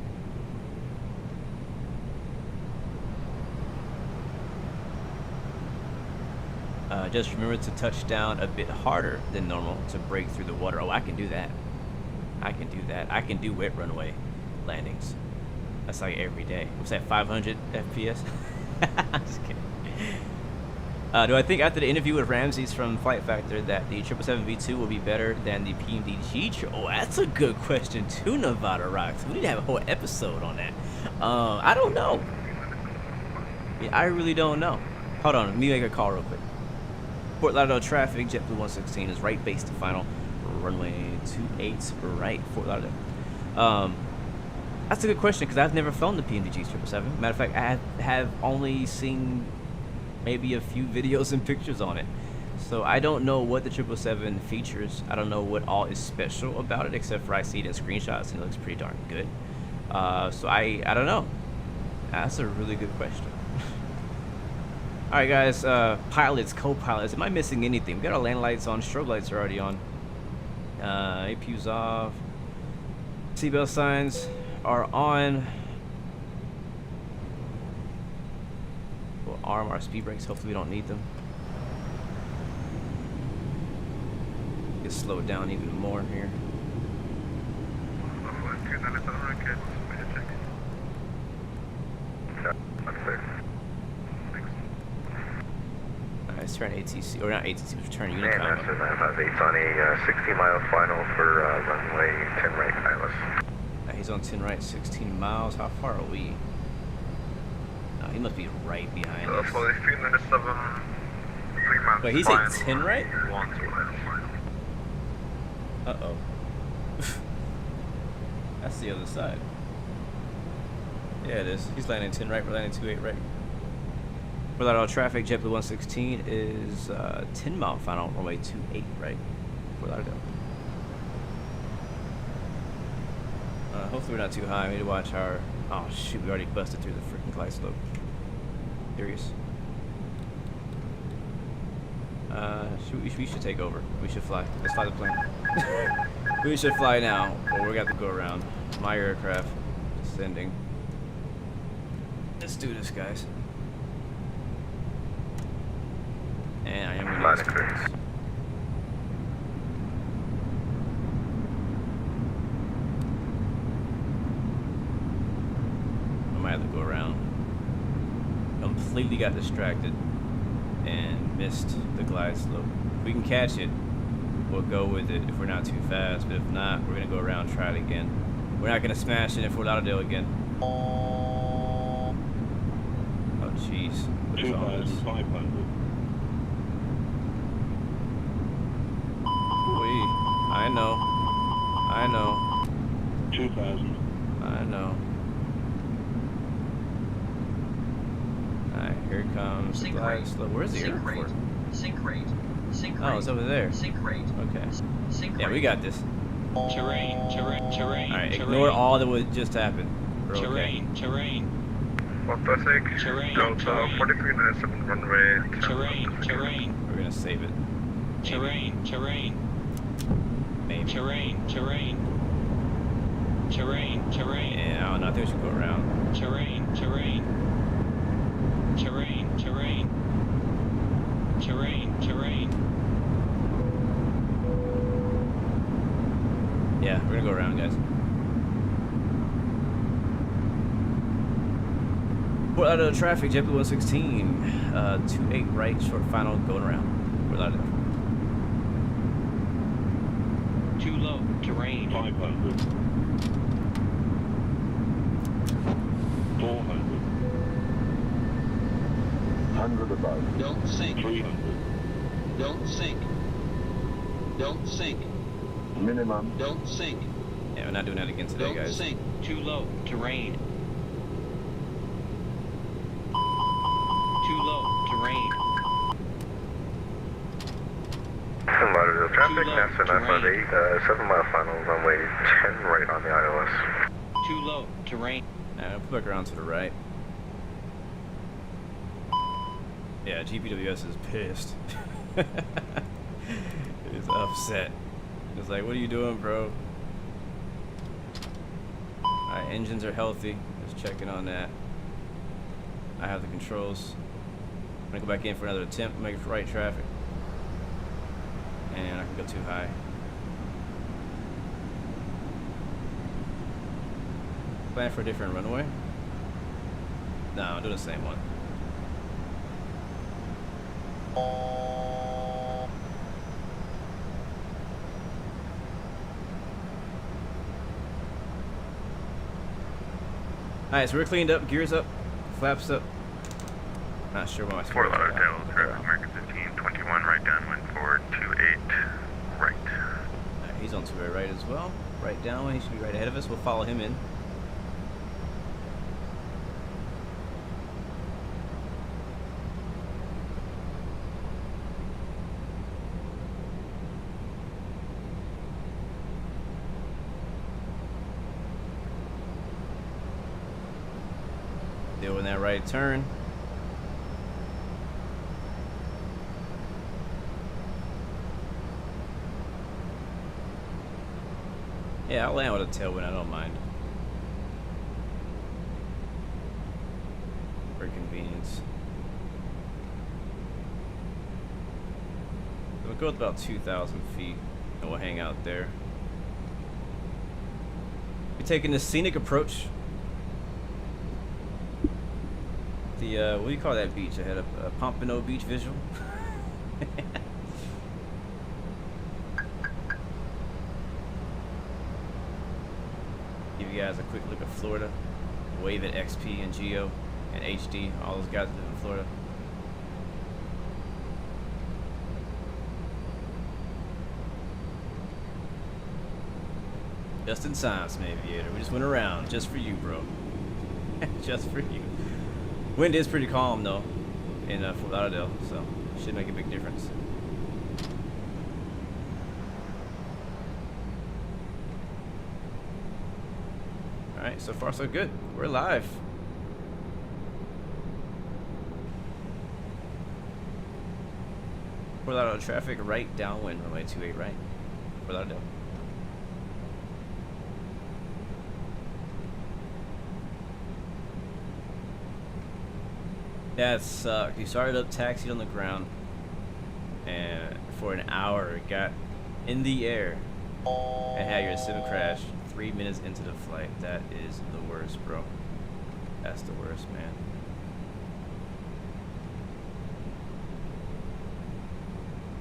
Just remember to touch down a bit harder than normal to break through the water. Oh, I can do that. I can do that. I can do wet runway landings. That's like every day. What's that, 500 FPS? I'm just kidding. Do I think after the interview with Ramses from Flight Factor that the 777 V2 will be better than the PMDG? Oh, that's a good question too, Nevada Rocks. We need to have a whole episode on that. I don't know. Yeah, I really don't know. Hold on, let me make a call real quick. Fort Lauderdale traffic, JetBlue 116 is right base to final. Runway 28 right, Fort Lauderdale. That's a good question because I've never flown the PMDG 777. Matter of fact, I have only seen maybe a few videos and pictures on it. So I don't know what the 777 features. I don't know what all is special about it except for I see it in screenshots and it looks pretty darn good. So I don't know. That's a really good question. Alright guys, pilots, co-pilots, am I missing anything? We got our land lights on, strobe lights are already on. APU's off. Seatbelt signs are on. We'll arm our speed brakes, hopefully we don't need them. Get slowed down even more here. good. Wait a check. No, that's clear. Thanks. Alright, let's turn ATC, or not ATC, let's turn And Unicom. that's 958 on a 60-mile final for runway 10 right, ILS. He's on 10 right, 16 miles. How far are we? Oh, he must be right behind us. For 3 minutes of 3 miles. Wait, he's at 10 right? 1 2 final. Uh-oh. That's the other side. Yeah, it is. He's landing 10 right, we're landing 28 right. Without all traffic, JetBlue 116 is 10 mile final, runway 28 right. Fort Lauderdale. Hopefully we're not too high. We need to watch our... Oh shoot, we already busted through the freaking glide slope. Serious. We should take over. We should fly. Let's fly the plane. We should fly now, or we're gonna have to go around. My aircraft descending. Let's do this, guys. And I am gonna use STRIX. I might have to go around. Completely got distracted and missed the glide slope. If we can catch it, we'll go with it if we're not too fast, but if not, we're gonna go around, try it again. We're not gonna smash it in Fort Lauderdale again. Oh jeez. What is all this? 2,500. I know. 2,000. I know. Alright, here comes the glide slope. Where's the airport? Sync rate. Oh, it's over there. Sync rate. Okay. Sync Yeah, we got this. Terrain. Alright, ignore all that would just happen. We're okay. Terrain. Pacific, Delta 43 minutes of runway 10. We're gonna save it. Terrain. Maybe. Terrain. Yeah, I don't know. I think we should go around. Terrain. Yeah, we're gonna go around, guys. Fort Lauderdale traffic, JetBlue 116, 28 right, short final, going around. Fort Lauderdale. Too low. Terrain. 500. 400. 100 above. Don't sink. 300. Don't sink. Minimum. Don't sink. Yeah, we're not doing that again today, Don't guys. sink. Too low. Terrain. Too low. Terrain. Lauderdale traffic, Too low, NASA terrain. 958, 7-mile final, runway 10 right on the ILS. Too low. Terrain. Now, we'll put back around to the right. Yeah, GPWS is pissed. It's upset. It's like, what are you doing, bro? Alright, engines are healthy. Just checking on that. I have the controls. I'm gonna go back in for another attempt, make right traffic. And I can go too high. Plan for a different runway? No, I'll do the same one. Alright, so we're cleaned up, gears up, flaps up. Not sure what my Fort scores are. Lauderdale traffic, American 1521, right downwind for 28 right. Alright, he's on 2 right as well. Right downwind, he should be right ahead of us. We'll follow him in. Doing that right turn. Yeah, I'll land with a tailwind, I don't mind. For convenience. We'll go with about 2,000 feet and we'll hang out there. We're taking the scenic approach. The, what do you call that beach? I had a Pompano Beach visual. Give you guys a quick look at Florida. Wave at XP and Geo and HD. All those guys live in Florida. Just in time, Smith Aviator. We just went around just for you, bro. Just for you. Wind is pretty calm though in Fort Lauderdale, so should make a big difference. All right, so far so good. We're live. Fort Lauderdale traffic right downwind, runway 28 right. Fort Lauderdale. That sucked. You started up, taxied on the ground, and for an hour got in the air and had your sim crash 3 minutes into the flight. That is the worst, bro. That's the worst, man.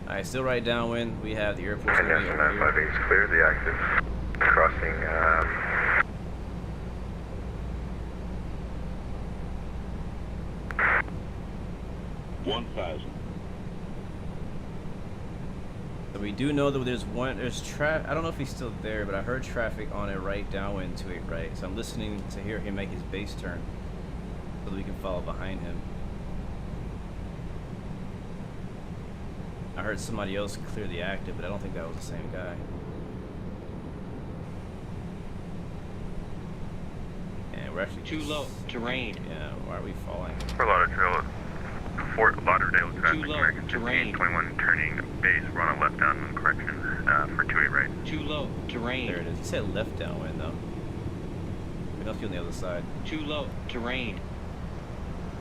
Alright, still right downwind. We have the airport. Clear the active crossing. 1,000. So we do know that there's I don't know if he's still there, but I heard traffic on a right downwind to a right. So I'm listening to hear him make his base turn so that we can follow behind him. I heard somebody else clear the active, but I don't think that was the same guy. And we're actually Too low. Terrain. Yeah, why are we falling? Fort Lauderdale traffic, Too low. American Terrain. 1521 turning base, we're on a left downwind correction for 28 right. Too low. Terrain. There it is. He said left downwind though. We must be on the other side. Too low. Terrain.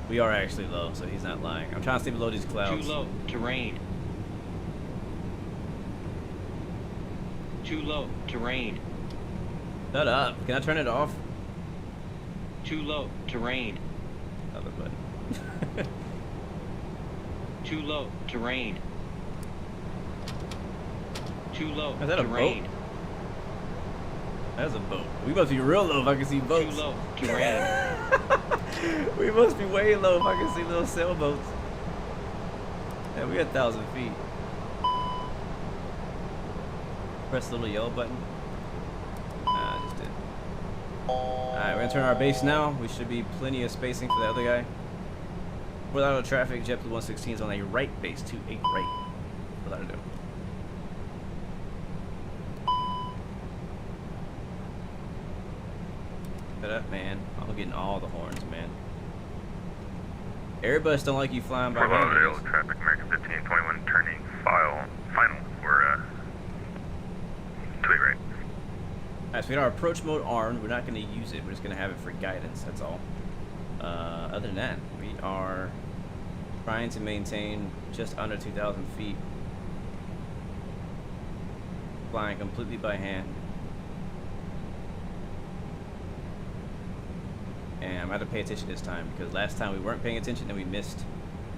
We are actually low, so he's not lying. I'm trying to stay below these clouds. Too low. Terrain. Too low. Terrain. Shut up. Can I turn it off? Too low. Terrain. Other button. Too low. Terrain. Too low. Is that a terrain. boat? That's a boat. We must be real low if I can see boats. Too low. Terrain. We must be way low if I can see little sailboats. Yeah, we at 1,000 feet. Press the little yellow button. Nah, I just did. Alright, we're gonna turn our base now. We should be plenty of spacing for the other guy. Without traffic, JetBlue 116 is on a right base, 28 right. Without a do. Shut up, man. I'm getting all the horns, man. Airbus don't like you flying by Fort Lauderdale hand. traffic, American 1521 turning final for 28 right. Alright, so we got our approach mode armed. We're not going to use it. We're just going to have it for guidance. That's all. Other than that, we are trying to maintain just under 2,000 feet. Flying completely by hand. And I'm going to pay attention this time because last time we weren't paying attention and we missed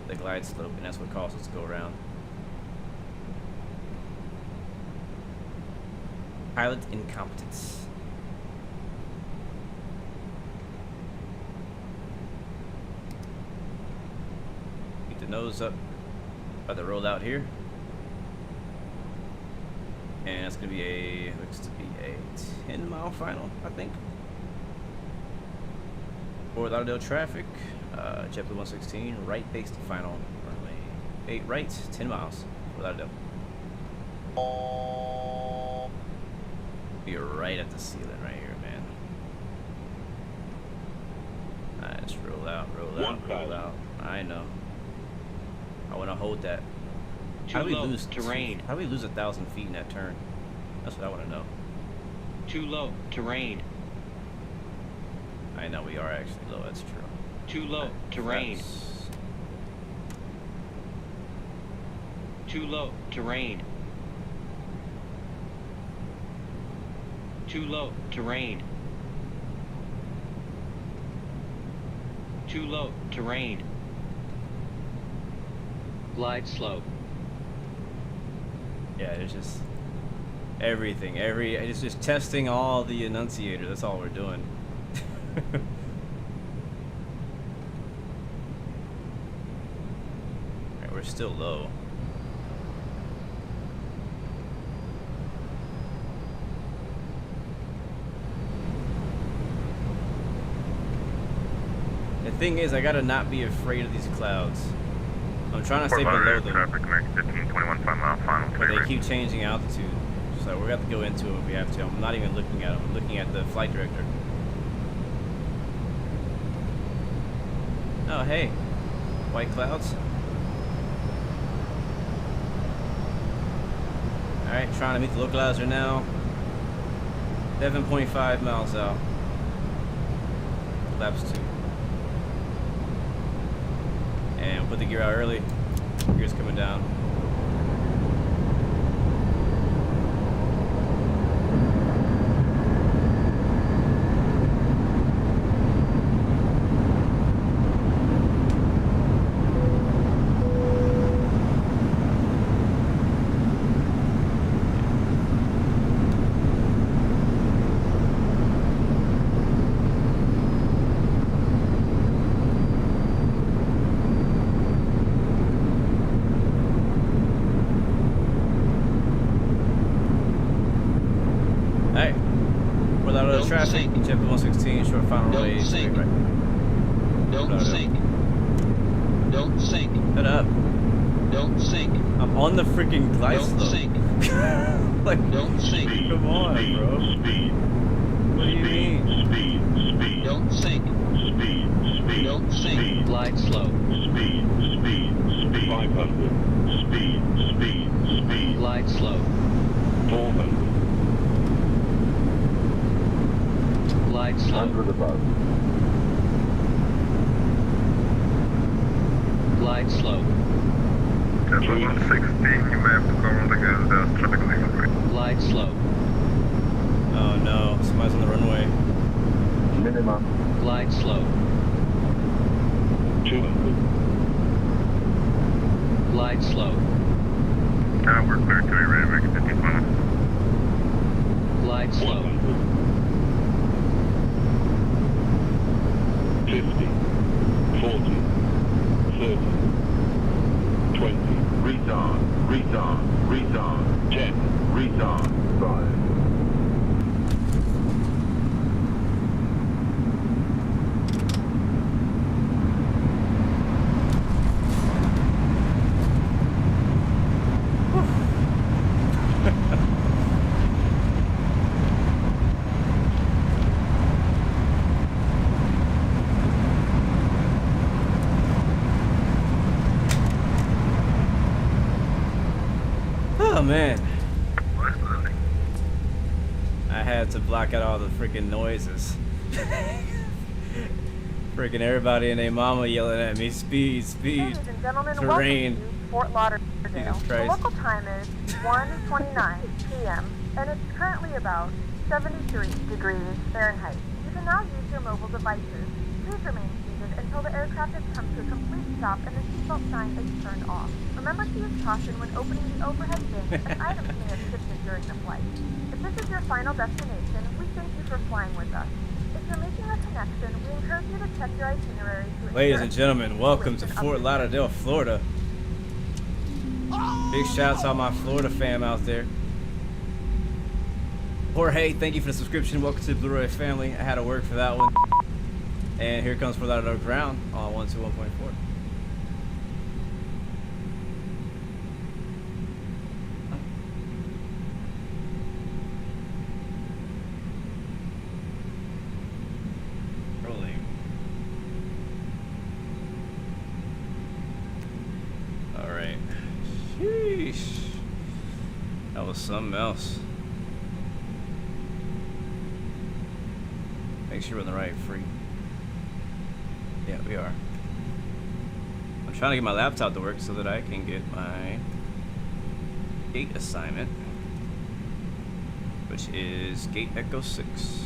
the glide slope, and that's what caused us to go around. Pilot incompetence. Keep the nose up by the rollout here. And it's going to be looks to be a 10-mile final, I think. Fort Lauderdale traffic, JetBlue 116, right base to final, runway 8 right, 10 miles, Fort Lauderdale. You're right at the ceiling right here, man. Alright, just roll out, roll out, roll out. I know. I want to hold that. How do we lose terrain? How do we lose 1,000 feet in that turn? That's what I want to know. Too low. Terrain. I know we are actually low. That's true. Too low. Terrain. Too low. Terrain. Too low. Terrain. Too low. Terrain. Glide slow. Yeah, it's just everything. It's just testing all the enunciator. That's all we're doing. Alright, we're still low. The thing is, I gotta not be afraid of these clouds. I'm trying to stay below them. Traffic, 1521, 5 mile final. But they keep changing altitude. So we're going to have to go into it if we have to. I'm not even looking at them. I'm looking at the flight director. Oh, hey. White clouds. Alright, trying to meet the localizer now. 7.5 miles out. Laps 2. And we'll put the gear out early. Gear's coming down. Traffic, JetBlue 116, short final runway. Sink. Right. Don't sink. Don't sink. Shut up. Don't sink. I'm on the freaking glide slope. Don't sink. Like, don't sink. Come on, bro. Speed. What do you mean? Speed. Don't sink. Speed. Don't sink. Glide slow. Speed. 500. Speed. Glide slow. 400. Glide slow. 100 above. Glide slow. JetBlue 116, you may have to go on the gas. There's traffic legal right. Glide slow. Oh no, somebody's on the runway. Minimum. Glide slow. 200. Glide slow. Now we're clear to be ready to make it 15 final. Glide slow. 100. 50, 40, 30, 20, retard, 10, retard, 5. Oh man, I had to block out all the freaking noises. Freaking everybody and their mama yelling at me, speed, Ladies and gentlemen, terrain. welcome to Fort Lauderdale. Jesus The Christ. local time is 1:29 p.m. and it's currently about 73 degrees Fahrenheit. You can now use your mobile devices. Please remain seated until the aircraft has come to a complete stop and the seatbelt sign is turned off. Remember to use caution when opening the overhead bins as items may have shifted during the flight. If this is your final destination, we thank you for flying with us. If you're making a connection, we encourage you to check your itinerary to Ladies and gentlemen, welcome to Fort Lauderdale, Florida. Big shout out to all my Florida fam out there. Jorge, thank you for the subscription. Welcome to the Blu-ray family. I had to work for that one. And here comes Fort Lauderdale ground on 121.4. Rolling. All right. Sheesh. That was something else. Make sure we're in the right free. Yeah, we are. I'm trying to get my laptop to work so that I can get my gate assignment, which is Gate Echo 6.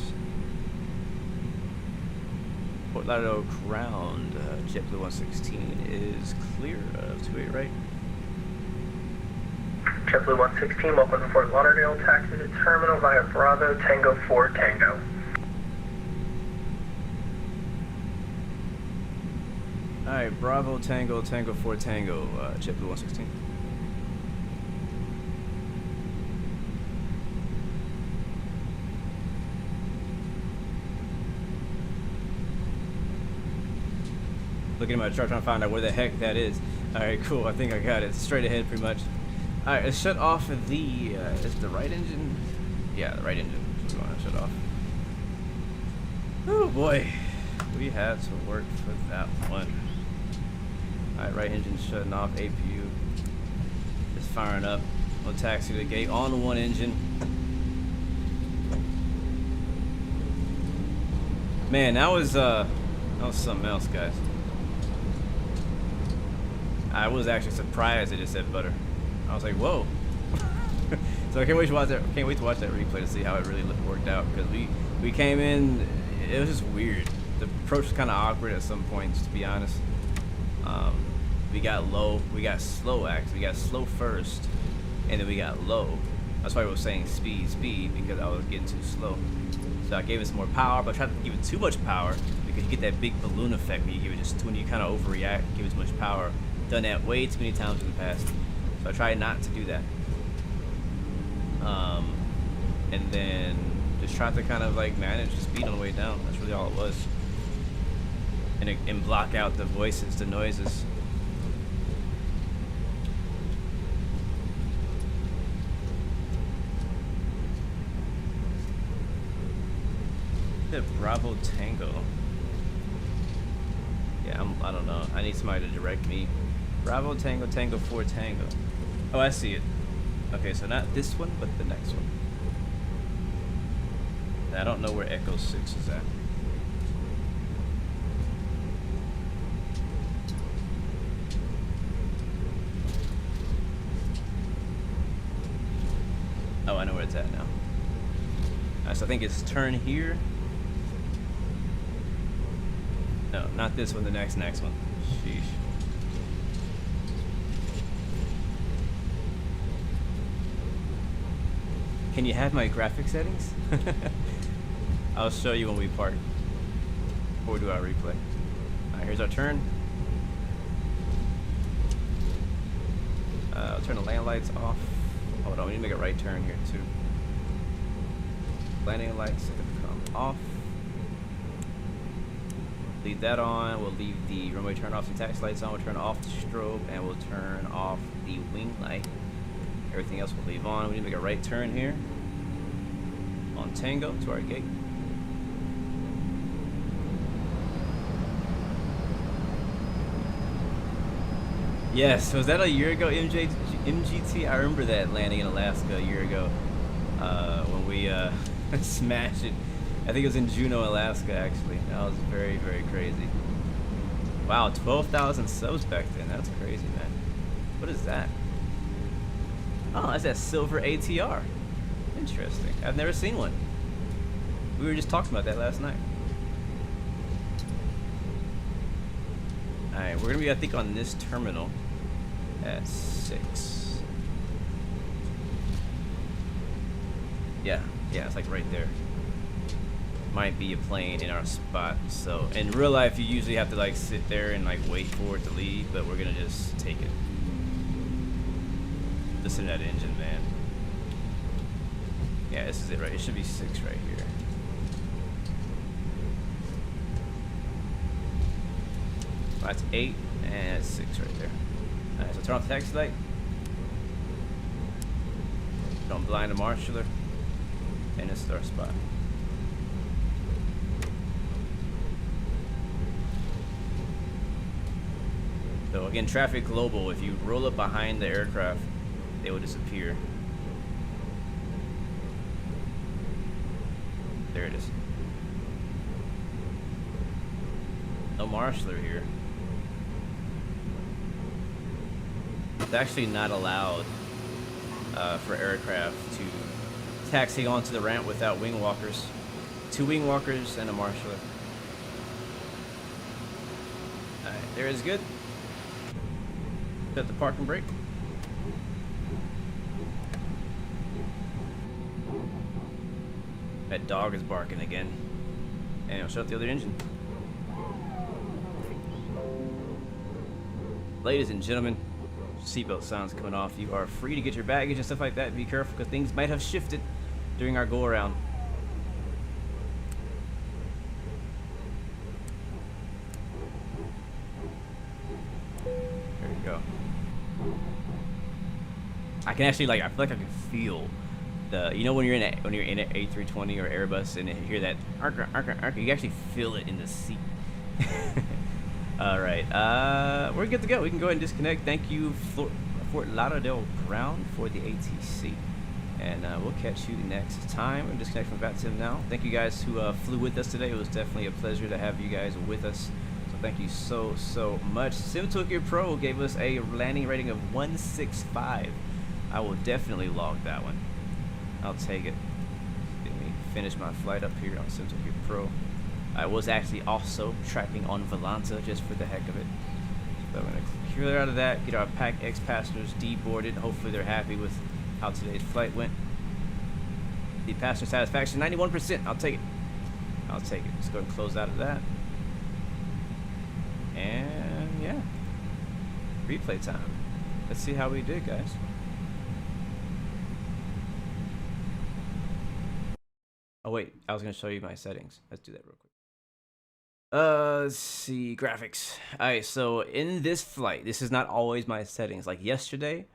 Fort Lauderdale ground. JetBlue 116 is clear of 28 right. JetBlue 116, welcome to Fort Lauderdale. Taxi to terminal via Bravo Tango 4 Tango. Alright, Bravo Tango Tango 4 Tango, JetBlue 116. Looking at my chart trying to find out where the heck that is. Alright, cool. I think I got it. Straight ahead pretty much. Alright, let's shut off the is the right engine? Yeah, the right engine. So we want to shut off. Oh boy. We had to work for that one. Alright, right engine shutting off, APU is firing up. We'll taxi to the gate on one engine. Man, that was something else, guys. I was actually surprised they just said butter. I was like, whoa. So I can't wait to watch that. Can't wait to watch that replay to see how it really worked out. Because we came in, it was just weird. The approach was kind of awkward at some points, to be honest. We got low, we got slow actually. We got slow first, and then we got low. That's why I was saying speed, because I was getting too slow. So I gave it some more power, but I tried to give it too much power because you get that big balloon effect when you give it just when you kind of overreact, give it too much power. Done that way too many times in the past, so I tried not to do that. And then just tried to kind of like manage the speed on the way down. That's really all it was. And block out the voices, the noises. The Bravo Tango. Yeah, I don't know. I need somebody to direct me. Bravo Tango Tango 4 Tango. Oh, I see it. Okay, so not this one, but the next one. I don't know where Echo 6 is at. Oh, I know where it's at now. Alright, so I think it's turn here. No, not this one, the next one. Sheesh. Can you have my graphic settings? I'll show you when we park. Before we do our replay. Alright, here's our turn. I'll turn the land lights off. Hold on, we need to make a right turn here too. Landing lights come off. Leave that on. We'll leave the runway turn off, the taxi lights on. We'll turn off the strobe and we'll turn off the wing light. Everything else we'll leave on. We need to make a right turn here on Tango to our gate. Yes, was that a year ago, MGT? I remember that landing in Alaska a year ago when we smashed it. I think it was in Juneau, Alaska, actually. That was very, very crazy. Wow, 12,000 subs back then. That's crazy, man. What is that? Oh, that's that silver ATR. Interesting. I've never seen one. We were just talking about that last night. Alright, we're going to be, I think, on this terminal at 6. Yeah, it's like right there. Might be a plane in our spot. So in real life you usually have to like sit there and like wait for it to leave, but we're gonna just take it. Listen to that engine, man. Yeah, this is it, right? It should be 6 right here. That's 8 and 6 right there. Alright, so turn off the taxi light. Don't blind the marshaller. And this is our spot. So again, traffic global. If you roll up behind the aircraft, they will disappear. There it is. No marshaller here. It's actually not allowed for aircraft to taxi onto the ramp without wing walkers. 2 wing walkers and a marshaller. there is good. Set the parking brake. That dog is barking again. And I'll shut the other engine. Ladies and gentlemen, seatbelt sounds coming off. You are free to get your baggage and stuff like that. Be careful because things might have shifted during our go around. There you go. I can actually I feel like I can feel the, you know, when you're in an A320 or Airbus and you hear that arc, you actually feel it in the seat. All right, we're good to go. We can go ahead and disconnect. Thank you, Fort Lauderdale Ground, for the ATC, and we'll catch you next time. I'm disconnect from VATSIM now. Thank you guys who flew with us today. It was definitely a pleasure to have you guys with us. So thank you so much. SimToolKit Pro gave us a landing rating of 165. I will definitely log that one. I'll take it. Let me finish my flight up here on SimToolKit Pro. I was actually also tracking on Volanta just for the heck of it. So I'm going to clear out of that, get our Pack X passengers deboarded. Hopefully they're happy with how today's flight went. The passenger satisfaction, 91%. I'll take it. I'll take it. Let's go and close out of that. And yeah, replay time. Let's see how we did, guys. Oh wait, I was going to show you my settings. Let's do that real quick. Let's see, graphics. Alright, so in this flight, this is not always my settings. Like yesterday,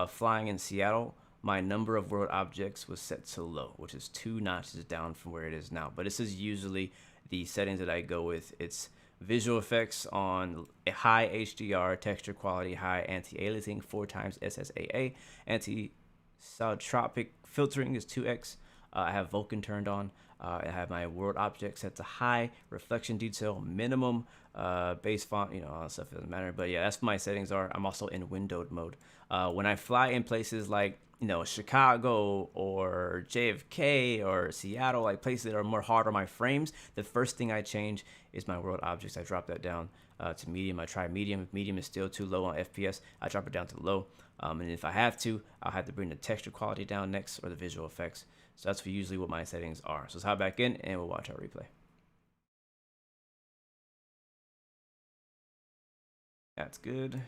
flying in Seattle, my number of world objects was set to low, which is 2 notches down from where it is now. But this is usually the settings that I go with. It's visual effects on a high HDR, texture quality, high anti-aliasing, 4x SSAA, anti-sotropic filtering is 2x. I have Vulkan turned on. I have my world object set to high, reflection detail minimum, base font, you know, all that stuff doesn't matter. But yeah, that's what my settings are. I'm also in windowed mode. When I fly in places like, you know, Chicago or JFK or Seattle, like places that are more hard on my frames, the first thing I change is my world objects. I drop that down to medium. I try medium. If medium is still too low on FPS, I drop it down to low. And if I have to, I'll have to bring the texture quality down next, or the visual effects. So that's usually what my settings are. So let's hop back in and we'll watch our replay. That's good.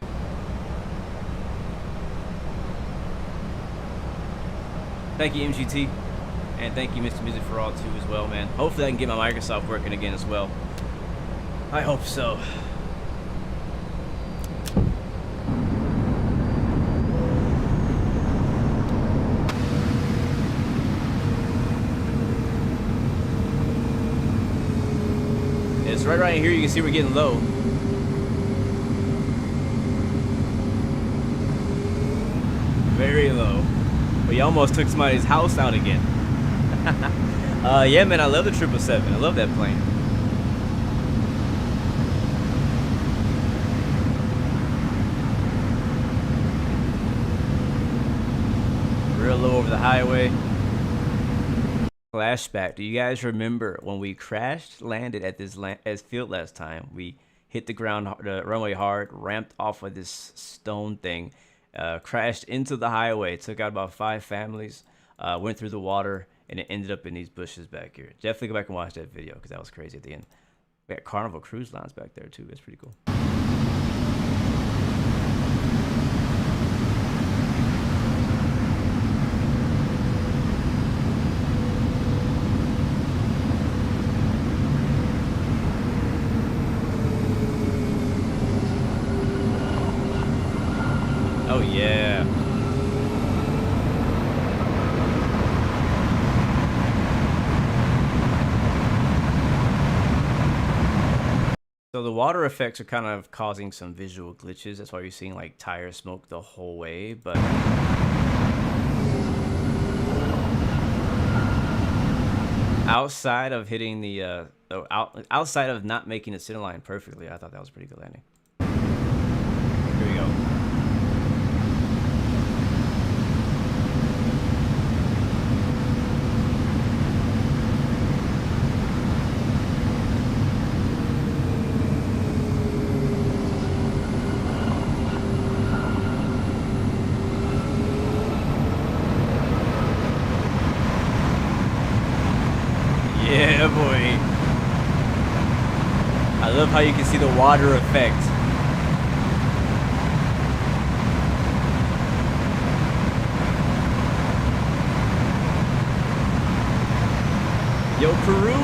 Thank you, MGT. And thank you, Mr. Music for All, too, as well, man. Hopefully I can get my Microsoft working again as well. I hope so. It's right here. You can see we're getting low. Very low. But you almost took somebody's house out again. Yeah, man, I love the 777. I love that plane. Real low over the highway. Flashback. Do you guys remember when we landed at this field last time? We hit the runway hard, ramped off of this stone thing, crashed into the highway, took out about 5 families, went through the water, and it ended up in these bushes back here. Definitely go back and watch that video because that was crazy at the end. We got Carnival Cruise Lines back there too. It's pretty cool. Oh yeah. So the water effects are kind of causing some visual glitches. That's why you're seeing like tire smoke the whole way. But outside of hitting the outside of not making the center line perfectly, I thought that was a pretty good landing. Here we go. love how you can see the water effect. Yo, Peru.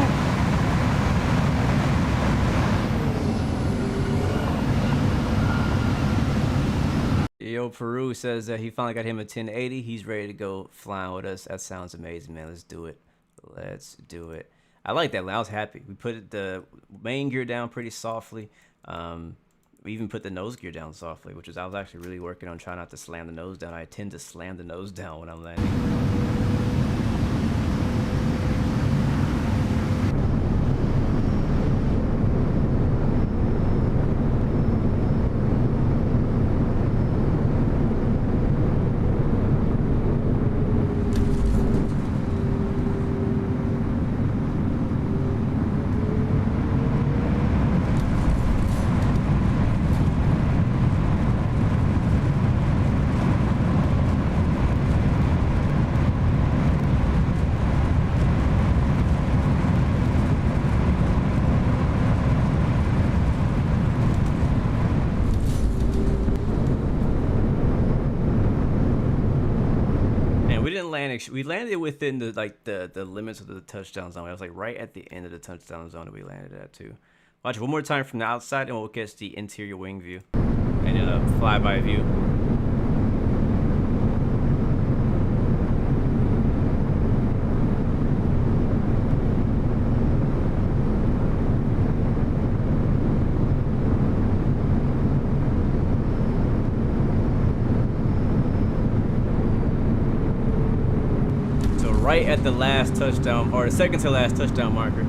Yo, Peru says that he finally got him a 1080. He's ready to go flying with us. That sounds amazing, man. Let's do it. Let's do it. I like that. I was happy. We put the main gear down pretty softly. We even put the nose gear down softly, which is I was actually really working on trying not to slam the nose down. I tend to slam the nose down when I'm landing. We landed within the limits of the touchdown zone. I was like right at the end of the touchdown zone that we landed at too. Watch one more time from the outside, and we'll catch the interior wing view and then a flyby view. Right at the last touchdown, or the second to last touchdown marker.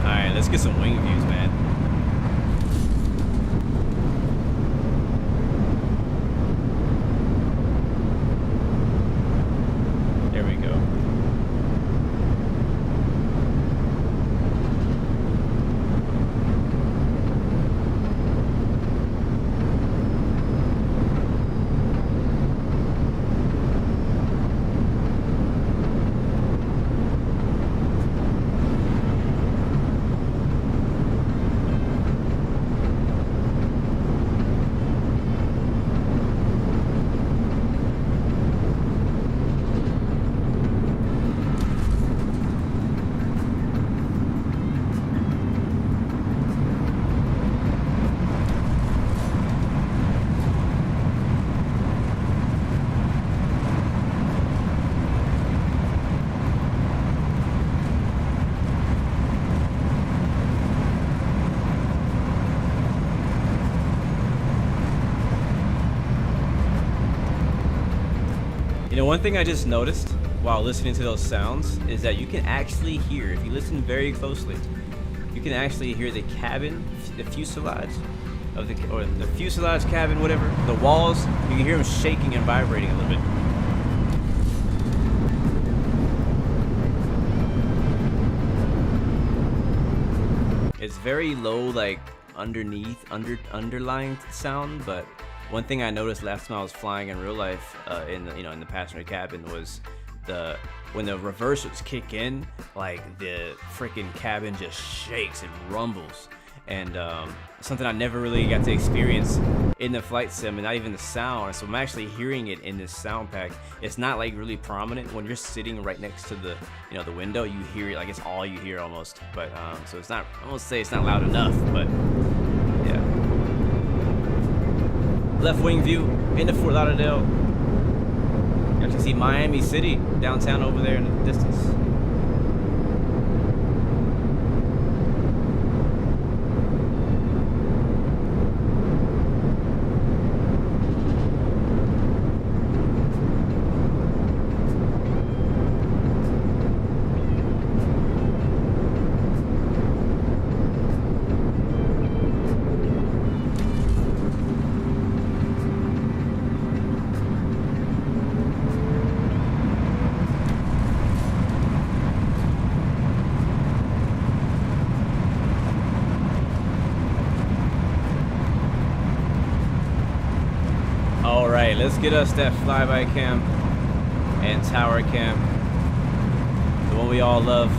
Alright, let's get some wing views, man. You know, one thing I just noticed while listening to those sounds is that you can actually hear, if you listen very closely, you can actually hear the cabin, the fuselage of the fuselage cabin, whatever, the walls. You can hear them shaking and vibrating a little bit. It's very low, like underlying sound, but one thing I noticed last time I was flying in real life, in the passenger cabin, was when the reversers kick in, like the freaking cabin just shakes and rumbles, and something I never really got to experience in the flight sim, and not even the sound. So I'm actually hearing it in this sound pack. It's not like really prominent when you're sitting right next to the the window. You hear it, like it's all you hear almost, but so it's not. I won't say it's not loud enough, but yeah. Left wing view into Fort Lauderdale. You can see Miami City downtown over there in the distance. right, let's get us that flyby cam and tower cam, the one we all love.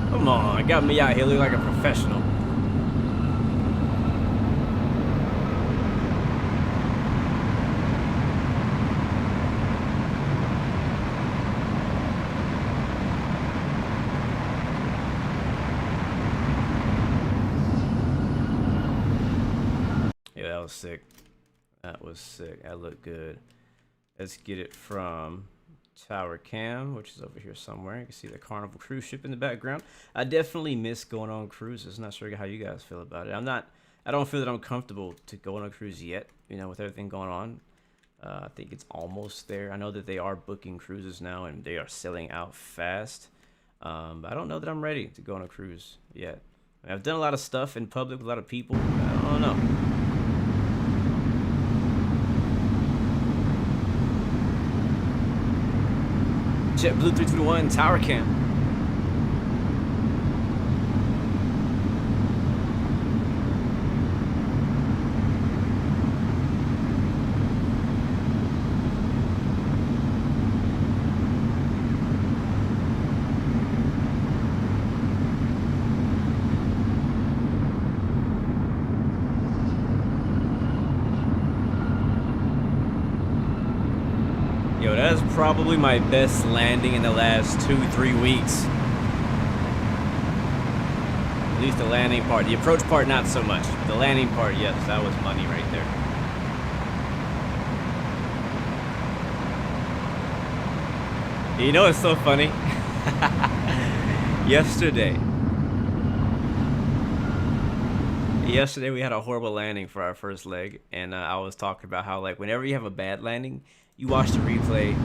Come on, got me out here looking like a professional. Yeah, that was sick. That was sick. That looked good. Let's get it from tower cam, which is over here somewhere. You can see the Carnival cruise ship in the background. I definitely miss going on cruises. Not sure how you guys feel about it. I don't feel that I'm comfortable to go on a cruise yet, you know, with everything going on. I think it's almost there. I know that they are booking cruises now and they are selling out fast. But I don't know that I'm ready to go on a cruise yet. I've done a lot of stuff in public with a lot of people. I don't know. JetBlue 321 tower cam. Yo, that's probably my best landing in the last 2-3 weeks. At least the landing part. The approach part, not so much. The landing part, yes, that was money right there. You know what's so funny? Yesterday we had a horrible landing for our first leg, and I was talking about how, like, whenever you have a bad landing, you watch the replay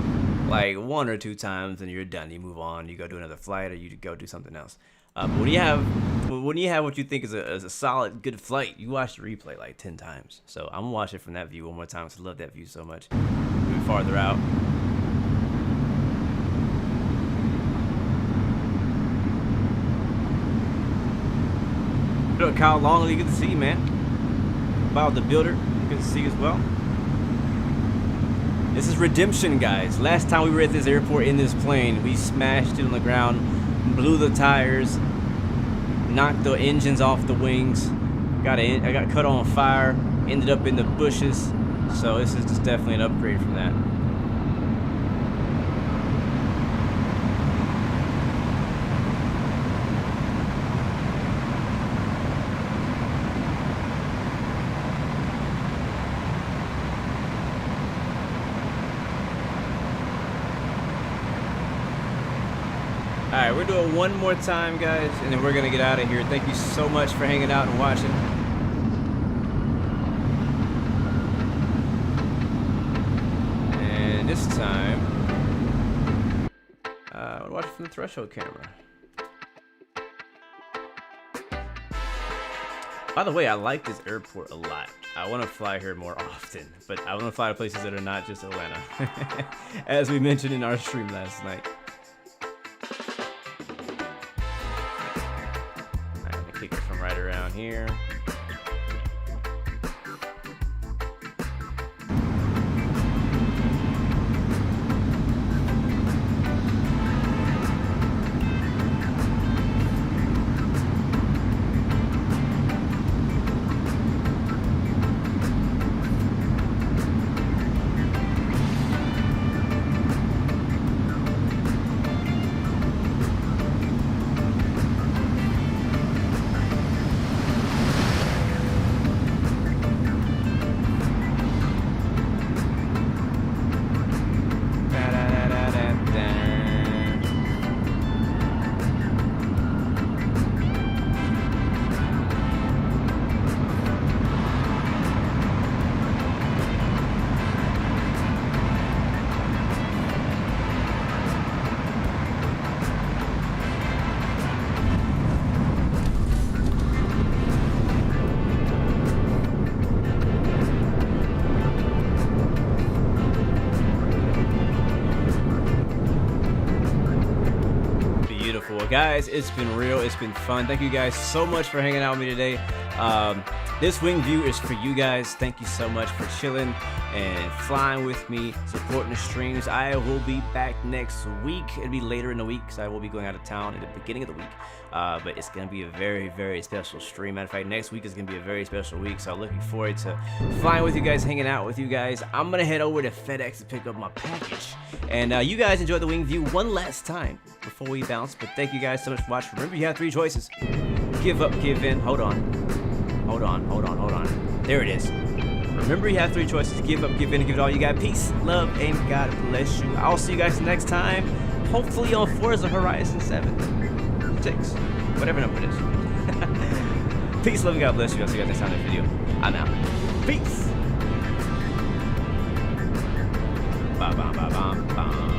like 1 or 2 times and you're done. You move on, you go do another flight, or you go do something else. But when you have what you think is a solid, good flight, you watch the replay like 10 times. So I'm gonna watch it from that view one more time. I love that view so much. Moving farther out. Look, Kyle Longley, good to see you, man. Bob the Builder, good to see you as well. This is redemption, guys. Last time we were at this airport in this plane, we smashed it on the ground, blew the tires, knocked the engines off the wings. I got cut on fire, ended up in the bushes. So this is just definitely an upgrade from that. Alright, we're doing one more time, guys, and then we're going to get out of here. Thank you so much for hanging out and watching. And this time, we're watching from the threshold camera. By the way, I like this airport a lot. I want to fly here more often, but I want to fly to places that are not just Atlanta, as we mentioned in our stream last night. Kick it from right around here. guys, it's been real. It's been fun. Thank you guys so much for hanging out with me today. This wing view is for you guys. Thank you so much for chilling and flying with me, supporting the streams. I will be back next week. It'll be later in the week because I will be going out of town at the beginning of the week. But it's going to be a very, very special stream. Matter of fact, next week is going to be a very special week. So I'm looking forward to flying with you guys, hanging out with you guys. I'm going to head over to FedEx to pick up my package. And you guys enjoy the wing view one last time before we bounce. But thank you guys so much for watching. Remember, you have 3 choices. Give up, give in. Hold on. There it is. Remember, you have 3 choices. Give up, give in, and give it all you got. Peace, love, and God bless you. I'll see you guys next time. Hopefully on Forza Horizon 7, 6, whatever number it is. Peace, love, and God bless you. I'll see you guys next time in the video. I'm out. Peace. Ba ba ba ba ba.